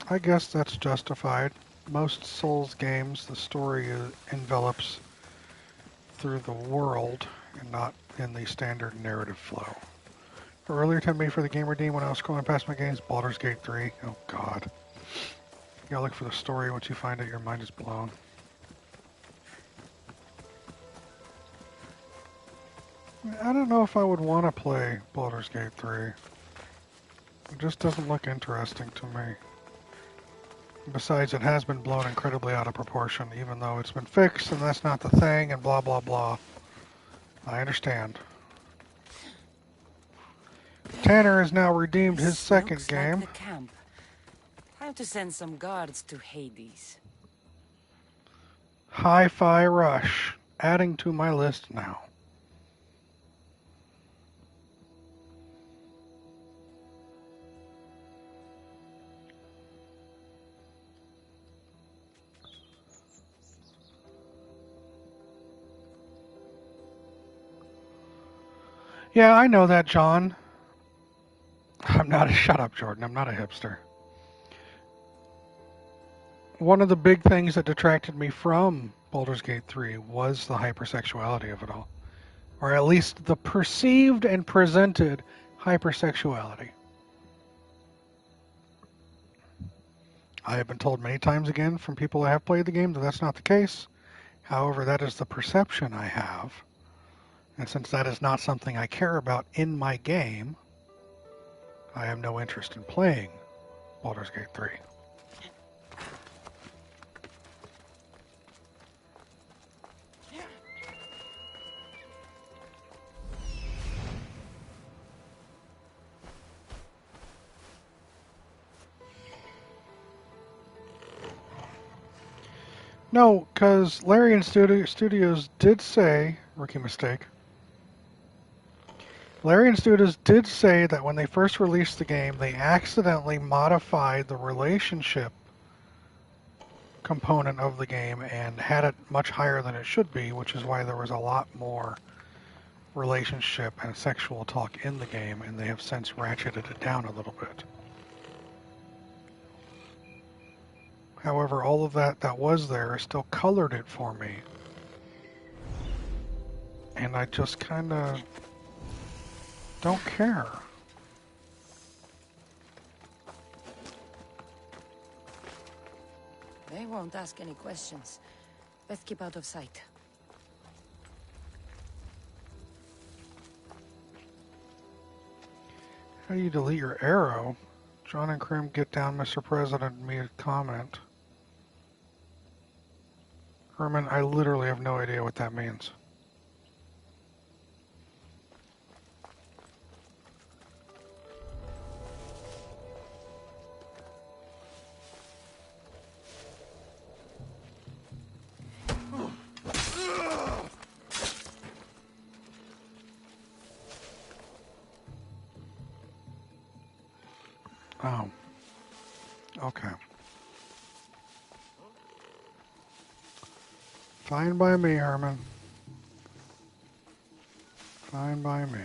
I guess that's justified. Most Souls games, the story envelops through the world and not in the standard narrative flow. Earlier told me for the game redeem when I was scrolling past my games, Baldur's Gate 3. Oh god. You gotta look for the story. Once you find it, your mind is blown. I don't know if I would want to play Baldur's Gate 3. It just doesn't look interesting to me. Besides, it has been blown incredibly out of proportion, even though it's been fixed, and that's not the thing, and blah blah blah. I understand. Tanner has now redeemed his second game. Like the camp. Time to send some guards to Hades. Hi-Fi Rush. Adding to my list now. Yeah, I know that, John. I'm not a... Shut up, Jordan. I'm not a hipster. One of the big things that detracted me from Baldur's Gate 3 was the hypersexuality of it all. Or at least the perceived and presented hypersexuality. I have been told many times again from people that have played the game that that's not the case. However, that is the perception I have. And since that is not something I care about in my game, I have no interest in playing Baldur's Gate 3. No, because Larian Studios did say, rookie mistake, Larian Studios did say that when they first released the game, they accidentally modified the relationship component of the game and had it much higher than it should be, which is why there was a lot more relationship and sexual talk in the game, and they have since ratcheted it down a little bit. However, all of that was there still colored it for me. And I just kind of don't care. They won't ask any questions. Best keep out of sight. How do you delete your arrow? John and Krim get down, Mr. President, made a comment. Herman, I literally have no idea what that means. Oh. Okay. Fine by me, Herman. Fine by me.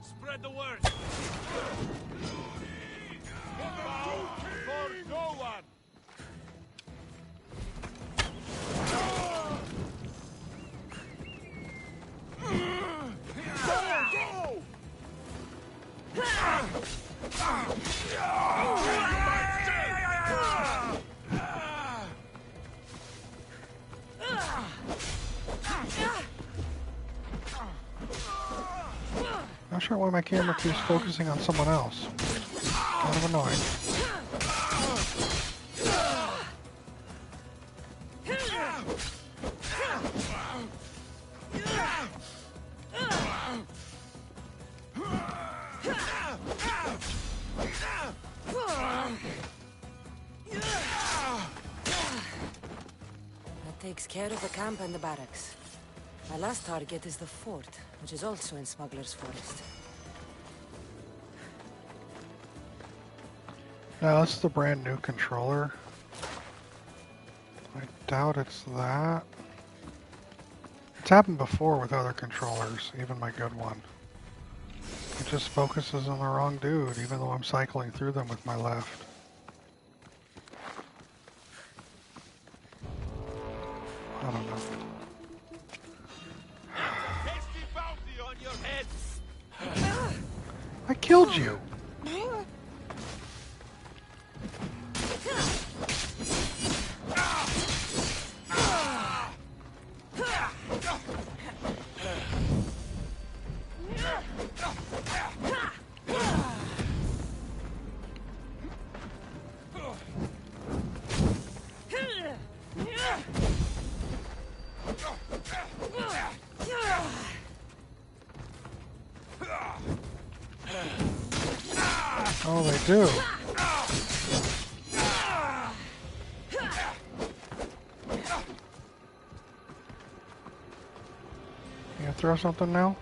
Spread the word. For no one. Not sure why my camera keeps focusing on someone else. Kind of annoying. That takes care of the camp and the barracks. My last target is the fort, which is also in Smuggler's Forest. Now, this is the brand new controller. I doubt it's that. It's happened before with other controllers, even my good one. It just focuses on the wrong dude, even though I'm cycling through them with my left. I don't know. I killed you! Oh, they do. You gonna throw something now?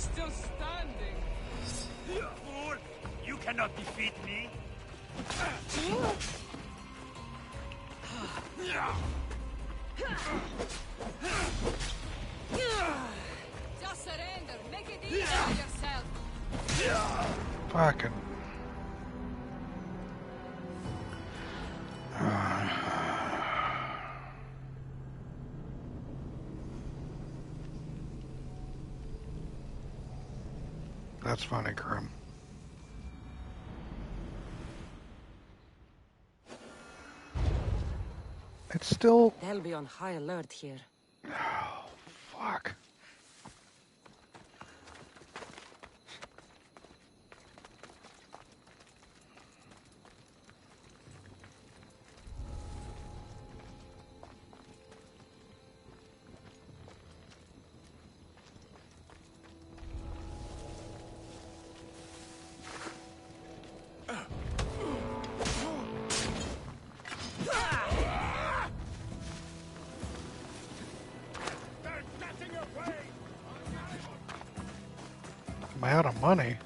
still standing. Fool! You cannot defeat me. Just surrender. Make it easy on yourself. Fucking. That's funny, Grim. It's still... They'll be on high alert here. Oh, fuck. Am I out of money?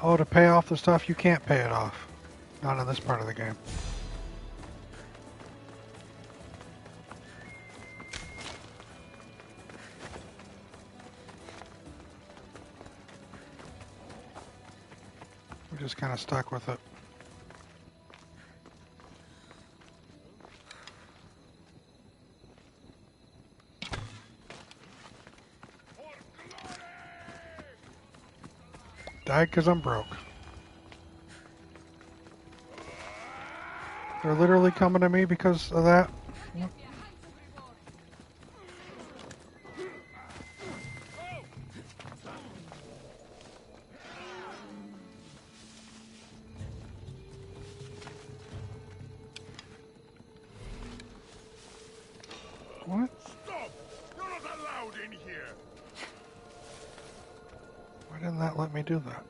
Oh, to pay off the stuff, you can't pay it off. Not in this part of the game. We're just kind of stuck with it. Died because I'm broke. They're literally coming to me because of that. What? Stop! You're not allowed in here! Why didn't that let me do that?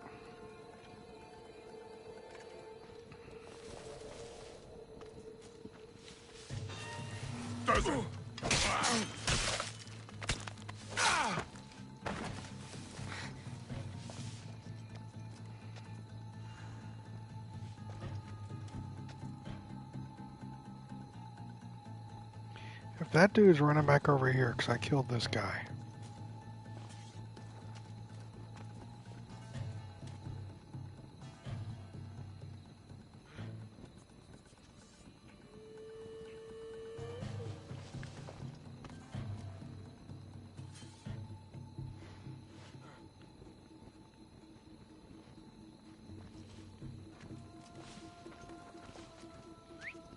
Doesn't. If that dude's running back over here because I killed this guy.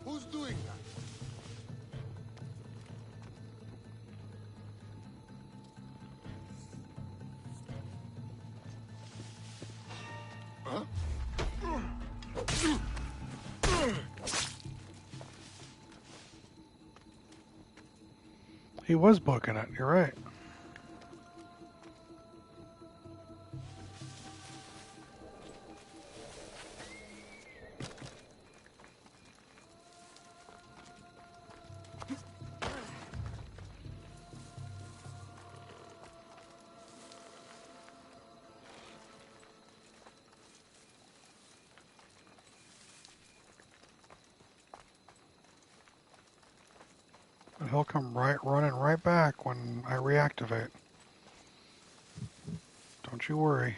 Who's doing that? Huh? He was booking it, you're right. And he'll come running right back when I reactivate. Don't you worry.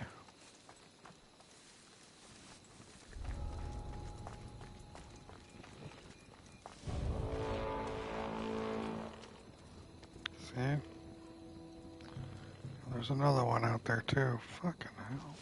See? There's another one out there too. Fucking hell.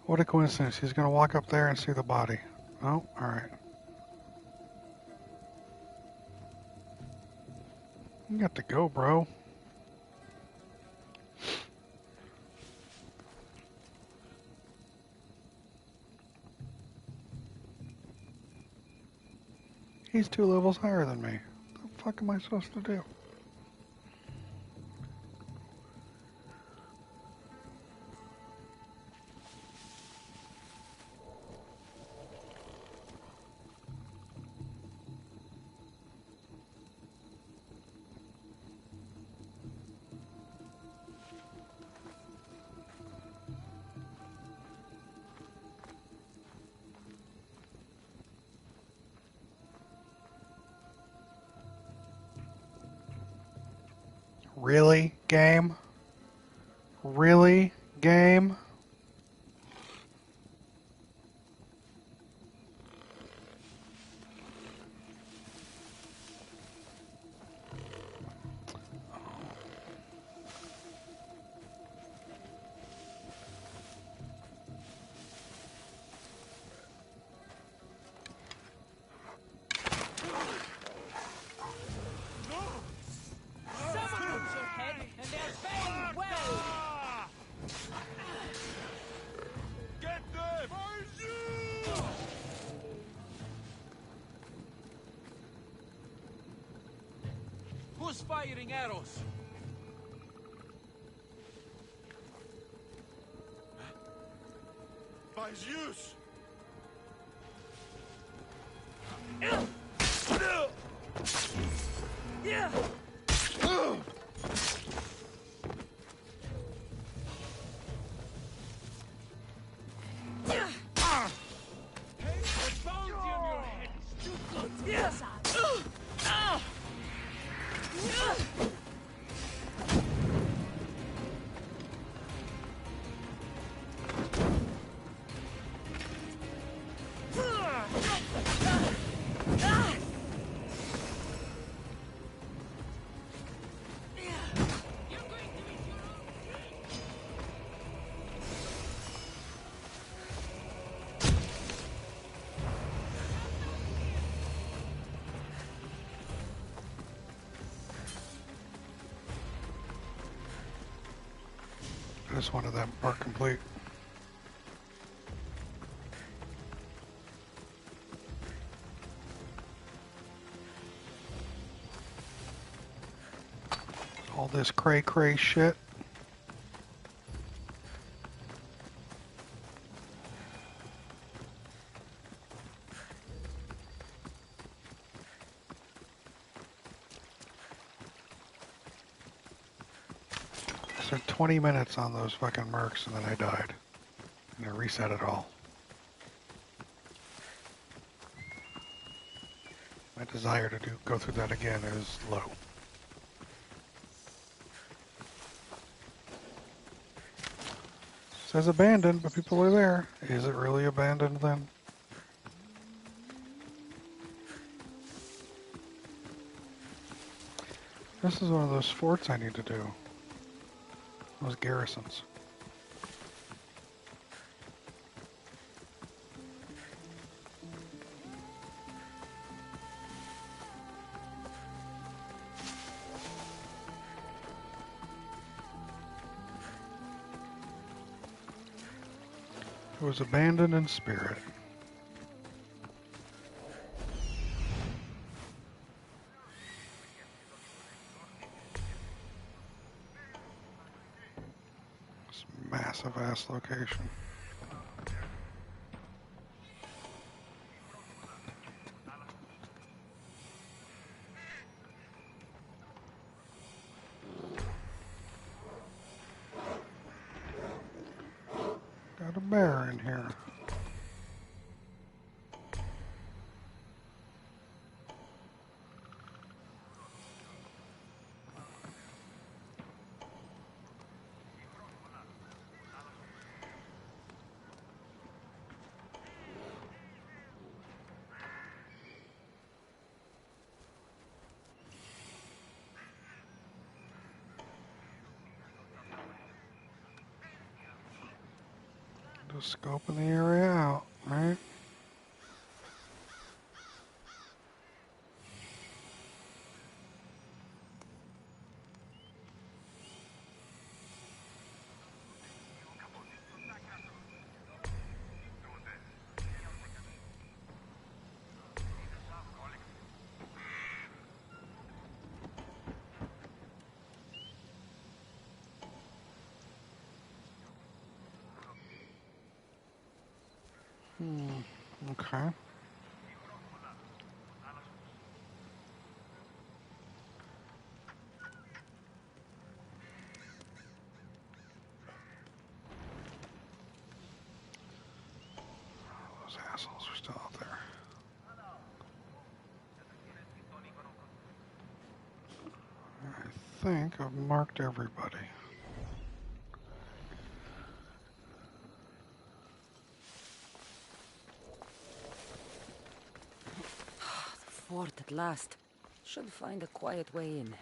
What a coincidence. He's going to walk up there and see the body. Oh, alright. You got to go, bro. He's 2 levels higher than me. What the fuck am I supposed to do? Really, game? Really, game? Who's firing arrows? By Zeus! I just wanted that part complete. All this cray shit. So 20 minutes on those fucking mercs and then I died. And I reset it all. My desire to go through that again is low. Says abandoned, but people are there. Is it really abandoned then? This is one of those forts I need to do. Those garrisons. It was abandoned in spirit. This massive ass location. Got a bear in here. Just scoping the area out, right? Okay. Those assholes are still out there. I think I've marked everybody. The fort at last. Should find a quiet way in.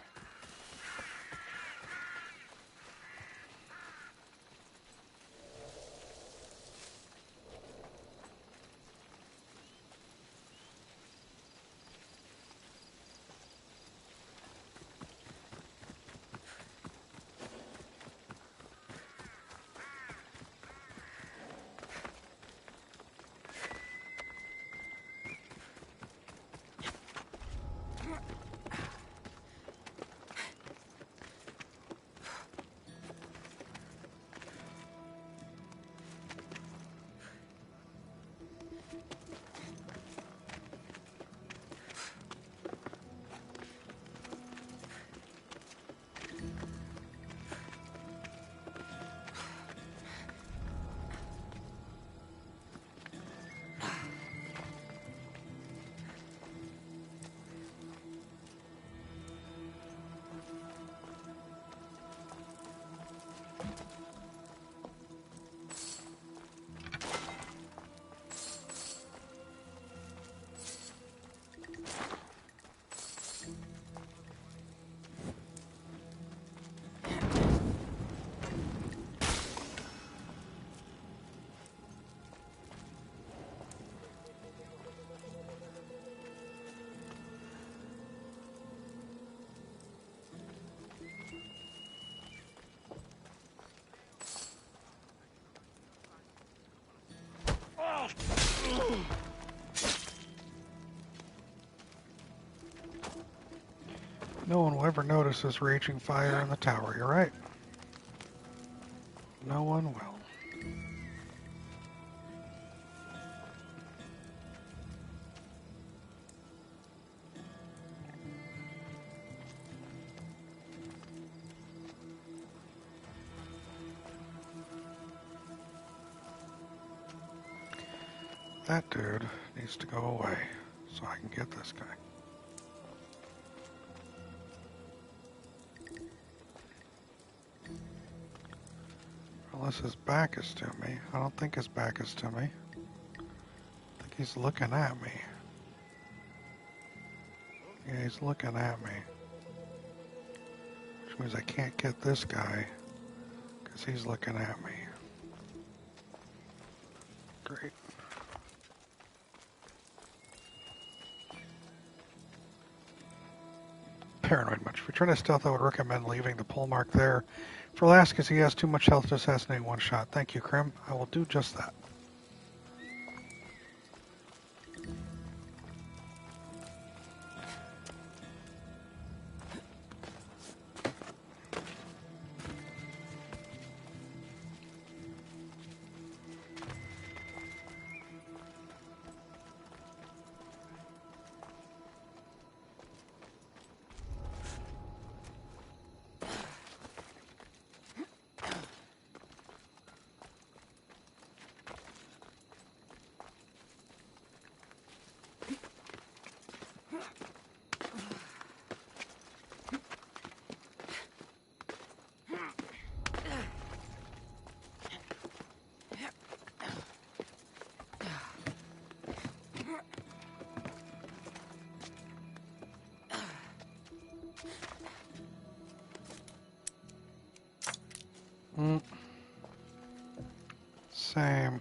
No one will ever notice this raging fire in the tower, you're right. No one will. That dude needs to go away so I can get this guy. Unless his back is to me. I don't think his back is to me. I think he's looking at me. Yeah, he's looking at me. Which means I can't get this guy because he's looking at me. Great. Paranoid much. If you're trying to stealth, I would recommend leaving the pole mark there. For last, because he has too much health to assassinate one shot. Thank you, Krim. I will do just that. Same.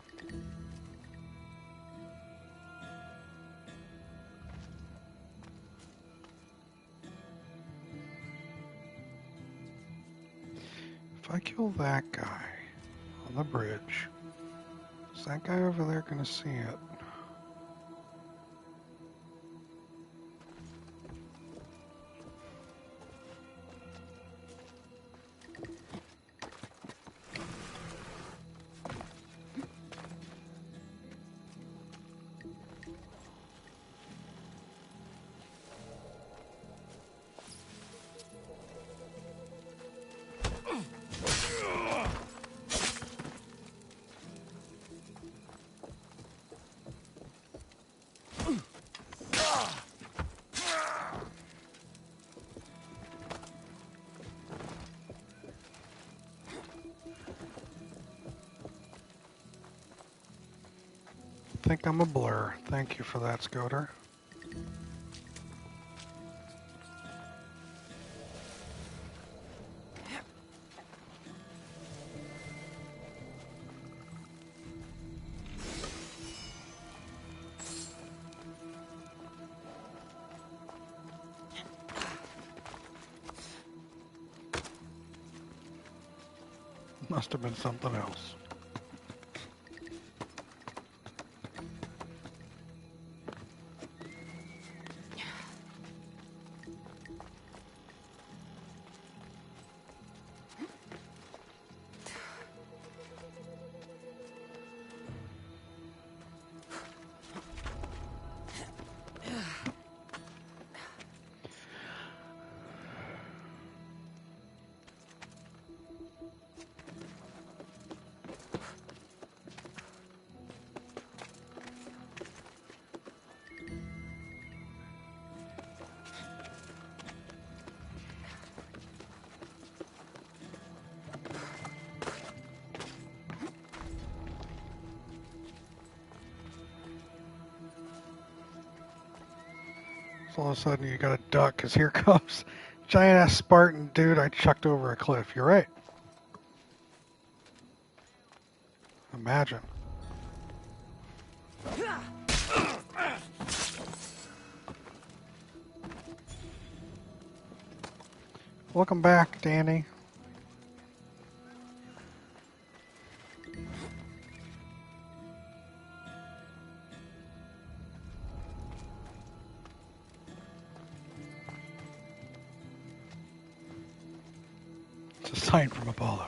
If I kill that guy on the bridge, is that guy over there going to see it? I think I'm a blur. Thank you for that, Scoter. Must have been something else. All of a sudden you gotta duck, because here comes giant ass Spartan dude I chucked over a cliff. You're right. Imagine. Welcome back, Danny. It's a sign from Apollo.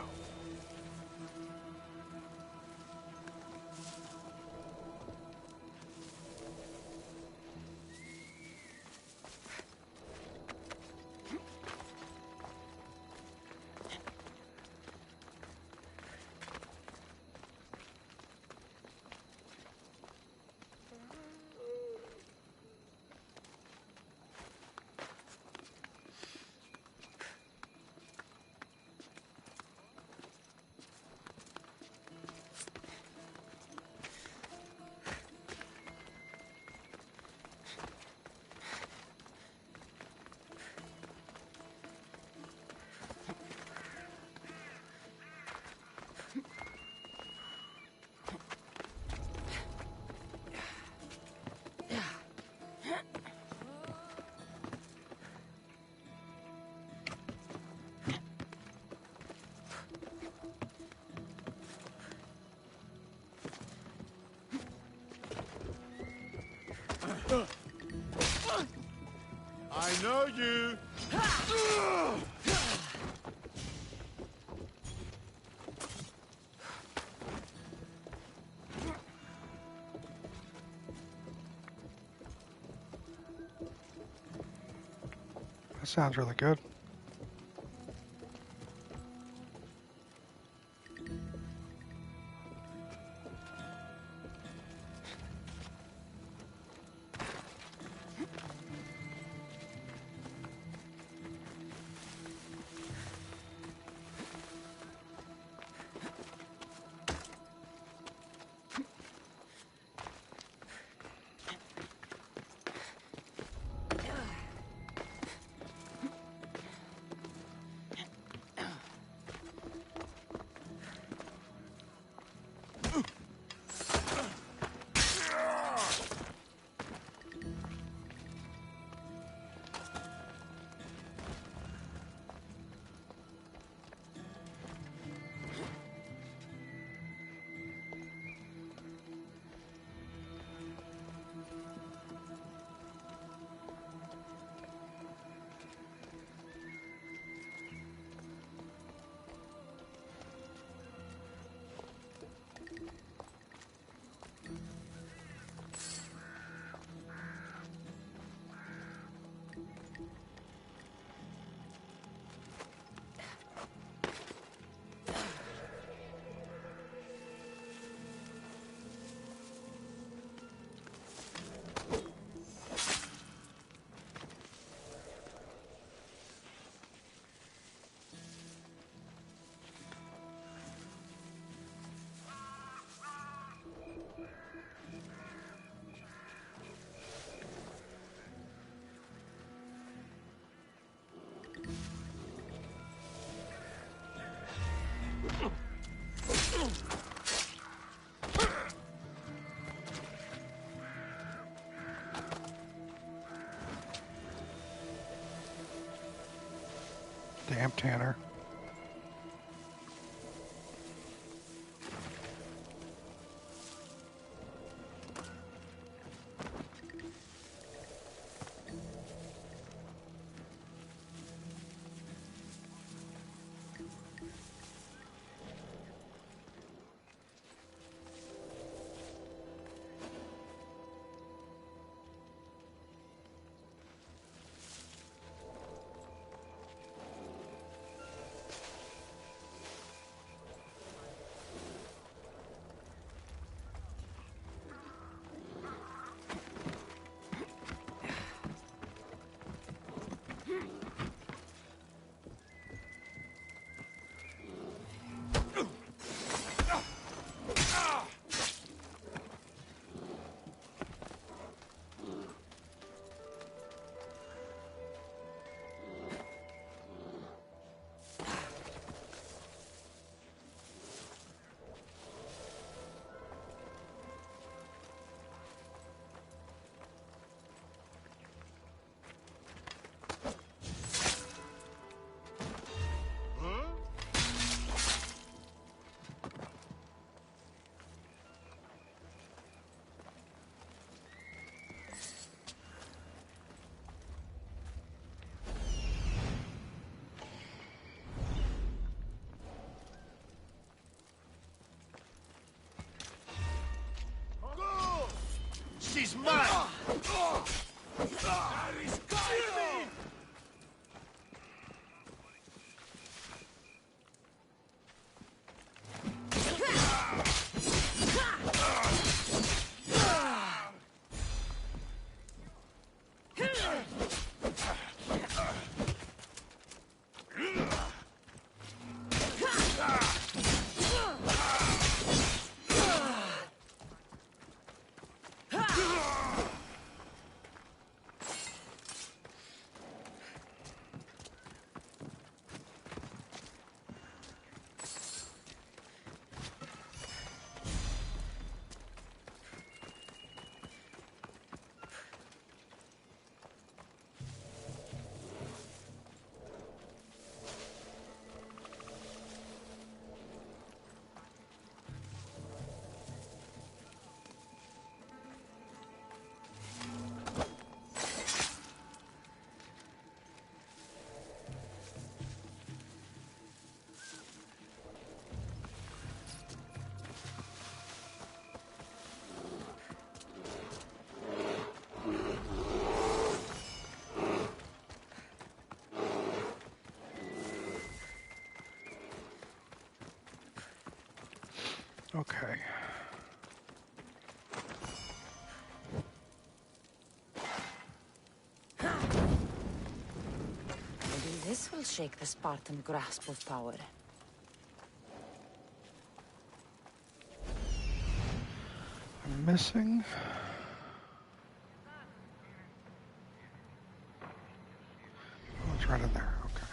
I know you! That sounds really good. Damn Tanner. She's mine! Okay. Maybe this will shake the Spartan grasp of power. I'm missing. Oh, it's right in there. Okay.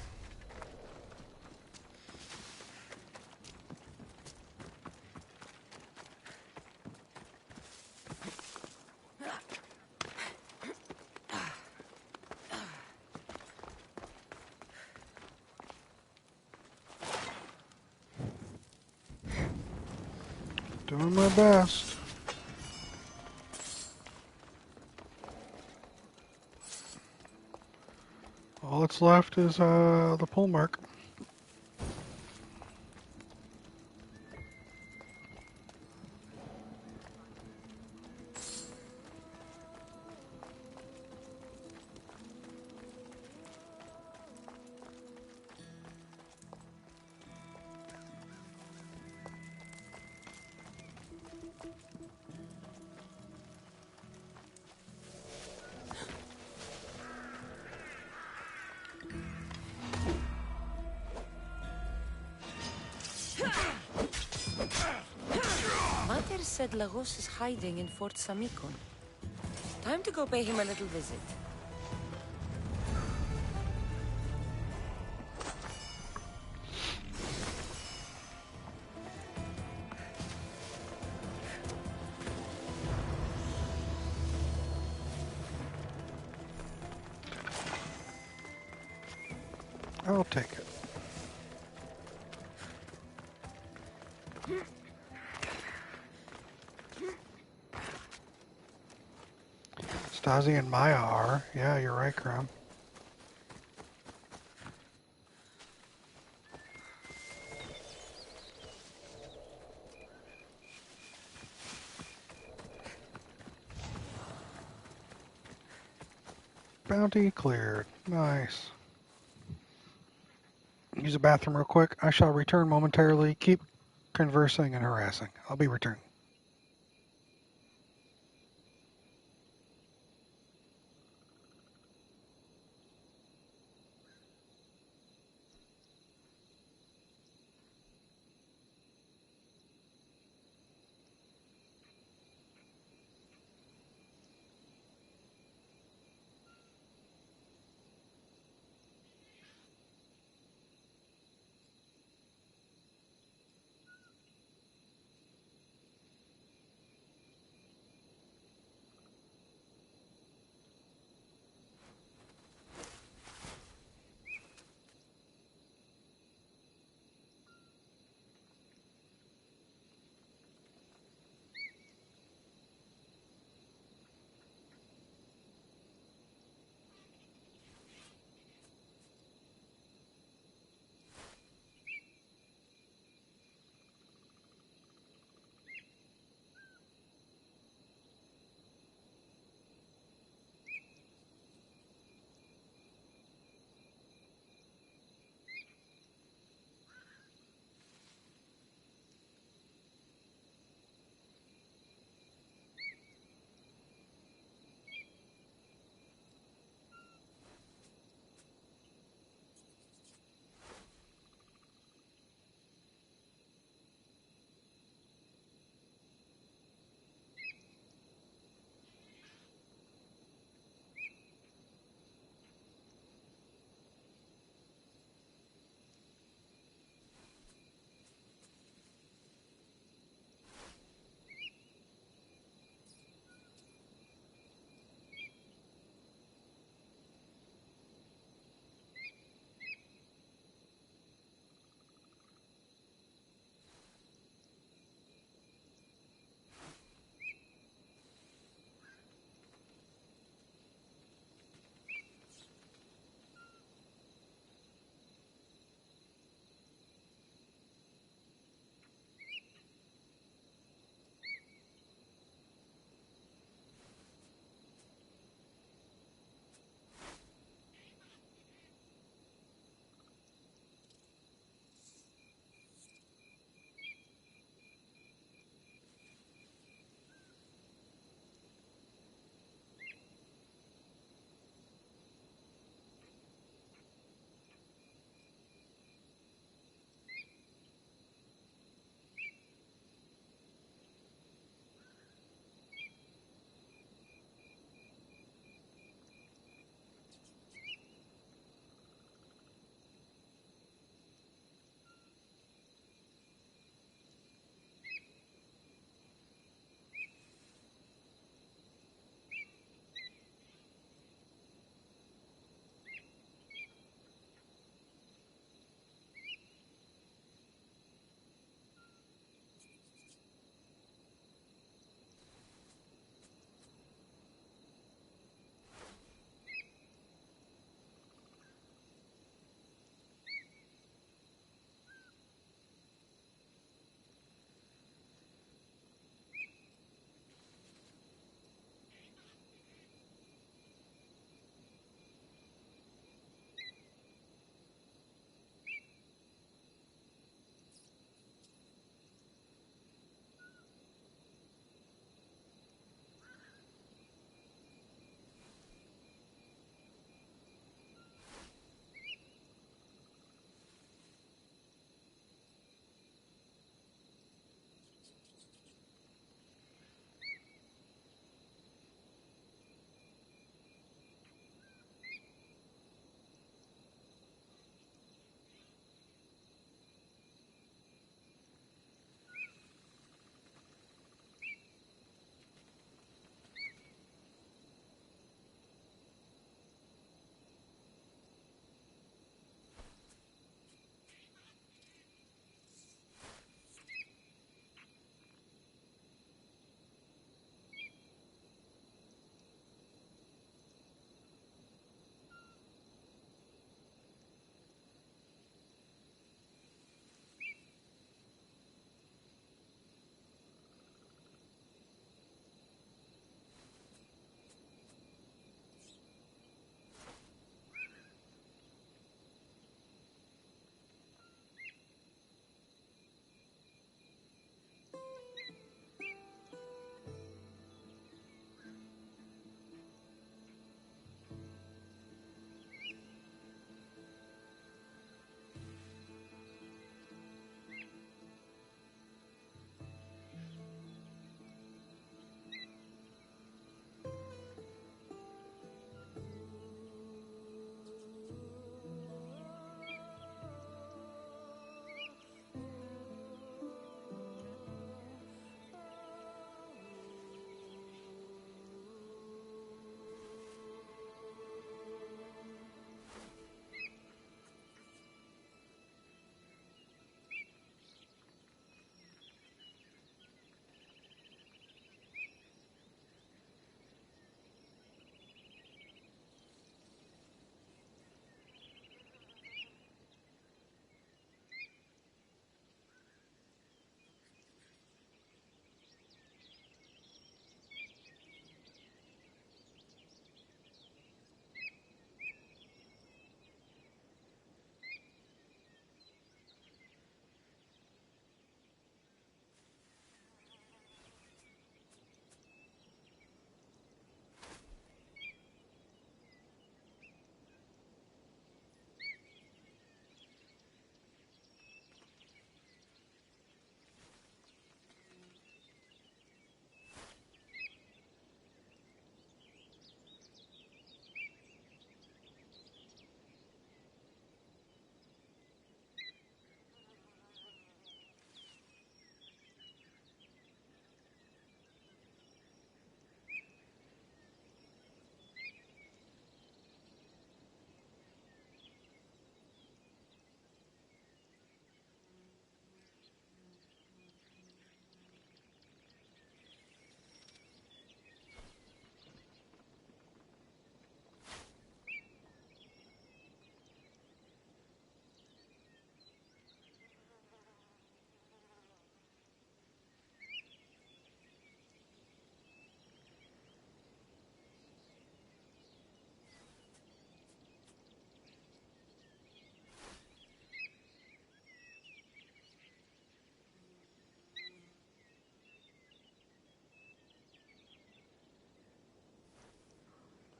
Doing my best. All that's left is the pull mark. Mater said Lagos is hiding in Fort Samikon. Time to go pay him a little visit. I'll take it. Stasi and Maya are. Yeah, you're right, Crum. Bounty cleared. Nice. Use the bathroom real quick. I shall return momentarily. Keep conversing and harassing. I'll be returning.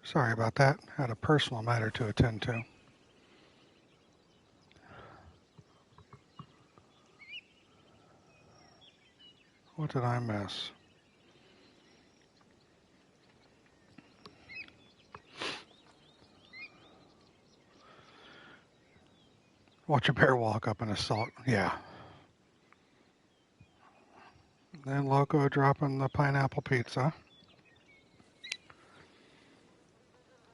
Sorry about that. Had a personal matter to attend to. What did I miss? Watch a bear walk up an assault. Yeah. Then Loco dropping the pineapple pizza.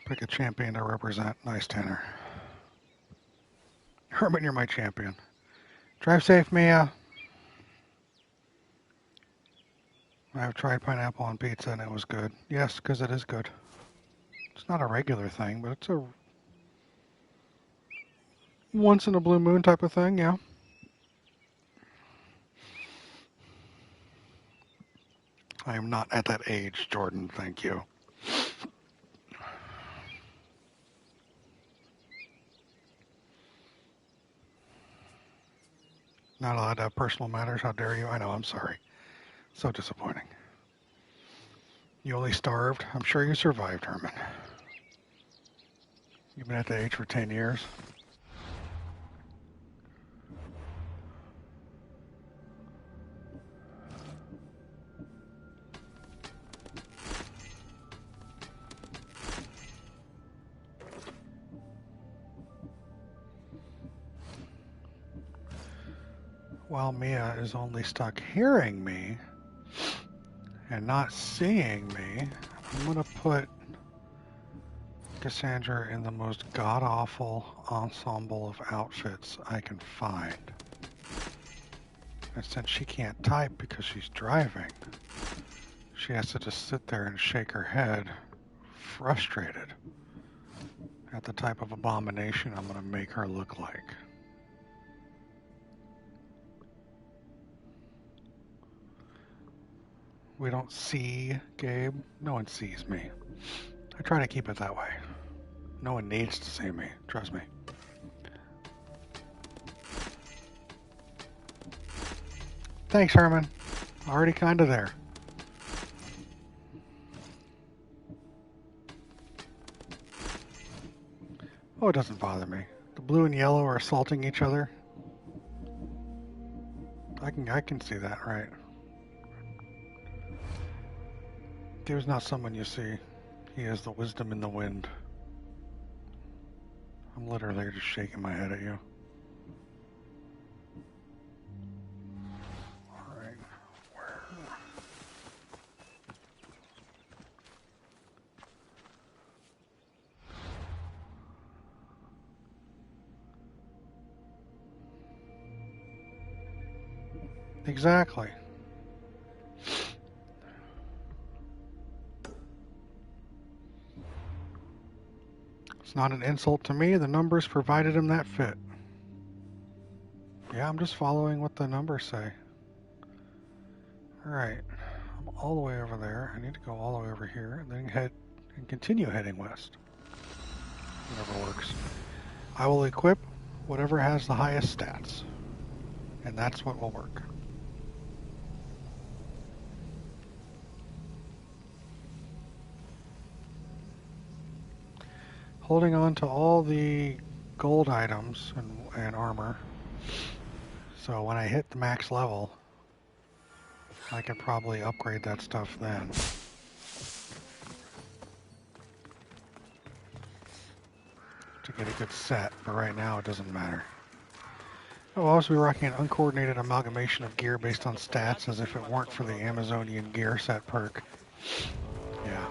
Pick a champion to represent. Nice, Tanner. Herman, you're my champion. Drive safe, Mia. I've tried pineapple on pizza and it was good. Yes, because it is good. It's not a regular thing, but it's a once in a blue moon type of thing, yeah. I am not at that age, Jordan, thank you. Not allowed to have personal matters, how dare you? I know, I'm sorry. So disappointing. You only starved? I'm sure you survived, Herman. You've been at that age for 10 years. While Mia is only stuck hearing me and not seeing me, I'm going to put Cassandra in the most god-awful ensemble of outfits I can find. And since she can't type because she's driving, she has to just sit there and shake her head, frustrated at the type of abomination I'm going to make her look like. We don't see Gabe. No one sees me. I try to keep it that way. No one needs to see me. Trust me. Thanks, Herman. Already kind of there. Oh, it doesn't bother me. The blue and yellow are assaulting each other. I can see that, right? Gabe's not someone you see. He has the wisdom in the wind. I'm literally just shaking my head at you. Alright, where? Exactly. It's not an insult to me. The numbers provided him that fit. Yeah, I'm just following what the numbers say. Alright, I'm all the way over there. I need to go all the way over here and then head and continue heading west. Whatever works. I will equip whatever has the highest stats. And that's what will work. Holding on to all the gold items and armor. So when I hit the max level, I can probably upgrade that stuff then. To get a good set, but right now it doesn't matter. I'll also be rocking an uncoordinated amalgamation of gear based on stats as if it weren't for the Amazonian gear set perk. Yeah.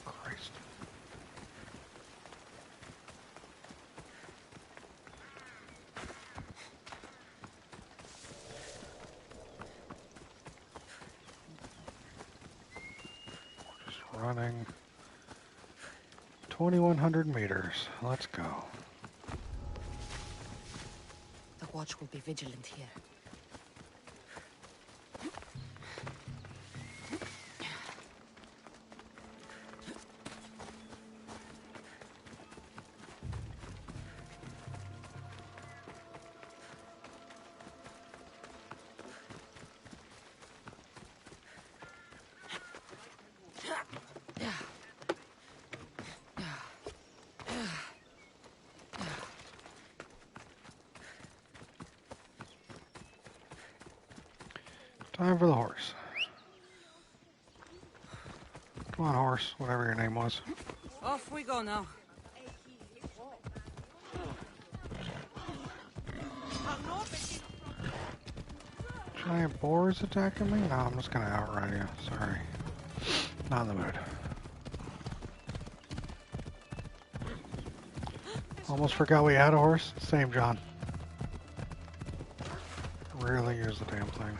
Christ. We're just running 2,100 meters. Let's go. The watch will be vigilant here. Time for the horse. Come on, horse, whatever your name was. Off we go now. Giant boars attacking me? No, I'm just gonna outrun you. Sorry. Not in the mood. Almost forgot we had a horse. Same, John. Rarely use the damn thing.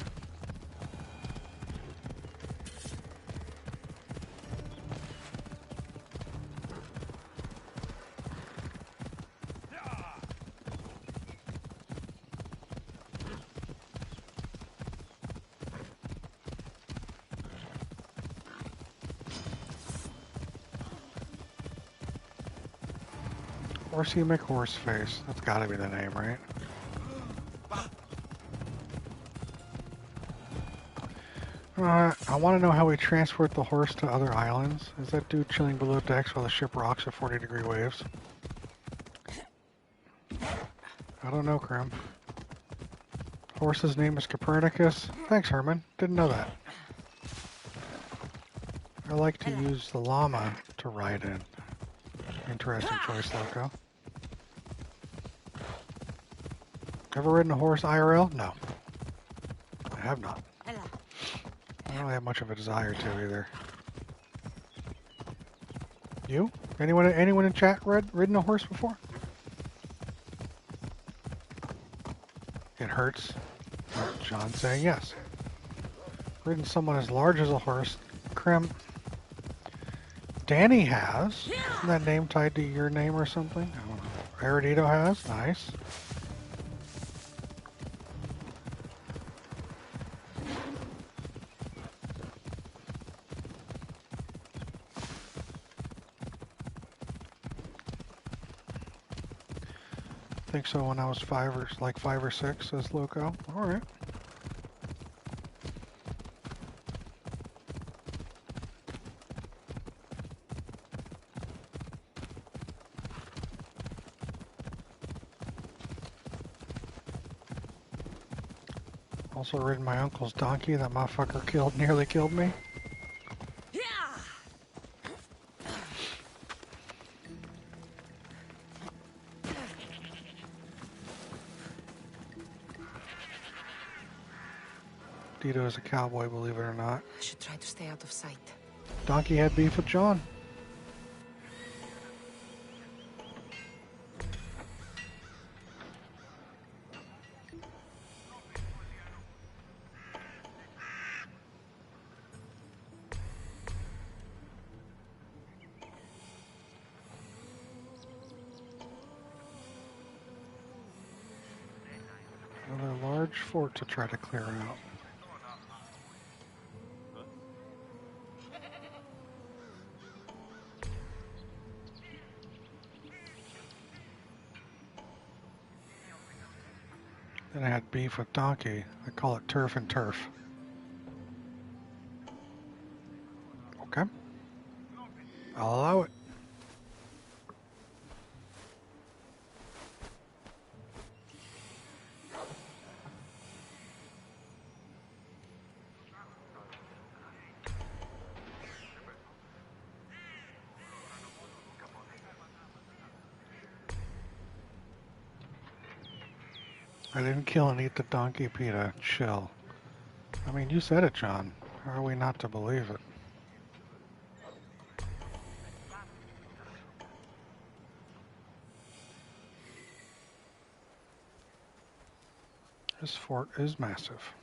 Horsey McHorseface. That's gotta be the name, right? I want to know how we transport the horse to other islands. Is that dude chilling below decks while the ship rocks at 40-degree waves? I don't know, Krim. Horse's name is Copernicus. Thanks, Herman. Didn't know that. I like to use the llama to ride in. Interesting choice, Loco. Ever ridden a horse IRL? No. I have not. I don't really have much of a desire to either. You? Anyone in chat ridden a horse before? It hurts. John saying yes. Ridden someone as large as a horse. Krim. Danny has. Isn't that name tied to your name or something? I don't know. Erudido has. Nice. I think so when I was 5 or 6, says Loco. Alright. Also ridden my uncle's donkey. That motherfucker nearly killed me. Dito is a cowboy, believe it or not. I should try to stay out of sight. Donkey had beef with John. Another large fort to try to clear out. Then I had beef with Donkey. I call it turf and turf. Okay. I'll allow it. I didn't kill and eat the donkey, Peter. Chill. I mean, you said it, John. How are we not to believe it? This fort is massive.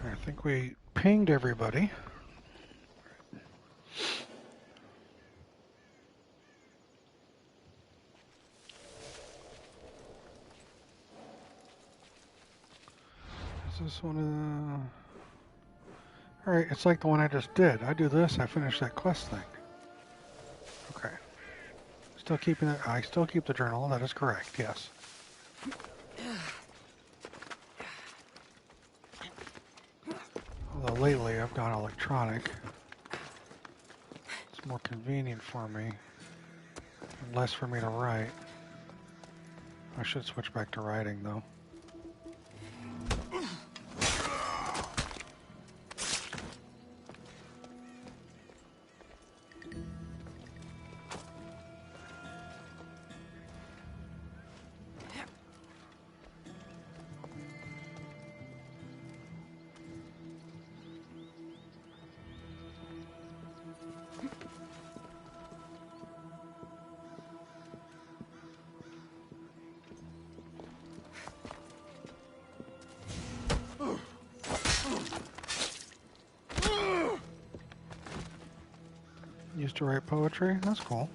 I think we pinged everybody. Is this one of the... Alright, it's like the one I just did. I do this, I finish that quest thing. Okay. Let's still keeping it. I still keep the journal. That is correct. Yes. Although lately I've gone electronic. It's more convenient for me. And less for me to write. I should switch back to writing though. Used to write poetry? That's cool.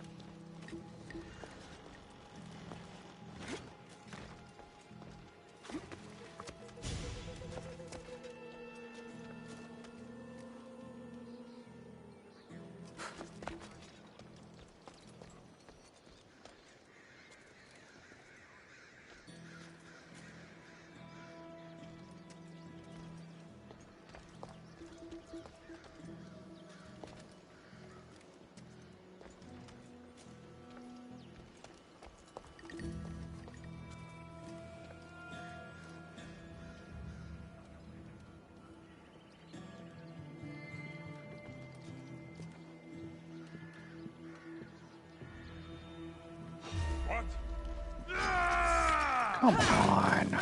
Come on.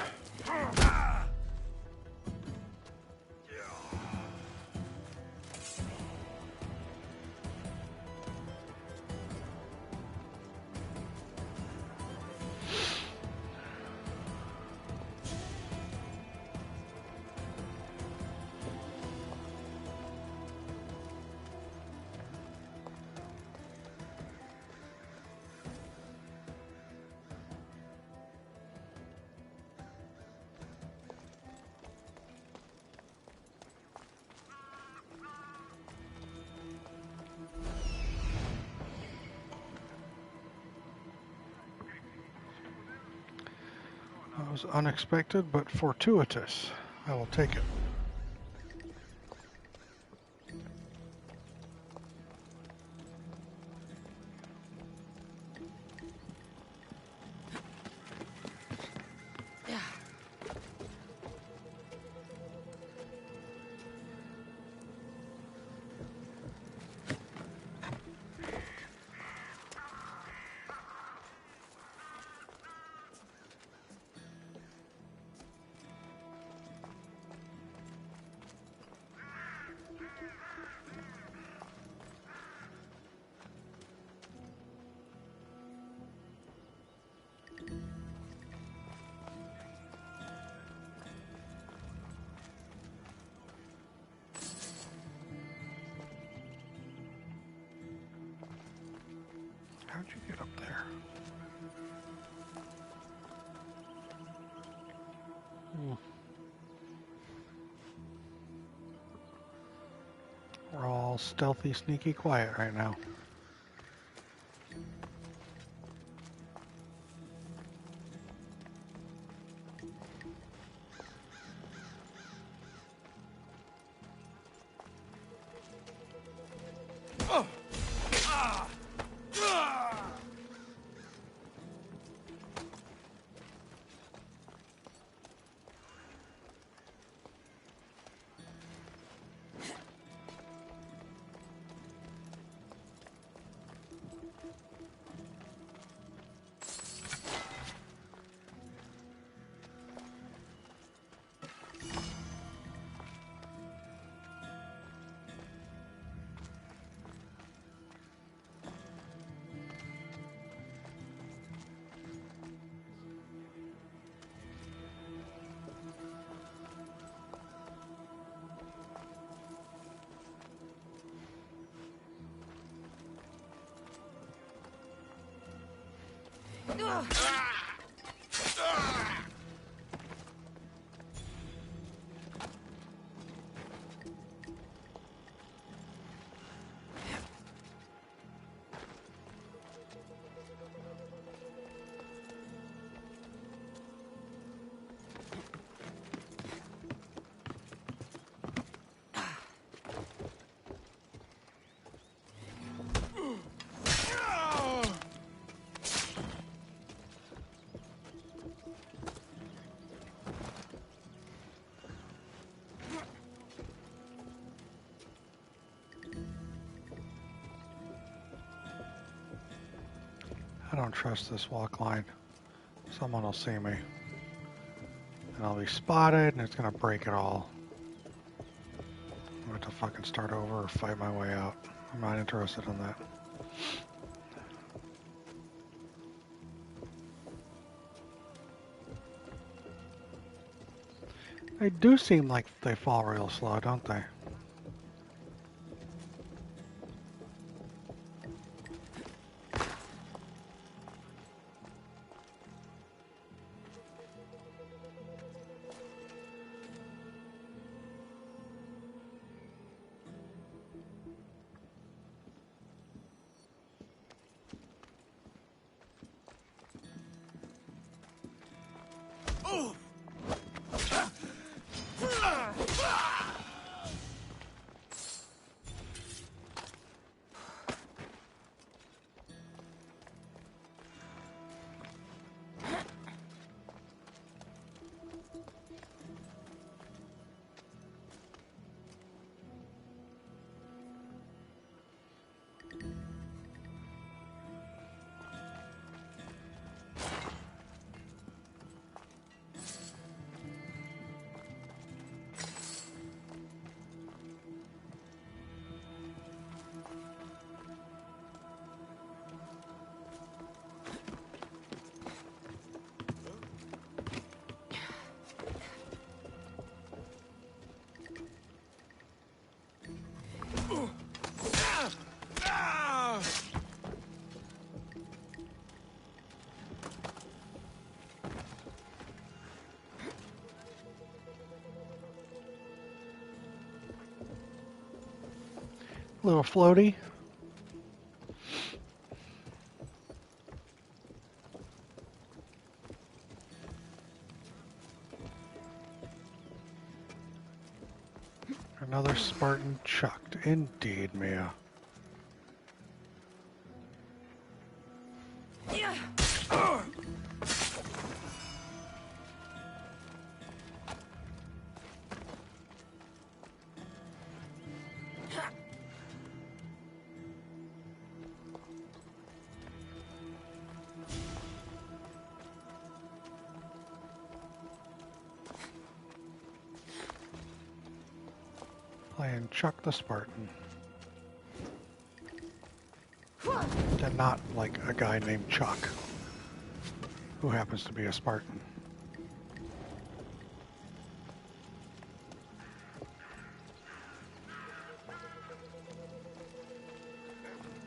That was unexpected, but fortuitous. I will take it. How'd you get up there? We're all stealthy, sneaky, quiet right now. don't trust this walk line. Someone will see me. And I'll be spotted and it's gonna break it all. I'm going to fucking start over or fight my way out. I'm not interested in that. They do seem like they fall real slow, don't they? A little floaty. Another Spartan chucked. Indeed, Mia. Playing Chuck the Spartan. And not like a guy named Chuck, who happens to be a Spartan.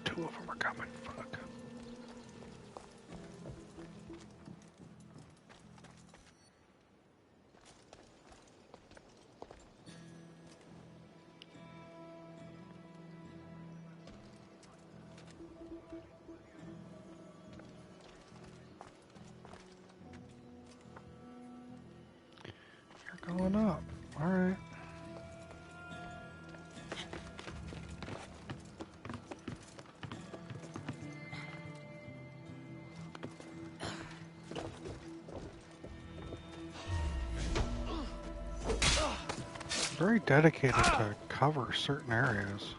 Two of them are coming. Fuck. You're going up. All right. Very dedicated to cover certain areas.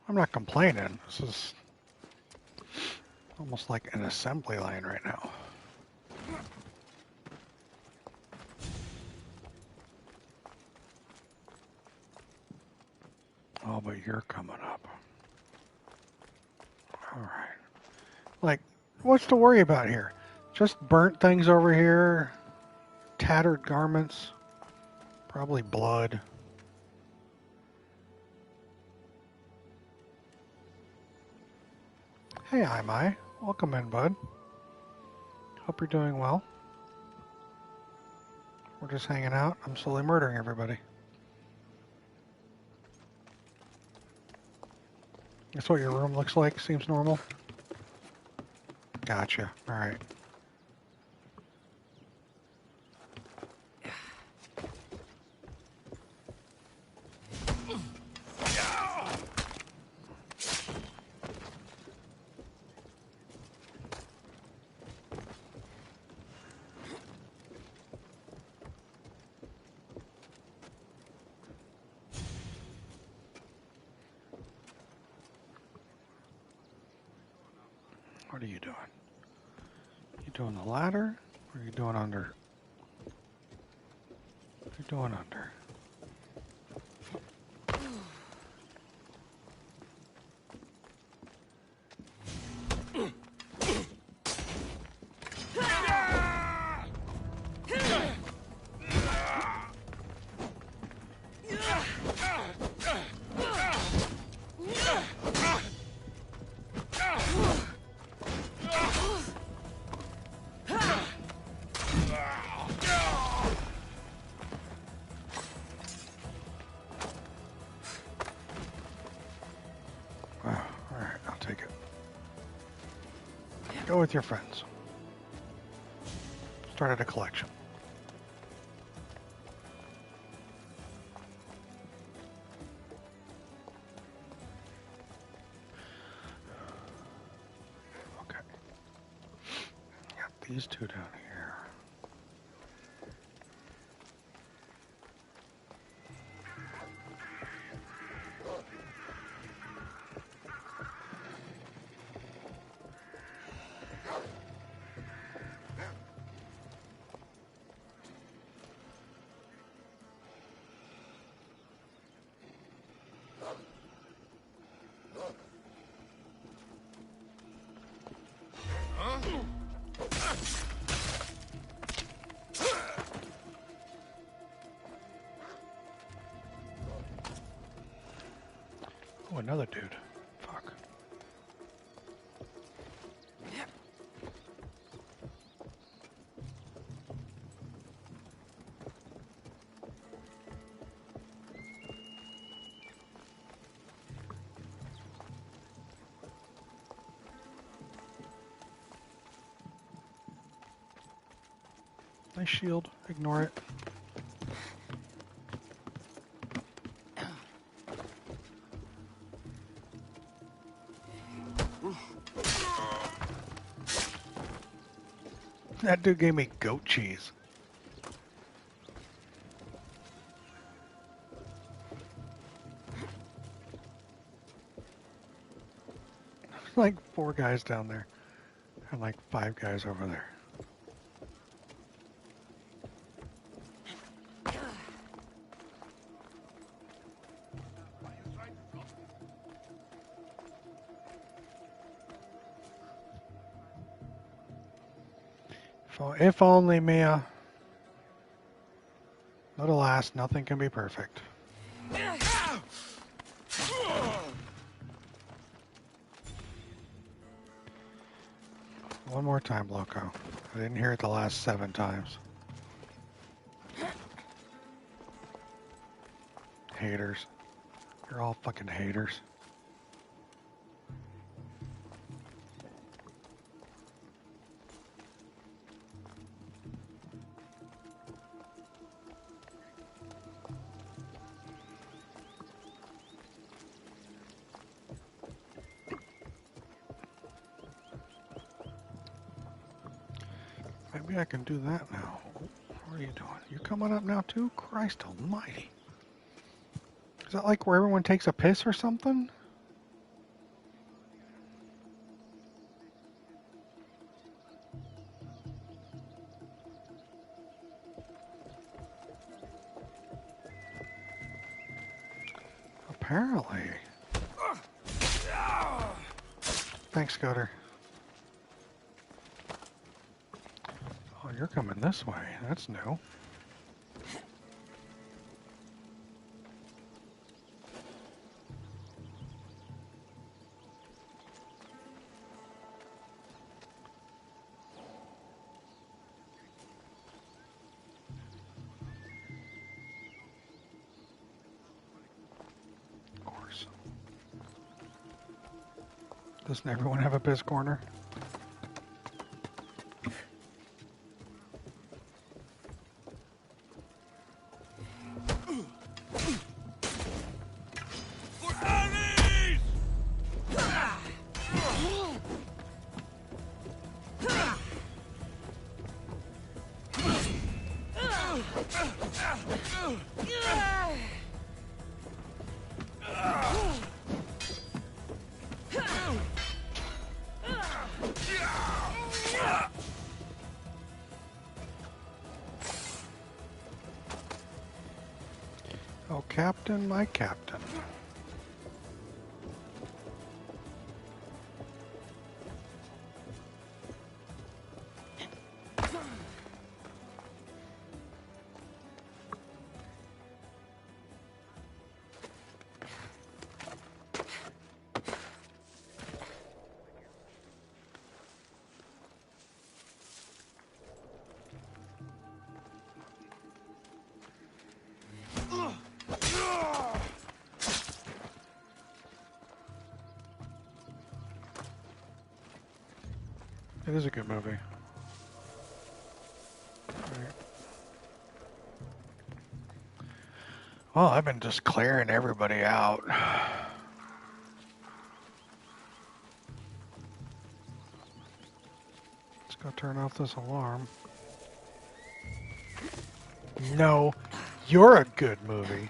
I'm not complaining. This is almost like an assembly line right now. Oh, but you're coming up. All right. Like, what's to worry about here? Just burnt things over here, tattered garments, probably blood. Hey, Imai. Welcome in, bud. Hope you're doing well. We're just hanging out. I'm slowly murdering everybody. That's what your room looks like? Seems normal? Gotcha. Alright. What are you doing? You doing the ladder? Or are you doing under? You're doing under. Wow. Alright, I'll take it. Go with your friends. Started a collection. Okay. Got these two down here. Oh, another dude. Fuck. Nice shield. Ignore it. That dude gave me goat cheese. Like 4 guys down there. And like 5 guys over there. If only, Mia. But alas, nothing can be perfect. One more time, Loco. I didn't hear it the last 7 times. Haters. You're all fucking haters. Maybe I can do that now. What are you doing? You coming up now too? Christ almighty. Is that like where everyone takes a piss or something? Apparently. Thanks, Scooter. Oh, you're coming this way. That's new. Of course. Doesn't everyone have a piss corner? Oh, Captain, my Captain. It is a good movie. Right. Well, I've been just clearing everybody out. Let's go turn off this alarm. No, you're a good movie.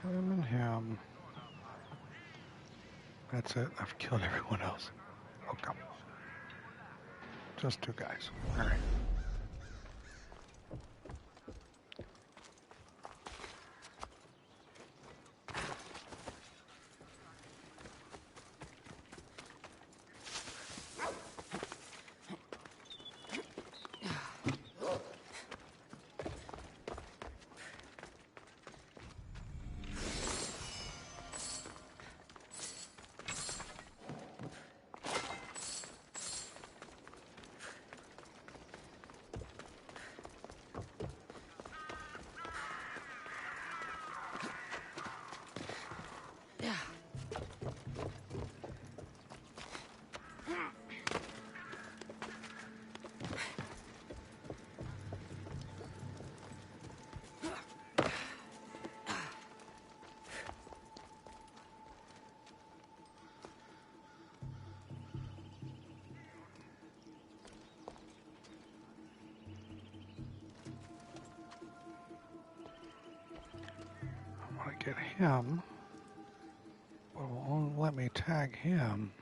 Him and him. That's it. I've killed everyone else. Okay. Just two guys. All right. Get him, but it will only let me tag him.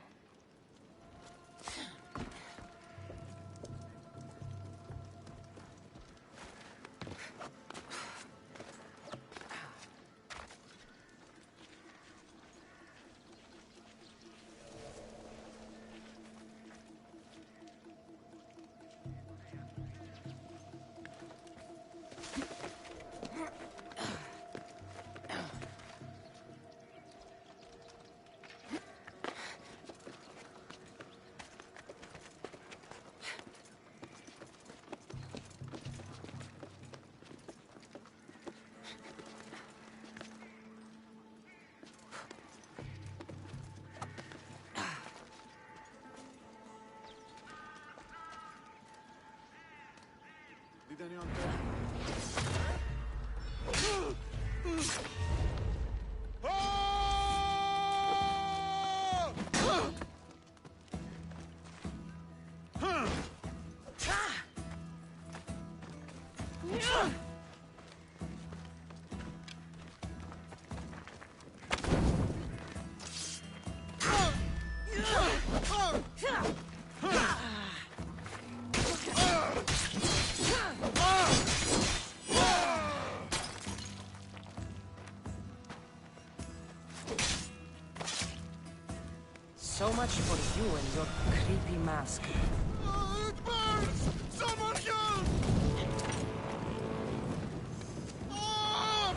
So much for you and your creepy mask. It burns! Someone help!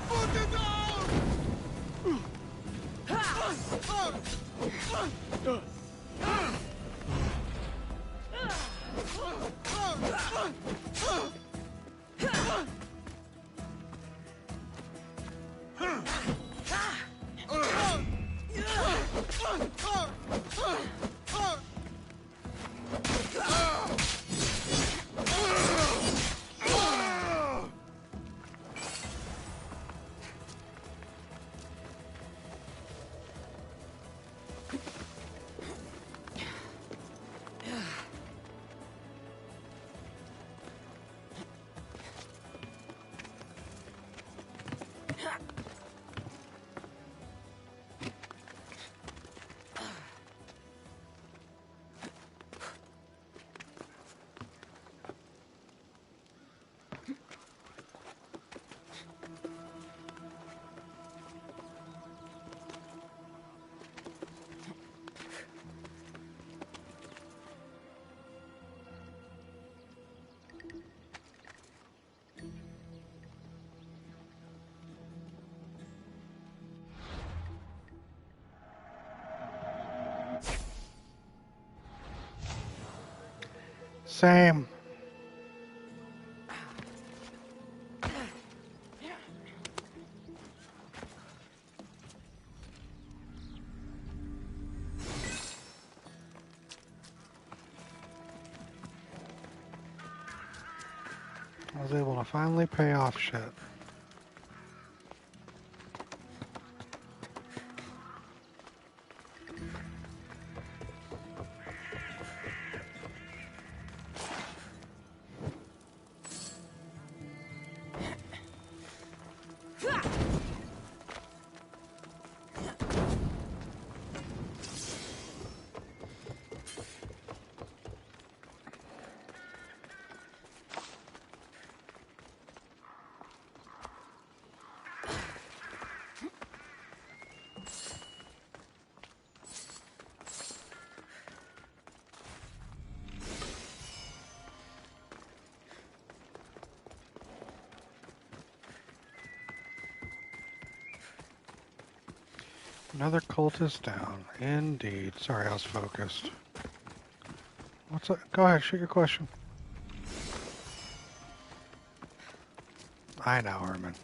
Put it out! Same. I was able to finally pay off shit. Another cultist down. Indeed. Sorry, I was focused. What's up? Go ahead, shoot your question. I know, Herman.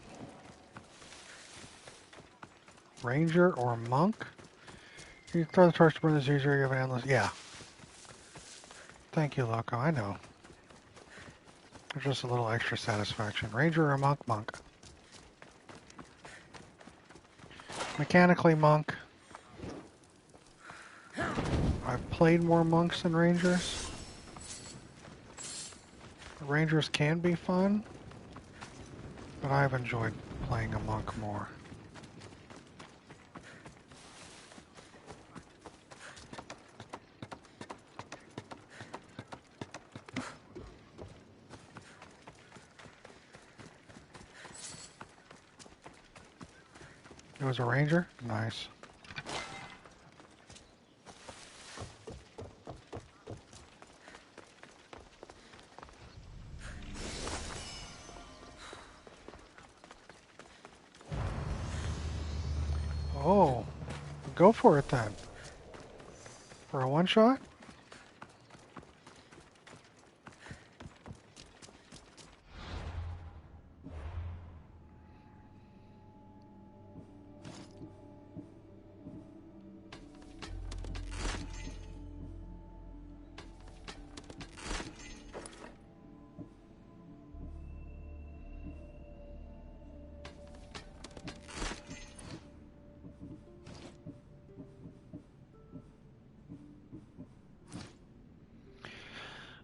Ranger or monk? You throw the torch to burn this user, you have an endless... Yeah. Thank you, Loco. I know. There's just a little extra satisfaction. Ranger or monk? Monk. Mechanically, monk. I've played more monks than rangers. Rangers can be fun, but I've enjoyed playing a monk more. It was a ranger? Nice. Oh, go for it then. For a one-shot?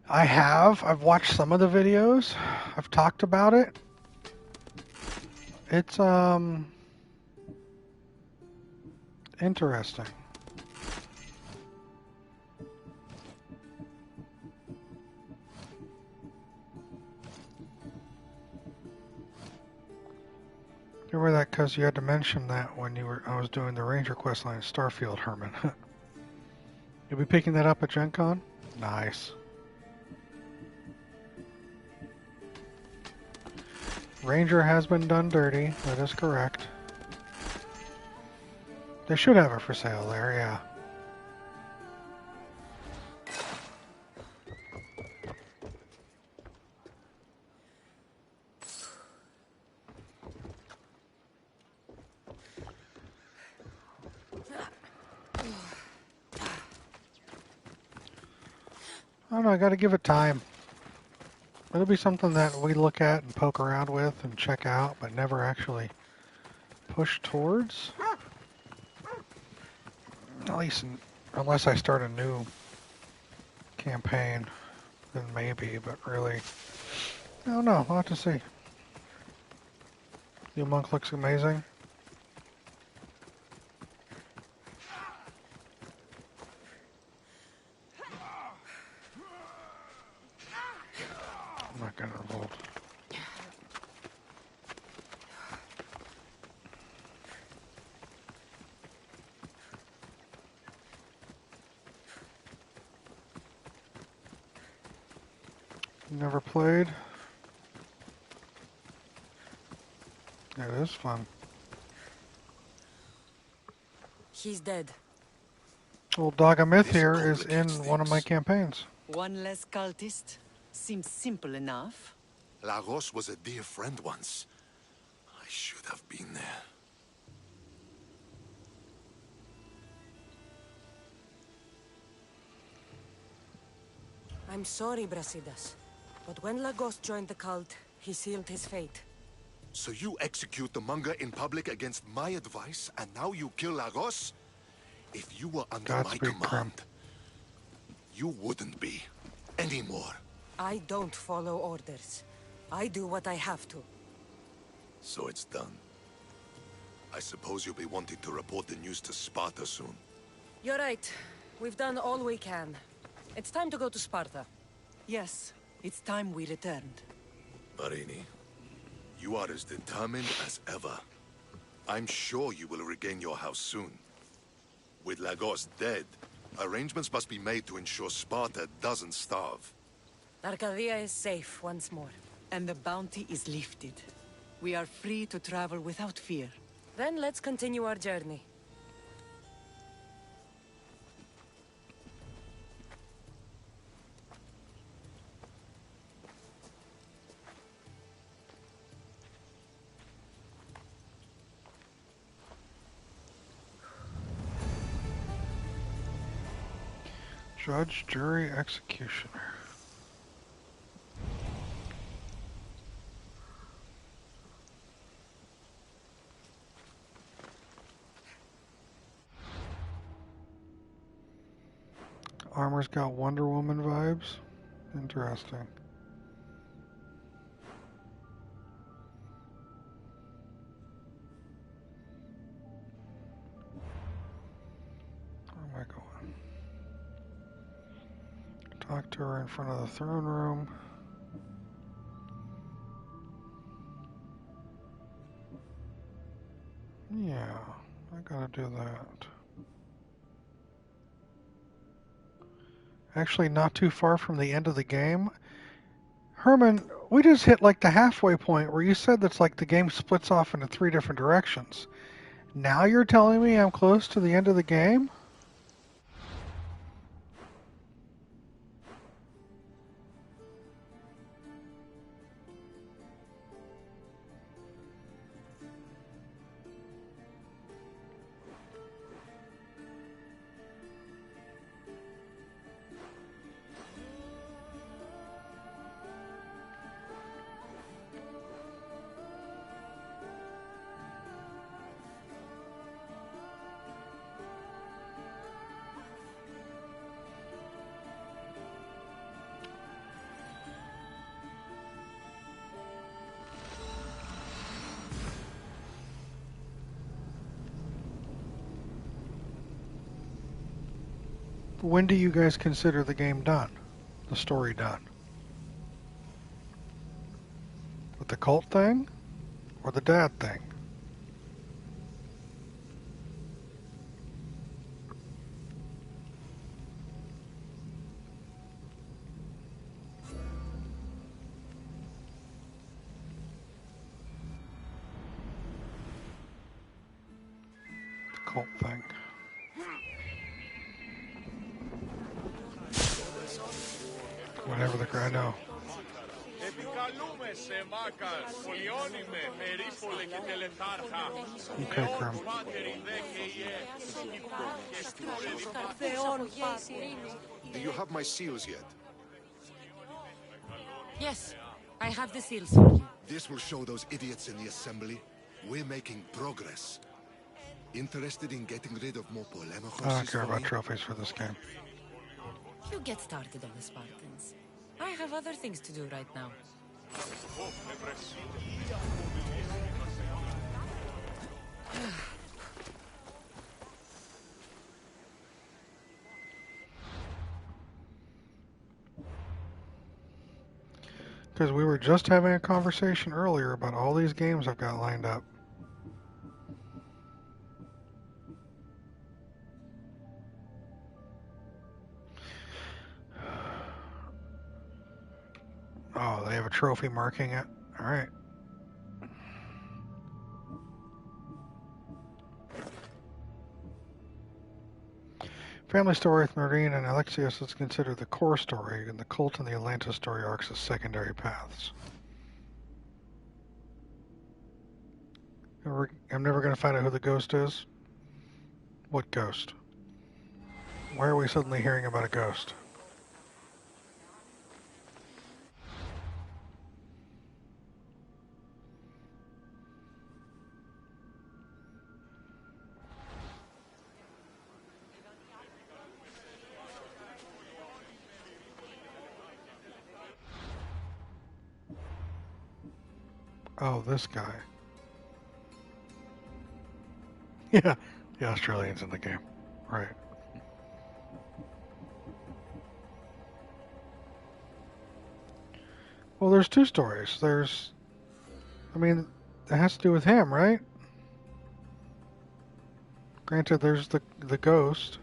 I have. I've watched some of the videos. I've talked about it. It's, interesting. You remember that because you had to mention that when I was doing the Ranger quest line at Starfield, Herman. You'll be picking that up at Gen Con? Nice. Ranger has been done dirty, that is correct. They should have it for sale there, yeah. I don't know, I gotta give it time. It'll be something that we look at and poke around with and check out, but never actually push towards. At least unless I start a new campaign, then maybe, but really, I don't know, I'll have to see. New monk looks amazing. I'm not gonna revolt. Never played. It is fun. He's dead. Old Dog of Myth here is in one of my campaigns. One less cultist. Seems simple enough. Lagos was a dear friend once. I should have been there. I'm sorry, Brasidas. But when Lagos joined the cult, he sealed his fate. So you execute the manga in public against my advice, and now you kill Lagos? If you were under my command, you wouldn't be anymore. I don't follow orders. I do what I have to. So it's done. I suppose you'll be wanting to report the news to Sparta soon. You're right. We've done all we can. It's time to go to Sparta. Yes, it's time we returned. Marini, you are as determined as ever. I'm sure you will regain your house soon. With Lagos dead, arrangements must be made to ensure Sparta doesn't starve. Arcadia is safe once more. And the bounty is lifted. We are free to travel without fear. Then let's continue our journey. Judge, jury, executioner. Armor's got Wonder Woman vibes. Interesting. Where am I going? Talk to her in front of the throne room. Yeah, I gotta do that. Actually, not too far from the end of the game. Herman, we just hit like the halfway point where you said that's like the game splits off into 3 different directions. Now you're telling me I'm close to the end of the game? When do you guys consider the game done? The story done? With the cult thing? Or the dad thing? The cult thing. Whatever the I know. Okay, Grim. Do you have my seals yet? Yes, I have the seals for you. This will show those idiots in the assembly we're making progress. Interested in getting rid of more polemo I don't horses care for about me? trophies for this game. You get started on the Spartans. I have other things to do right now. Because we were just having a conversation earlier about all these games I've got lined up. Oh, they have a trophy marking it. All right. Family story with Marine and Alexios is considered the core story, and the Cult and the Atlantis story arcs as secondary paths. I'm never going to find out who the ghost is. What ghost? Why are we suddenly hearing about a ghost? Oh, this guy. Yeah, the Australian's in the game. Right. Well, there's two stories. I mean, it has to do with him, right? Granted, there's the ghost.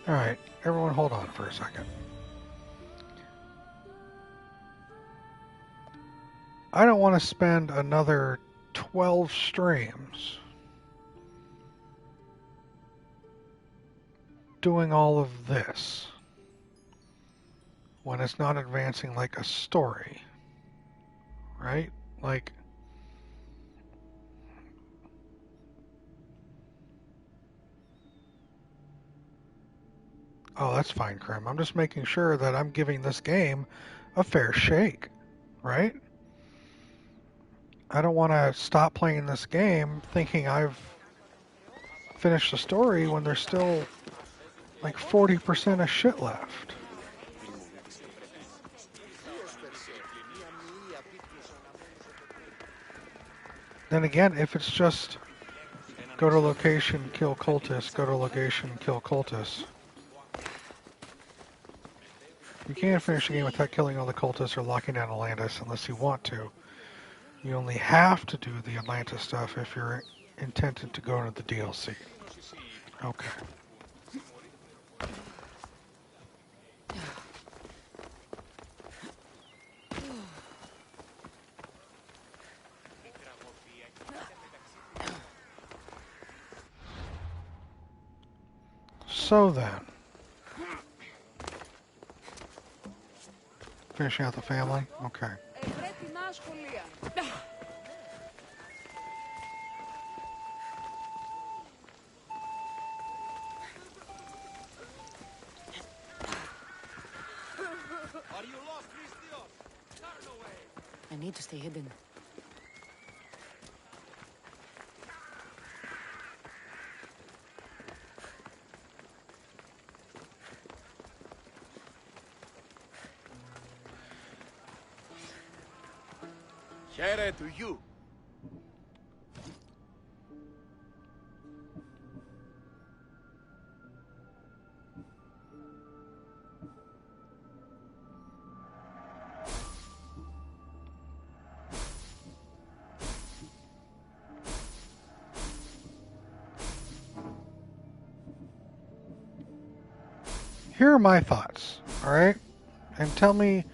Alright, everyone hold on for a second. I don't want to spend another 12 streams doing all of this when it's not advancing like a story, right? Like, oh, that's fine, Krim. I'm just making sure that I'm giving this game a fair shake, right? I don't want to stop playing this game thinking I've finished the story when there's still like 40% of shit left. Then again, if it's just go to location, kill cultists, go to location, kill cultists. You can't finish the game without killing all the cultists or locking down Atlantis unless you want to. You only have to do the Atlantis stuff if you're intended to go into the DLC. Okay. So then, finishing out the family? Okay. I need to stay hidden. Here to you. Here are my thoughts, alright? And tell me,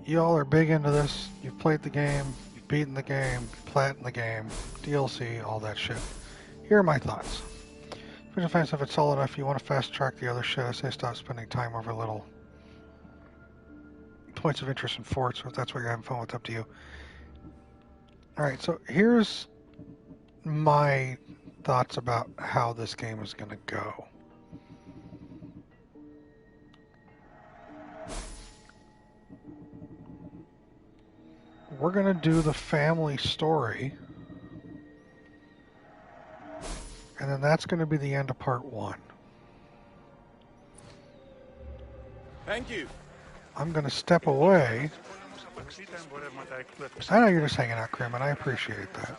y'all are big into this, you've played the game, you've beaten the game, you've platinum the game, DLC, all that shit. Here are my thoughts. If you find stuff it's solid enough, you want to fast track the other shit, I say stop spending time over little points of interest in forts, or if that's what you're having fun with, it's up to you. Alright, so here's my thoughts about how this game is going to go. we're going to do the family story. And then that's going to be the end of part 1. Thank you. I'm going to step away. I know you're just hanging out, Krim, and I appreciate that.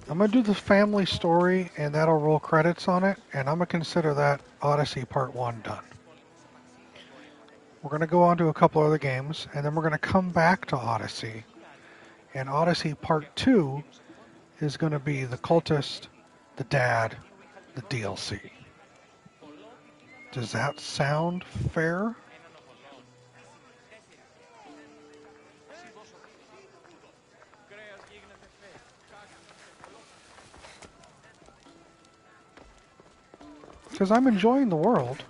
I'm going to do the family story, and that'll roll credits on it, and I'm going to consider that Odyssey Part 1 done. We're going to go on to a couple other games, and then we're going to come back to Odyssey. And Odyssey Part 2 is going to be the cultist, the dad, the DLC. Does that sound fair? Because I'm enjoying the world.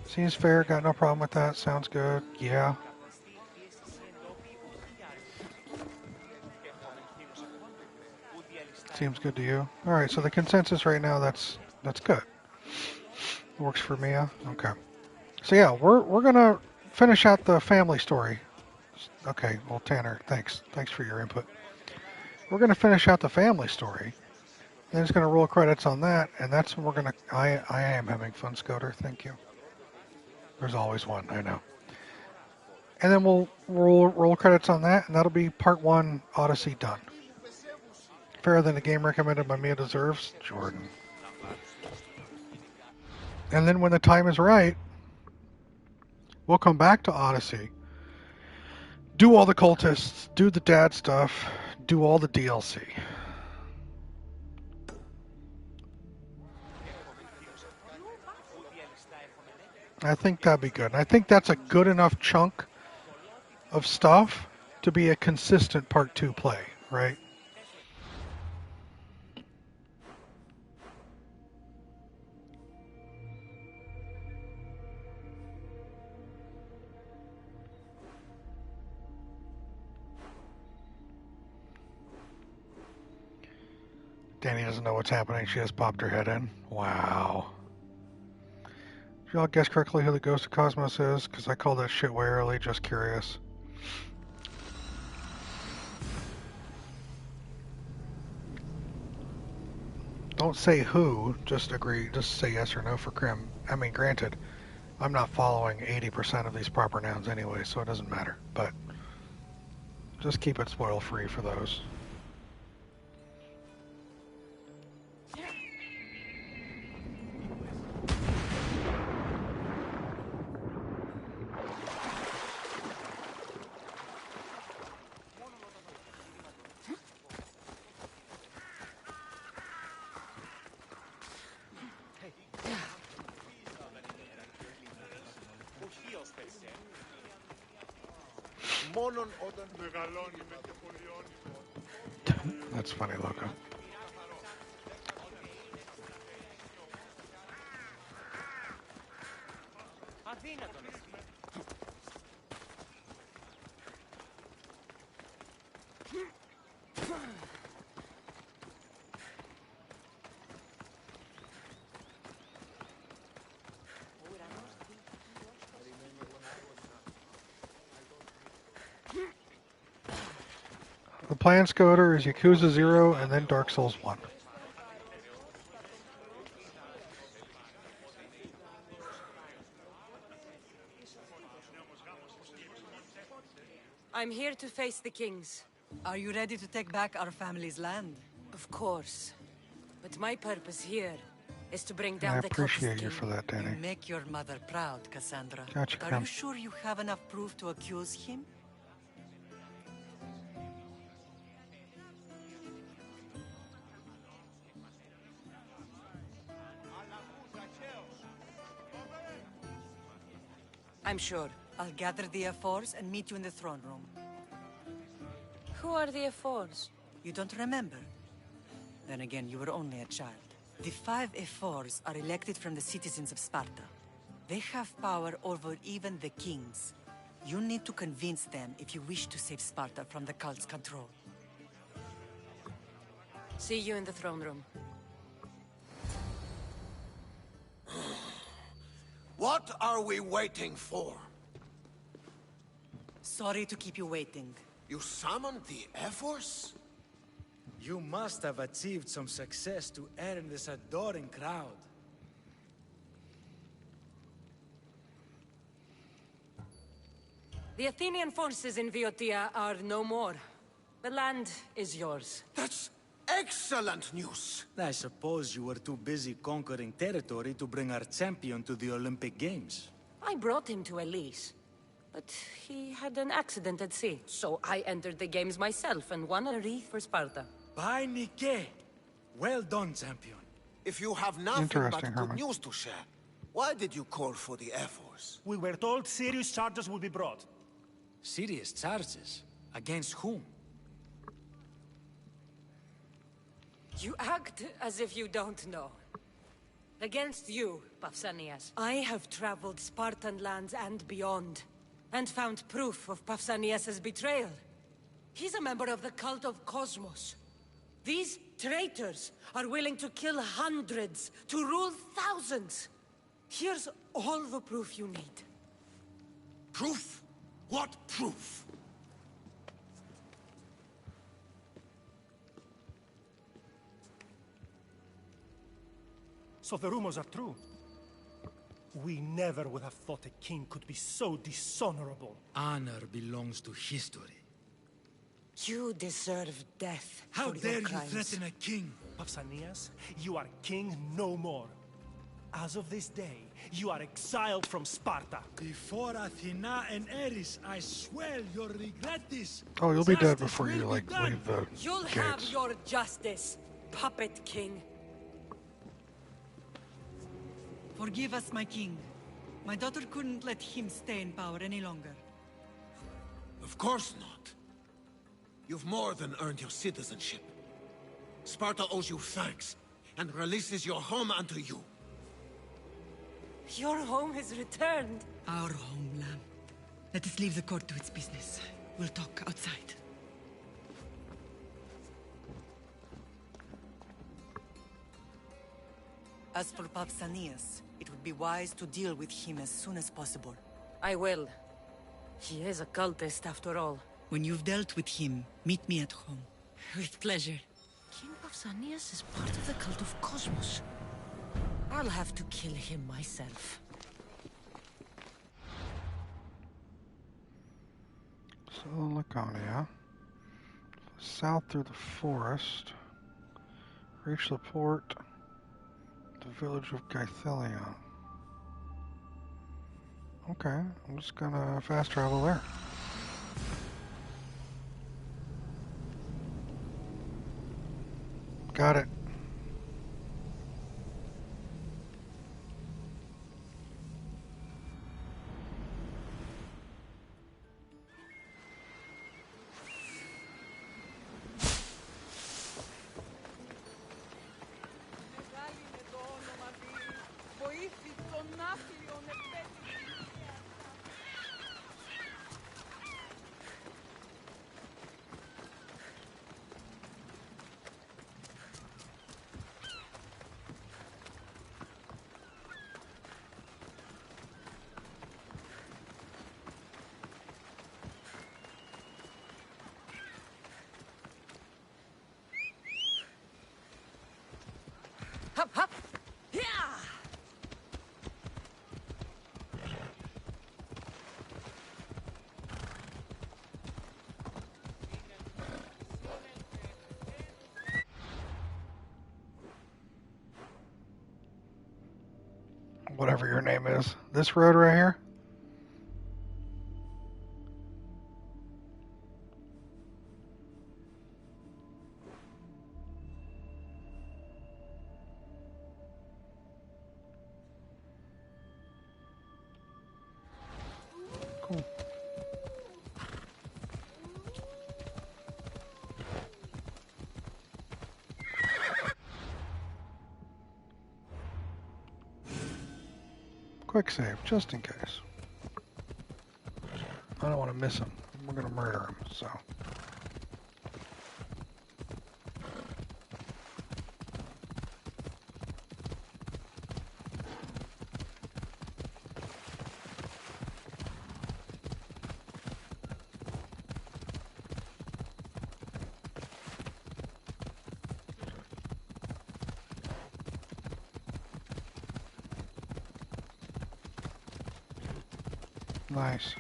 Seems fair, got no problem with that, sounds good, yeah. Seems good to you. Alright, so the consensus right now, that's good. Works for Mia? Okay. So yeah, we're gonna finish out the family story. Okay, well Tanner, thanks for your input. We're gonna finish out the family story. Then it's gonna roll credits on that, and that's when we're gonna. I am having fun, Scoter. Thank you. There's always one, I know. And then we'll roll credits on that, and that'll be part 1 Odyssey done. Fairer than the game recommended by Mia deserves, Jordan. And then when the time is right, we'll come back to Odyssey. Do all the cultists, do the dad stuff, do all the DLC. I think that'd be good. And I think that's a good enough chunk of stuff to be a consistent part 2 play, right? Danny doesn't know what's happening. She just popped her head in. Wow. Did y'all guess correctly who the Ghost of Cosmos is? Because I called that shit way early, just curious. Don't say who, just agree, just say yes or no for Krim. I mean, granted, I'm not following 80% of these proper nouns anyway, so it doesn't matter. But just keep it spoil-free for those. That's funny, Loco. The plan, Scoter, is Yakuza 0 and then Dark Souls 1. I'm here to face the kings. Are you ready to take back our family's land? Of course. But my purpose here is to bring And down I the appreciate cultist you king. for that, Danny. You make your mother proud, Cassandra. Gotcha, But are Krim. you sure you have enough proof to accuse him? I'm sure. I'll gather the F4s and meet you in the throne room. Who are the F4s? You don't remember? Then again, you were only a child. The 5 F4s are elected from the citizens of Sparta. They have power over even the kings. You need to convince them if you wish to save Sparta from the cult's control. See you in the throne room. What are we waiting for? Sorry to keep you waiting. You summoned the Air Force? You must have achieved some success to earn this adoring crowd. The Athenian forces in Viotia are no more. The land is yours. That's excellent news! I suppose you were too busy conquering territory to bring our champion to the Olympic Games. I brought him to Elise, but he had an accident at sea, so I entered the games myself and won a wreath for Sparta. By Nike! Well done, champion. If you have nothing but Interesting, good Herman. news to share, why did you call for the Air Force? We were told serious charges will be brought. Serious charges? Against whom? You act as if you don't know. Against you, Pausanias. I have traveled Spartan lands and beyond, and found proof of Pausanias' betrayal. He's a member of the cult of Cosmos. These traitors are willing to kill hundreds to rule thousands. Here's all the proof you need. Proof? What proof? So the rumors are true. We never would have thought a king could be so dishonorable. Honor belongs to history. You deserve death. How for dare your you crimes. threaten a king? Pausanias, you are king no more. As of this day, you are exiled from Sparta. Before Athena and Eris, I swear you'll regret this. Oh, you'll be dead Justice before you, will be like, done. leave the You'll have gates. your justice, puppet king. Forgive us, my king. My daughter couldn't let him stay in power any longer. Of course not. You've more than earned your citizenship. Sparta owes you thanks, and releases your home unto you. Your home has returned. Our homeland. Let us leave the court to its business. We'll talk outside. As for Pausanias, it would be wise to deal with him as soon as possible. I will. He is a cultist after all. When you've dealt with him, meet me at home. With pleasure. King Pausanias is part of the cult of Cosmos. I'll have to kill him myself. So, Laconia. South through the forest. Reach the port. The village of Gythelion. Okay, I'm just gonna fast travel there. Got it. Hop, hop! Yeah! Whatever your name is. This road right here? Cool. Quick save, just in case. I don't want to miss him. We're going to murder him, so. Nice.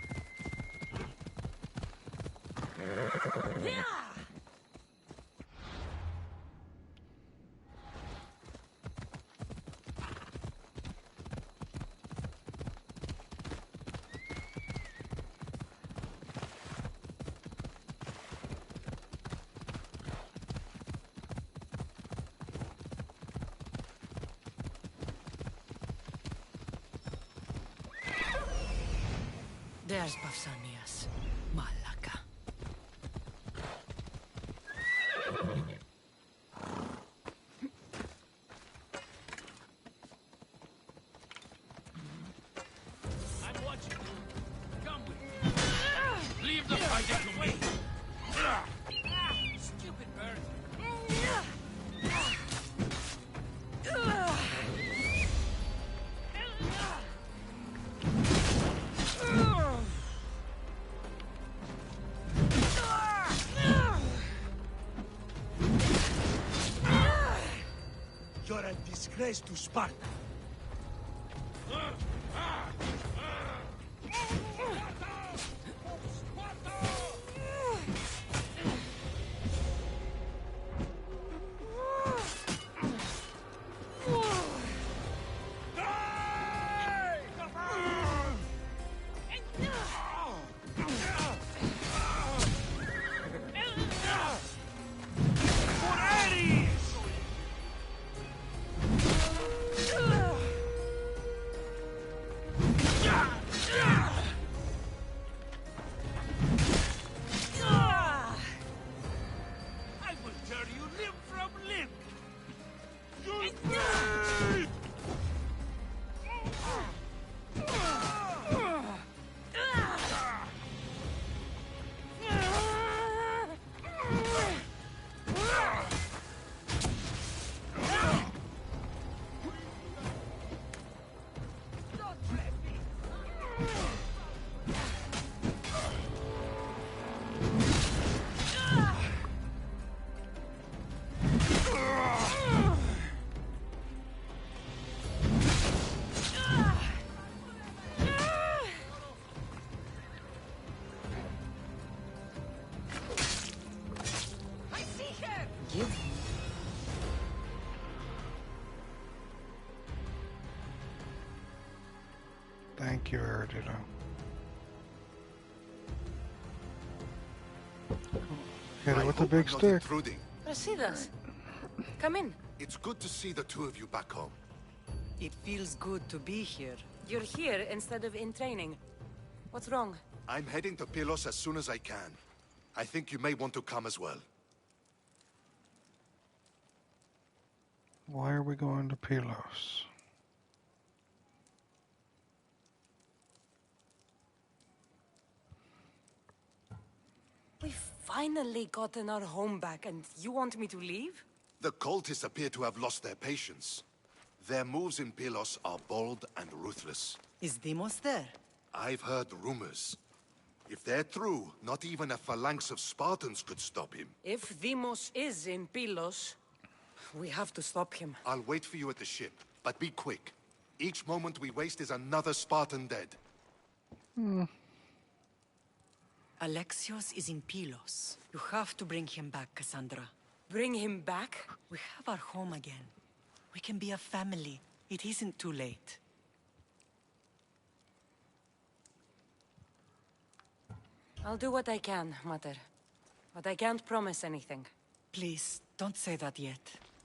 There's Pausanias. Malaka. I'm watching you. Come with me. Leave the fighting to me. Stupid bird. You're a disgrace to Sparta. I will tear you limb from limb. Thank you, Erudito. Hit it with the hope big I'm not stick. intruding. Brasidas. Come in. It's good to see the two of you back home. It feels good to be here. You're here instead of in training. What's wrong? I'm heading to Pylos as soon as I can. I think you may want to come as well. Why are we going to Pylos? We've finally gotten our home back, and you want me to leave? The cultists appear to have lost their patience. Their moves in Pylos are bold and ruthless. Is Demos there? I've heard rumors. If they're true, not even a phalanx of Spartans could stop him. If Demos is in Pylos, we have to stop him. I'll wait for you at the ship, but be quick. Each moment we waste is another Spartan dead. Alexios is in Pylos. You have to bring him back, Cassandra. Bring him back? We have our home again. We can be a family. It isn't too late. I'll do what I can, Mater. But I can't promise anything. Please, don't say that yet.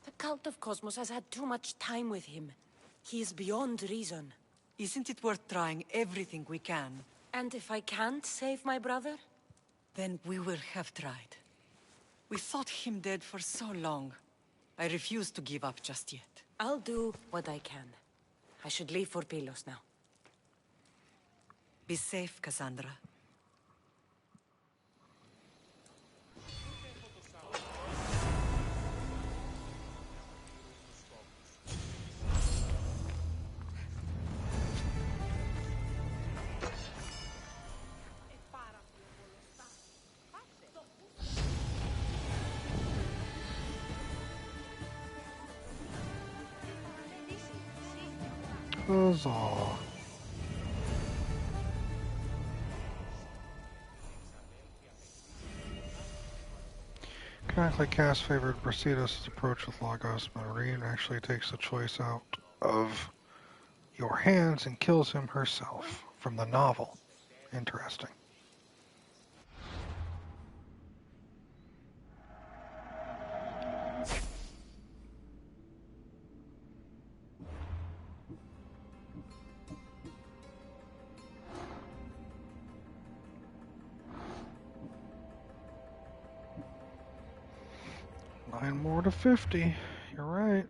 The Cult of Cosmos has had too much time with him. He is beyond reason. Isn't it worth trying everything we can? And if I can't save my brother? Then we will have tried. We thought him dead for so long. I refuse to give up just yet. I'll do what I can. I should leave for Pylos now. Be safe, Cassandra. Huzzah. Automatically cast favored Brasidas' approach with Lagos, but Marine actually takes the choice out of your hands and kills him herself from the novel. Interesting. Nine more to 50. You're right.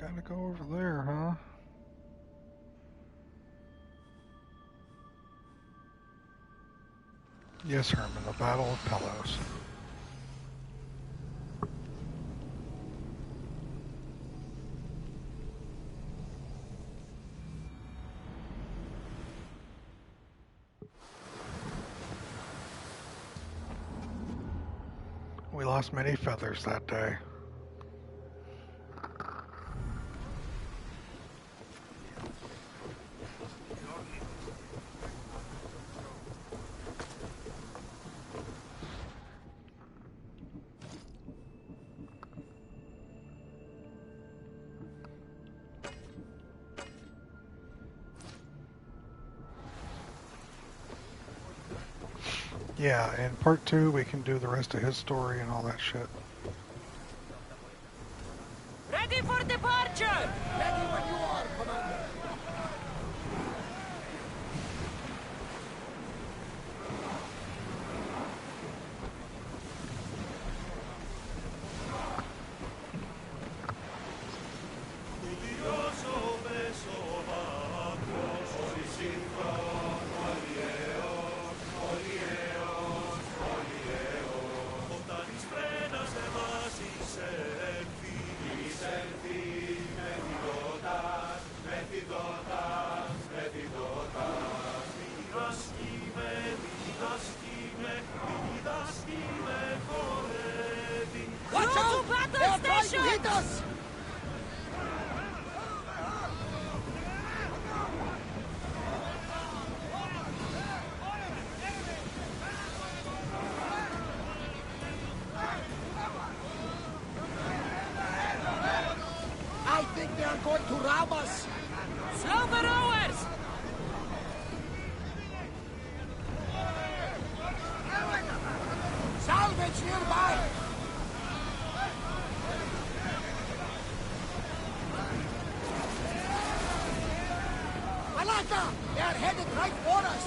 Gotta go over there, huh? Yes, Herman, the Battle of Pelos. We lost many feathers that day. Yeah, in part 2 we can do the rest of his story and all that shit. Ready for departure! Ready when you are, Commander. Watch out! They are trying to hit us! I think they are going to ram us. Slow the rowers! Salvage nearby. Malaka! They are headed right for us!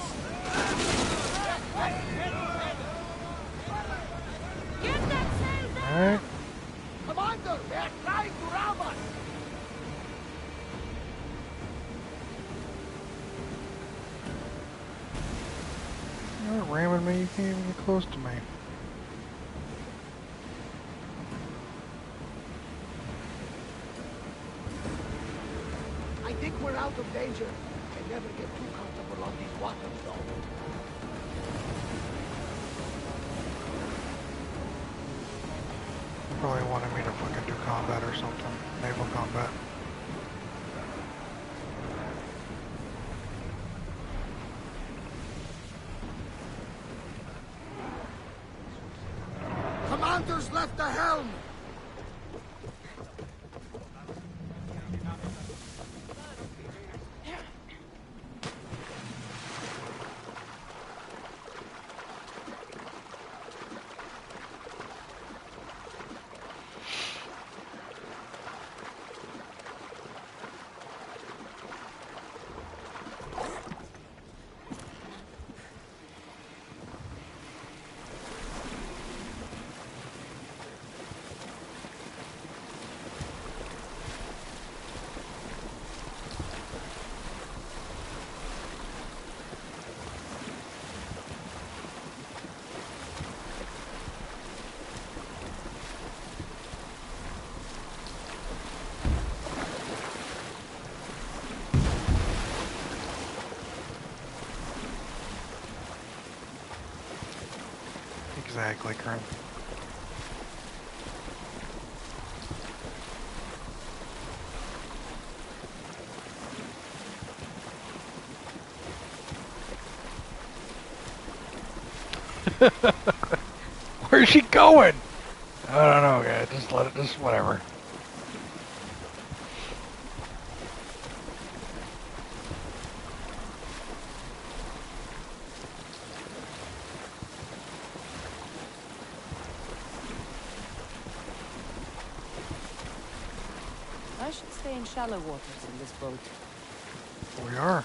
Get that sail down! Alright. Commander, they are trying to ram us! You're not ramming me, you can't even get close to me. I think we're out of danger. I never get too comfortable on these waters, though. You probably wanted me to fucking do combat or something. Naval combat. Commander's left the helm! Exactly, Kern. Where's she going? I don't know, guys. Just let it, just whatever. I should stay in shallow waters in this boat. We are.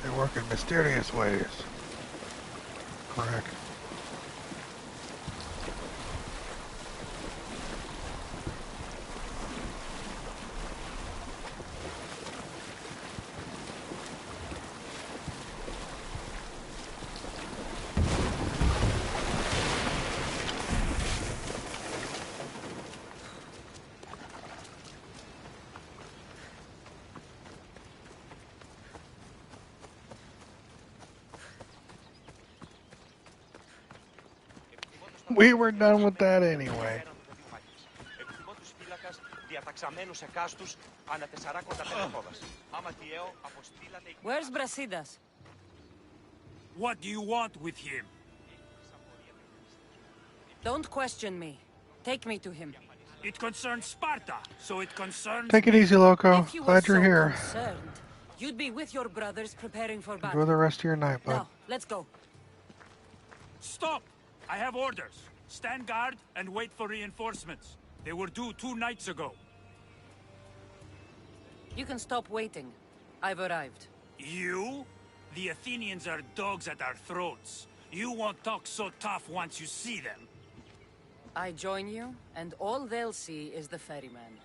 They work in mysterious ways. Correct. We were done with that anyway. Where's Brasidas? What do you want with him? Don't question me. Take me to him. It concerns Sparta, so it concerns... Take it easy, Loco. If you were Glad you're so here. concerned, you'd be with your brothers preparing for Enjoy battle. the rest of your night, bud. Now, let's go. Stop! I have orders. Stand guard and wait for reinforcements. They were due 2 nights ago. You can stop waiting. I've arrived. You? The Athenians are dogs at our throats. You won't talk so tough once you see them. I join you, and all they'll see is the ferryman.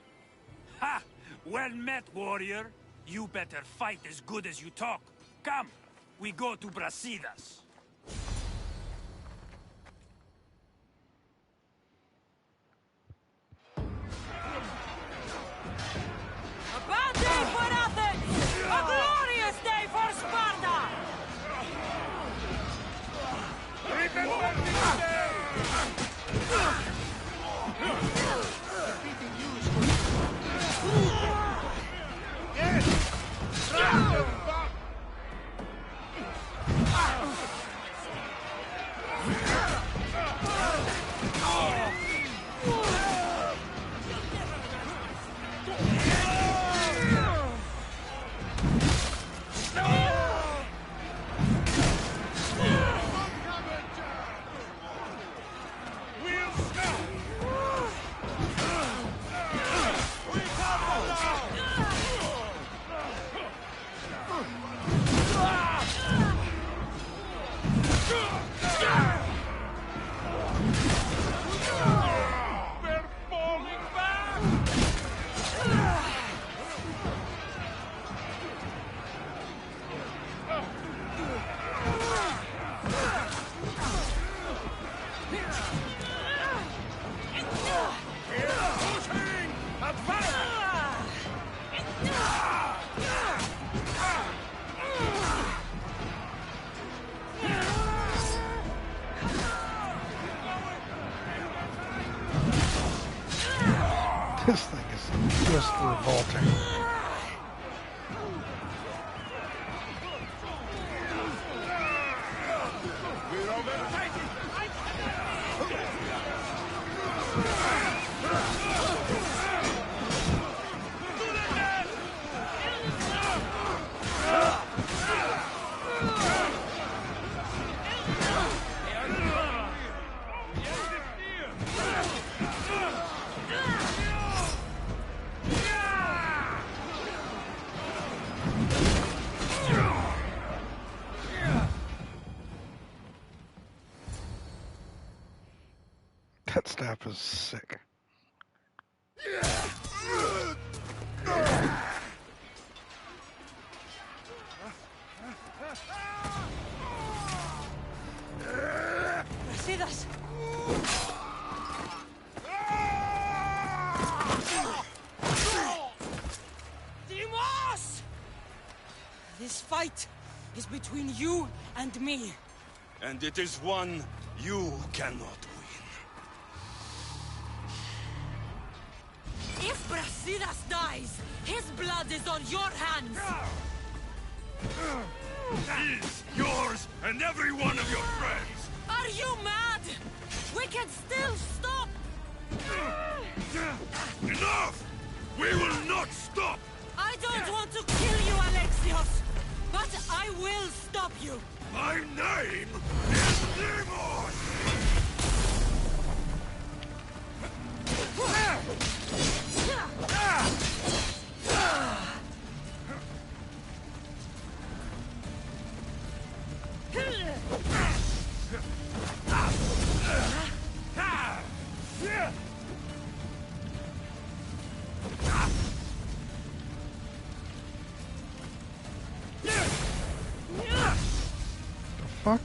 Ha! Well met, warrior. You better fight as good as you talk. Come, we go to Brasidas. A bad day for Athens! A glorious day for Sparta! Remember this day! This thing is just revolting. That staff is sick. Brasidas! Timos! This fight is between you and me. And it is one you cannot win. If Brasidas dies, his blood is on your hands! His, yours, and every one of your friends! Are you mad? We can still stop! Enough! We will not stop! I don't want to kill you, Alexios! But I will stop you! My name is Demos! Fuck?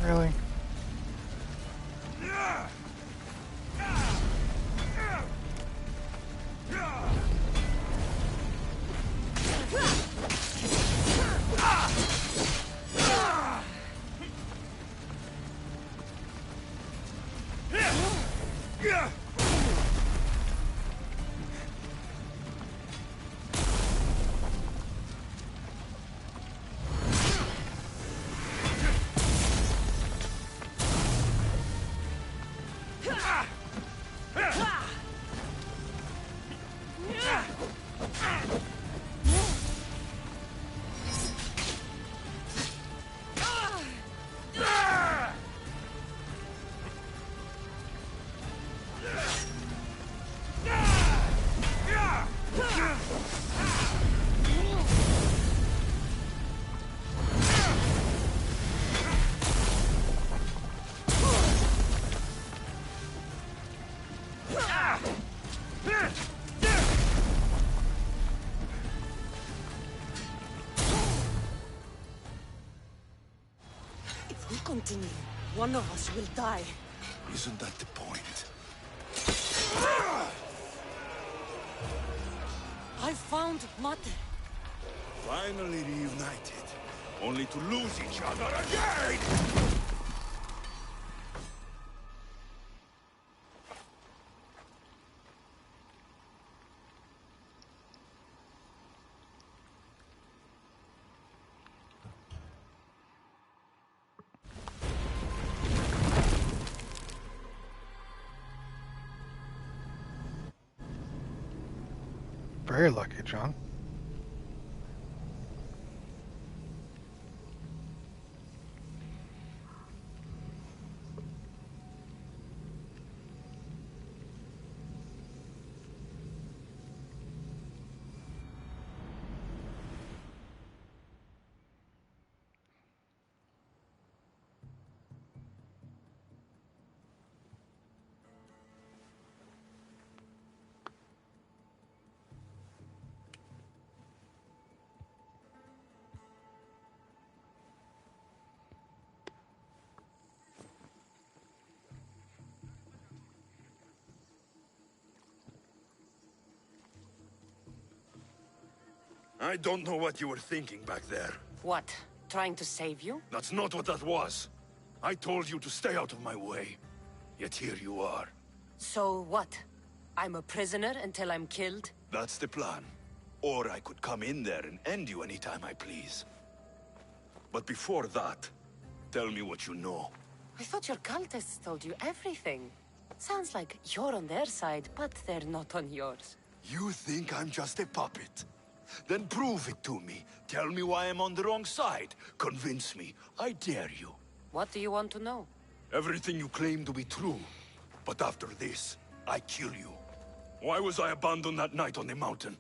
Really? If we continue, one of us will die. Isn't that the point? I found Mate. Finally reunited, only to lose each other again! Very lucky, John. I don't know what you were thinking back there. What? Trying to save you? That's not what that was. I told you to stay out of my way. Yet here you are. So what? I'm a prisoner until I'm killed? That's the plan. Or I could come in there and end you anytime I please. But before that, tell me what you know. I thought your cultists told you everything. Sounds like you're on their side, but they're not on yours. You think I'm just a puppet? Then prove it to me. Tell me why I'm on the wrong side. Convince me. I dare you. What do you want to know? Everything you claim to be true. But after this, I kill you. Why was I abandoned that night on the mountain?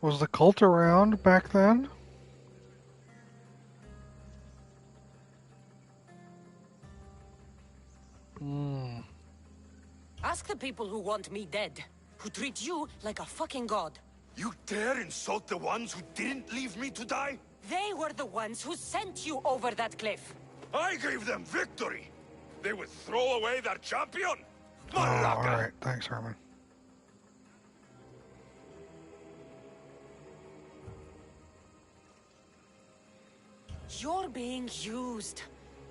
Was the cult around back then? Ask the people who want me dead, who treat you like a fucking god. You dare insult the ones who didn't leave me to die? They were the ones who sent you over that cliff. I gave them victory! They would throw away their champion? Oh, alright. Thanks, Herman. You're being used.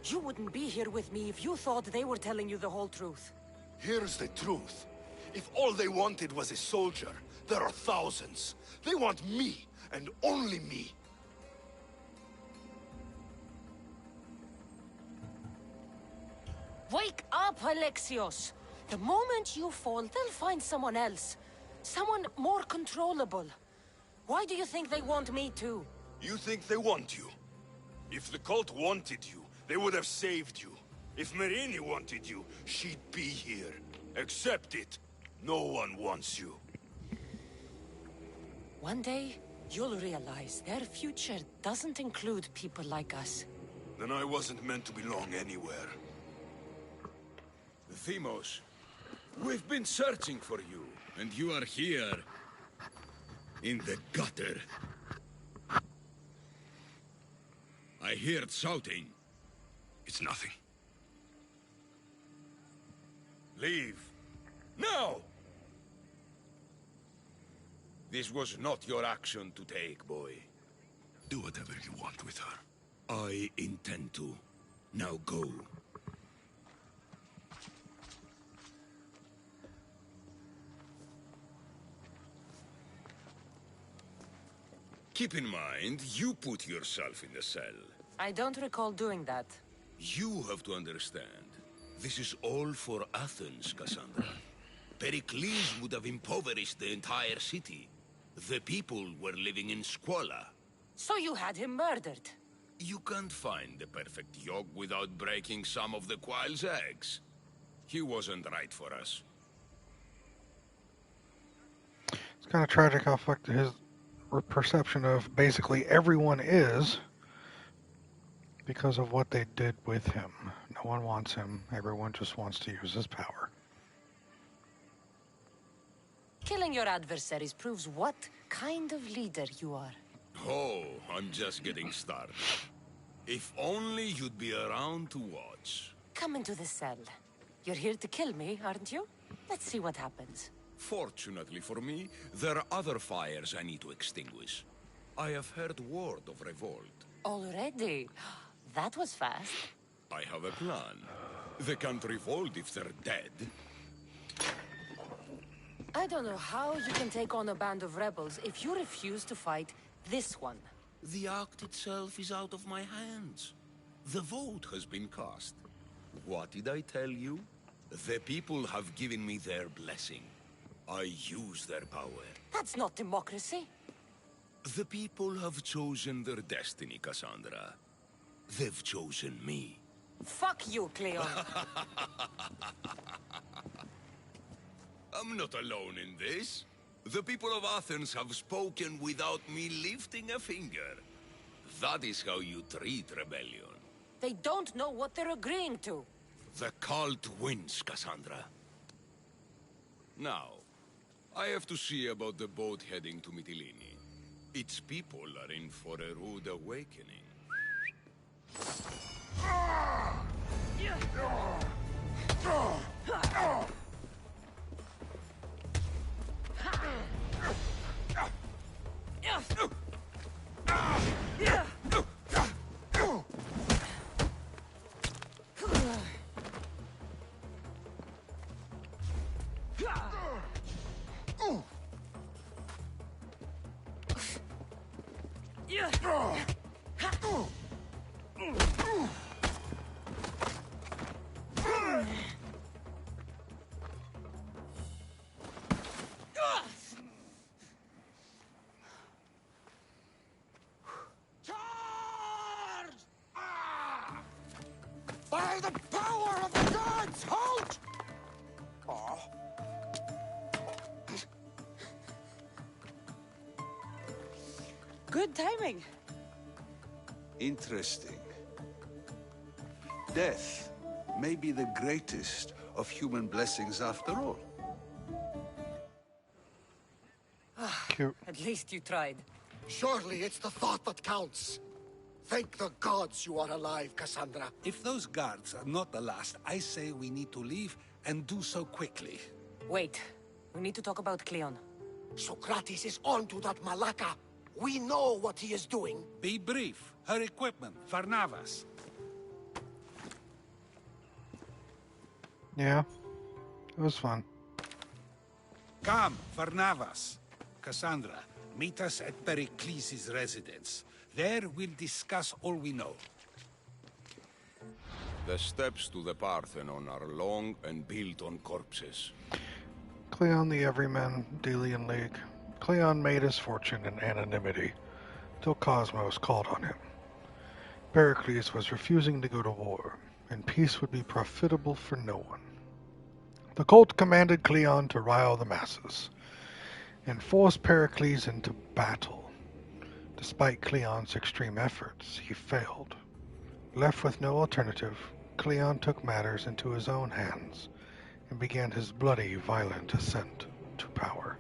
You wouldn't be here with me if you thought they were telling you the whole truth. Here's the truth. If all they wanted was a soldier, there are thousands. They want me, and only me. Wake up, Alexios! The moment you fall, they'll find someone else. Someone more controllable. Why do you think they want me too? You think they want you? If the cult wanted you, they would have saved you. If Marini wanted you, she'd be here. Accept it. No one wants you. One day, you'll realize their future doesn't include people like us. Then I wasn't meant to belong anywhere. Themos, we've been searching for you, and you are here. In the gutter. I heard shouting. It's nothing. Leave. No! This was not your action to take, boy. Do whatever you want with her. I intend to. Now go. Keep in mind, you put yourself in the cell. I don't recall doing that. You have to understand. This is all for Athens, Cassandra. Pericles would have impoverished the entire city. The people were living in squalor. So you had him murdered? You can't find the perfect yolk without breaking some of the quail's eggs. He wasn't right for us. It's kind of tragic how fucked his perception of basically everyone is because of what they did with him. No one wants him. Everyone just wants to use his power. Killing your adversaries proves what kind of leader you are. Oh, I'm just getting started. If only you'd be around to watch. Come into the cell. You're here to kill me, aren't you? Let's see what happens. Fortunately for me, there are other fires I need to extinguish. I have heard word of revolt. Already? That was fast. I have a plan. They can't revolt if they're dead. I don't know how you can take on a band of rebels if you refuse to fight this one. The act itself is out of my hands. The vote has been cast. What did I tell you? The people have given me their blessing. I use their power. That's not democracy. The people have chosen their destiny, Cassandra. They've chosen me. Fuck you, Cleon. I'm not alone in this. The people of Athens have spoken without me lifting a finger. That is how you treat rebellion. They don't know what they're agreeing to. The cult wins, Cassandra. Now, I have to see about the boat heading to Mytilene. Its people are in for a rude awakening. By the power of the gods, halt! Good timing. Interesting. Death may be the greatest of human blessings after all. Cute. At least you tried. Surely it's the thought that counts. Thank the gods you are alive, Cassandra. If those guards are not the last, I say we need to leave and do so quickly. Wait. We need to talk about Cleon. Socrates is on to that Malaka. We know what he is doing. Be brief. Her equipment, Varnavas. Yeah, it was fun. Come, Varnavas. Cassandra, meet us at Pericles' residence. There we'll discuss all we know. The steps to the Parthenon are long and built on corpses. Cleon the Everyman, Delian League. Cleon made his fortune in anonymity, till Cosmos called on him. Pericles was refusing to go to war, and peace would be profitable for no one. The cult commanded Cleon to rile the masses, and force Pericles into battle. Despite Cleon's extreme efforts, he failed. Left with no alternative, Cleon took matters into his own hands and began his bloody, violent ascent to power.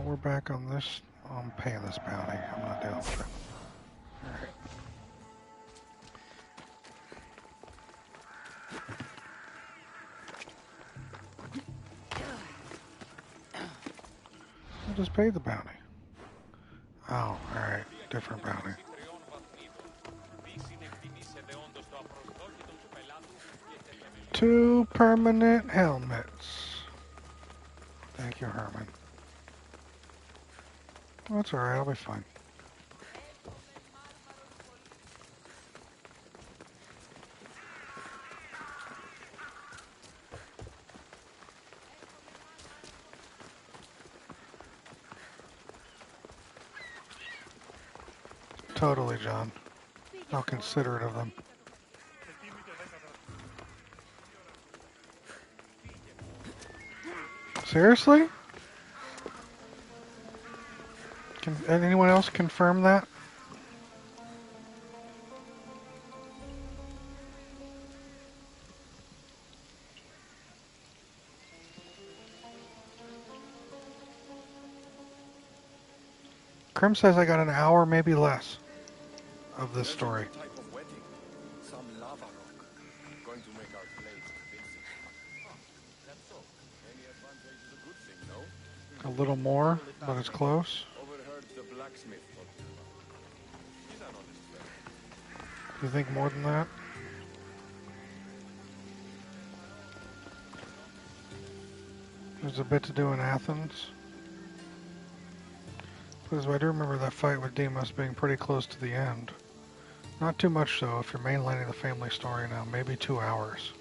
We're back on this. I'm paying this bounty. I'm not dealing with it. Alright. I just paid the bounty. Oh, alright. Different bounty. 2 permanent helmets. Thank you, Herman. Well, that's alright, I'll be fine. Totally, John. How considerate of them. Seriously? Can anyone else confirm that? Krim says I got an hour, maybe less, of this story. Some lava rock. Going to make our blades convincing. That's so. Any advantage is a good thing, no? A little more, but it's close. Overheard the blacksmith talking about. He's an honest fellow. Do you think more than that? There's a bit to do in Athens. Because I do remember that fight with Deimos being pretty close to the end. Not too much so if you're mainlining the family story now, maybe 2 hours.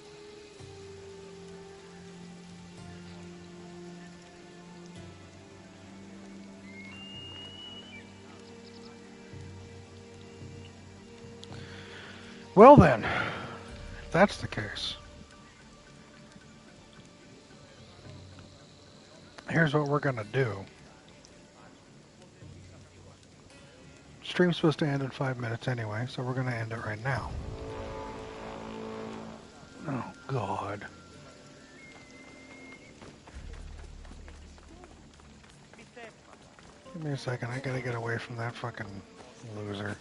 Well then, if that's the case, here's what we're gonna do. stream's supposed to end in 5 minutes anyway, so we're going to end it right now. Oh, God. Give me a second, I gotta get away from that fucking loser.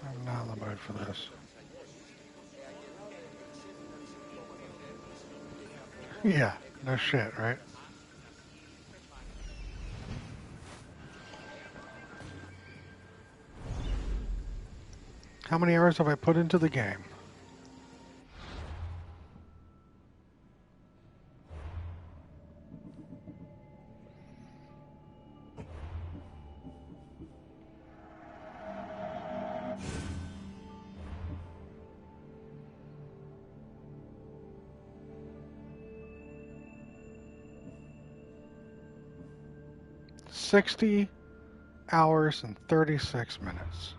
I'm not in the mood for this. Yeah, no shit, right? How many hours have I put into the game? $60 hours and 36 minutes.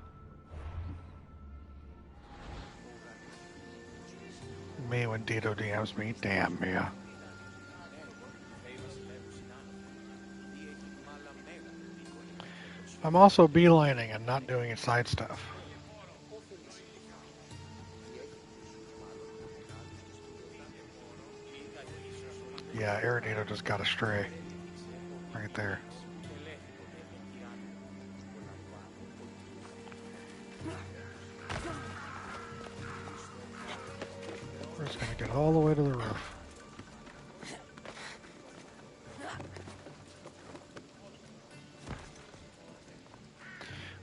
Me when Dito DMs me, damn Mia. I'm also beelining and not doing side stuff. Yeah, Aerodito just got astray. Right there. We're just gonna get all the way to the roof.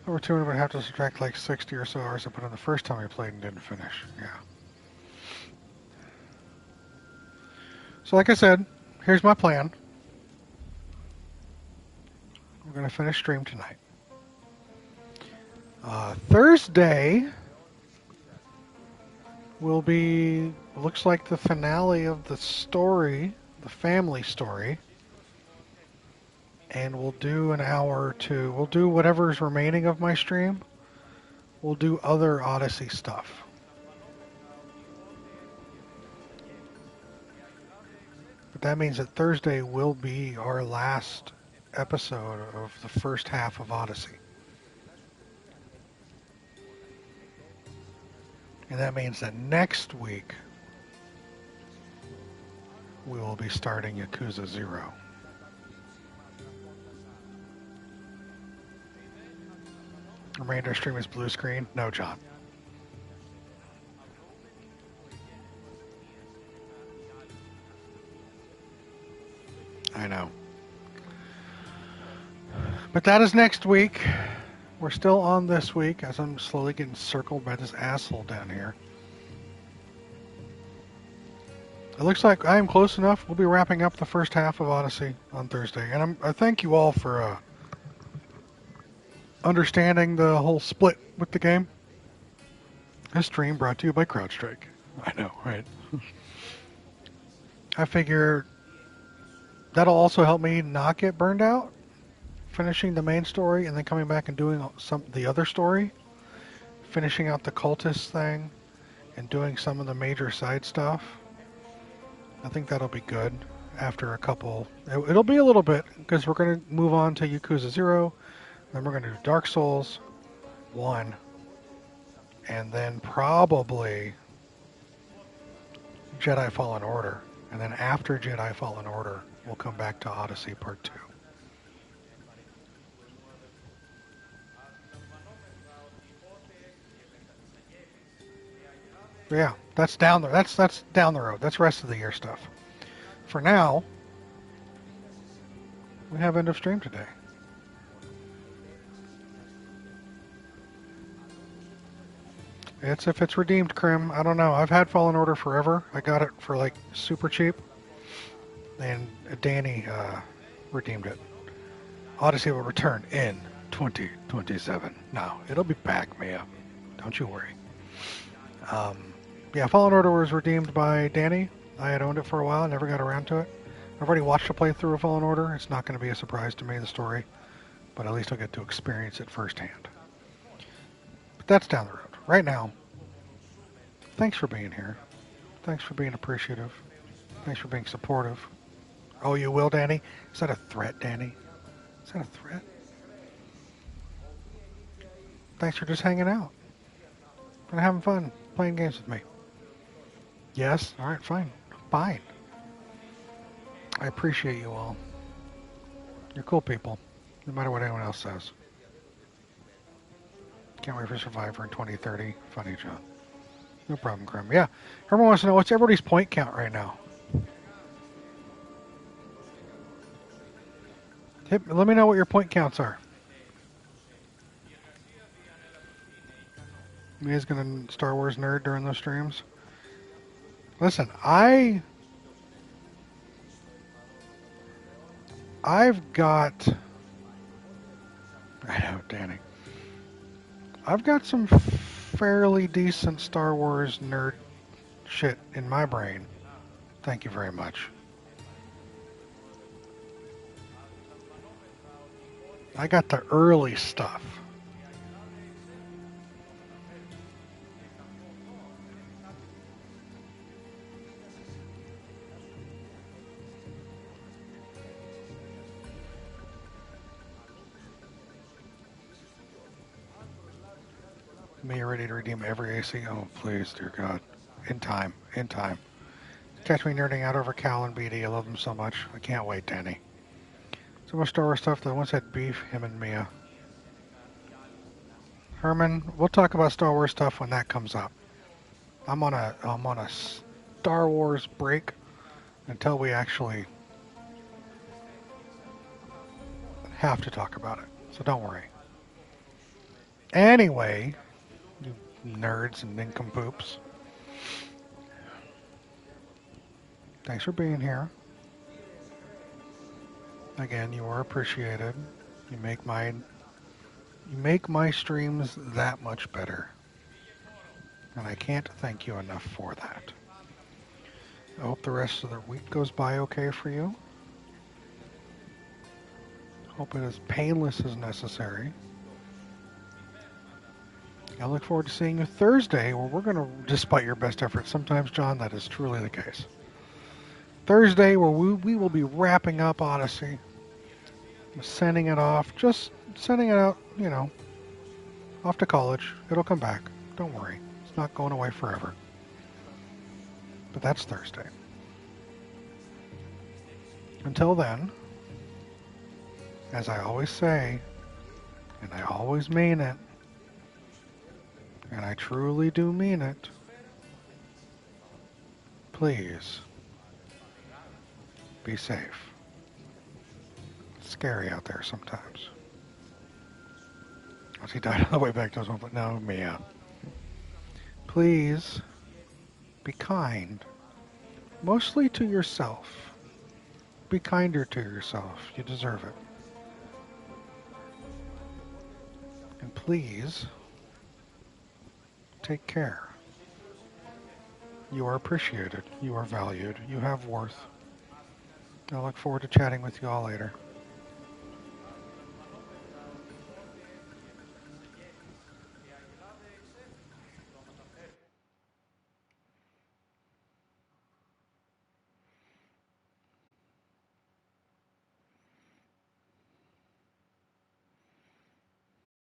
Over 200 would have to subtract like 60 or so hours I put in the first time I played and didn't finish. Yeah. So like I said, here's my plan. We're going to finish stream tonight. Thursday will be, looks like the finale of the story, the family story. And we'll do an hour or two. We'll do whatever's remaining of my stream. We'll do other Odyssey stuff. But that means that Thursday will be our last episode of the first half of Odyssey. And that means that next week we will be starting Yakuza 0. Remainder stream is blue screen? No, John. I know. But that is next week. We're still on this week as I'm slowly getting circled by this asshole down here. It looks like I am close enough. We'll be wrapping up the first half of Odyssey on Thursday. And I thank you all for understanding the whole split with the game. This stream brought to you by CrowdStrike. I know, right? I figure that'll also help me not get burned out, finishing the main story and then coming back and doing the other story, finishing out the cultist thing and doing some of the major side stuff. I think that'll be good after a couple. It'll be a little bit because we're going to move on to Yakuza 0. Then we're going to do Dark Souls 1, and then probably Jedi Fallen Order. And then after Jedi Fallen Order, we'll come back to Odyssey Part 2. But yeah, that's down there. That's down the road. That's rest of the year stuff. For now, we have end of stream today. It's if it's redeemed, Krim. I don't know. I've had Fallen Order forever. I got it for like super cheap. And Danny redeemed it. Odyssey will return in 2027. No, it'll be back, Mia. Don't you worry. Yeah, Fallen Order was redeemed by Danny. I had owned it for a while. Never got around to it. I've already watched a playthrough of Fallen Order. It's not going to be a surprise to me, the story. but at least I'll get to experience it firsthand. But that's down the road. Right now, thanks for being here. Thanks for being appreciative. Thanks for being supportive. Oh, you will, Danny? Is that a threat, Danny? Is that a threat? Thanks for just hanging out and having fun playing games with me. Yes? All right, fine. Fine. I appreciate you all. You're cool people, no matter what anyone else says. Can't wait for Survivor in 2030. Funny, John. No problem, Grim. Yeah, everyone wants to know what's everybody's point count right now. Let me know what your point counts are. You guys gonna Star Wars nerd during those streams? Listen, I've got... I know, Danny. I've got some fairly decent Star Wars nerd shit in my brain. Thank you very much. I got the early stuff. Me ready to redeem every AC? Oh, please, dear God. In time. In time. Catch me nerding out over Cal and BD. I love them so much. I can't wait, Danny. So much Star Wars stuff that I once had beef, him and Mia. Herman, we'll talk about Star Wars stuff when that comes up. I'm on a Star Wars break until we actually have to talk about it. So don't worry. Anyway, you nerds and nincompoops. Thanks for being here. Again, you are appreciated. You make my streams that much better. And I can't thank you enough for that. I hope the rest of the week goes by okay for you. Hope it is painless as necessary. I look forward to seeing you Thursday, where we're going to, despite your best efforts, sometimes, John, that is truly the case. Thursday, where we will be wrapping up Odyssey. Sending it off, just sending it out, you know, off to college. It'll come back. Don't worry. It's not going away forever. But that's Thursday. Until then, as I always say, and I always mean it, and I truly do mean it, please be safe. It's scary out there sometimes. As he died on the way back to his home, but no, Mia. Please be kind. Mostly to yourself. Be kinder to yourself. You deserve it. And please take care. You are appreciated. You are valued. You have worth. I look forward to chatting with you all later.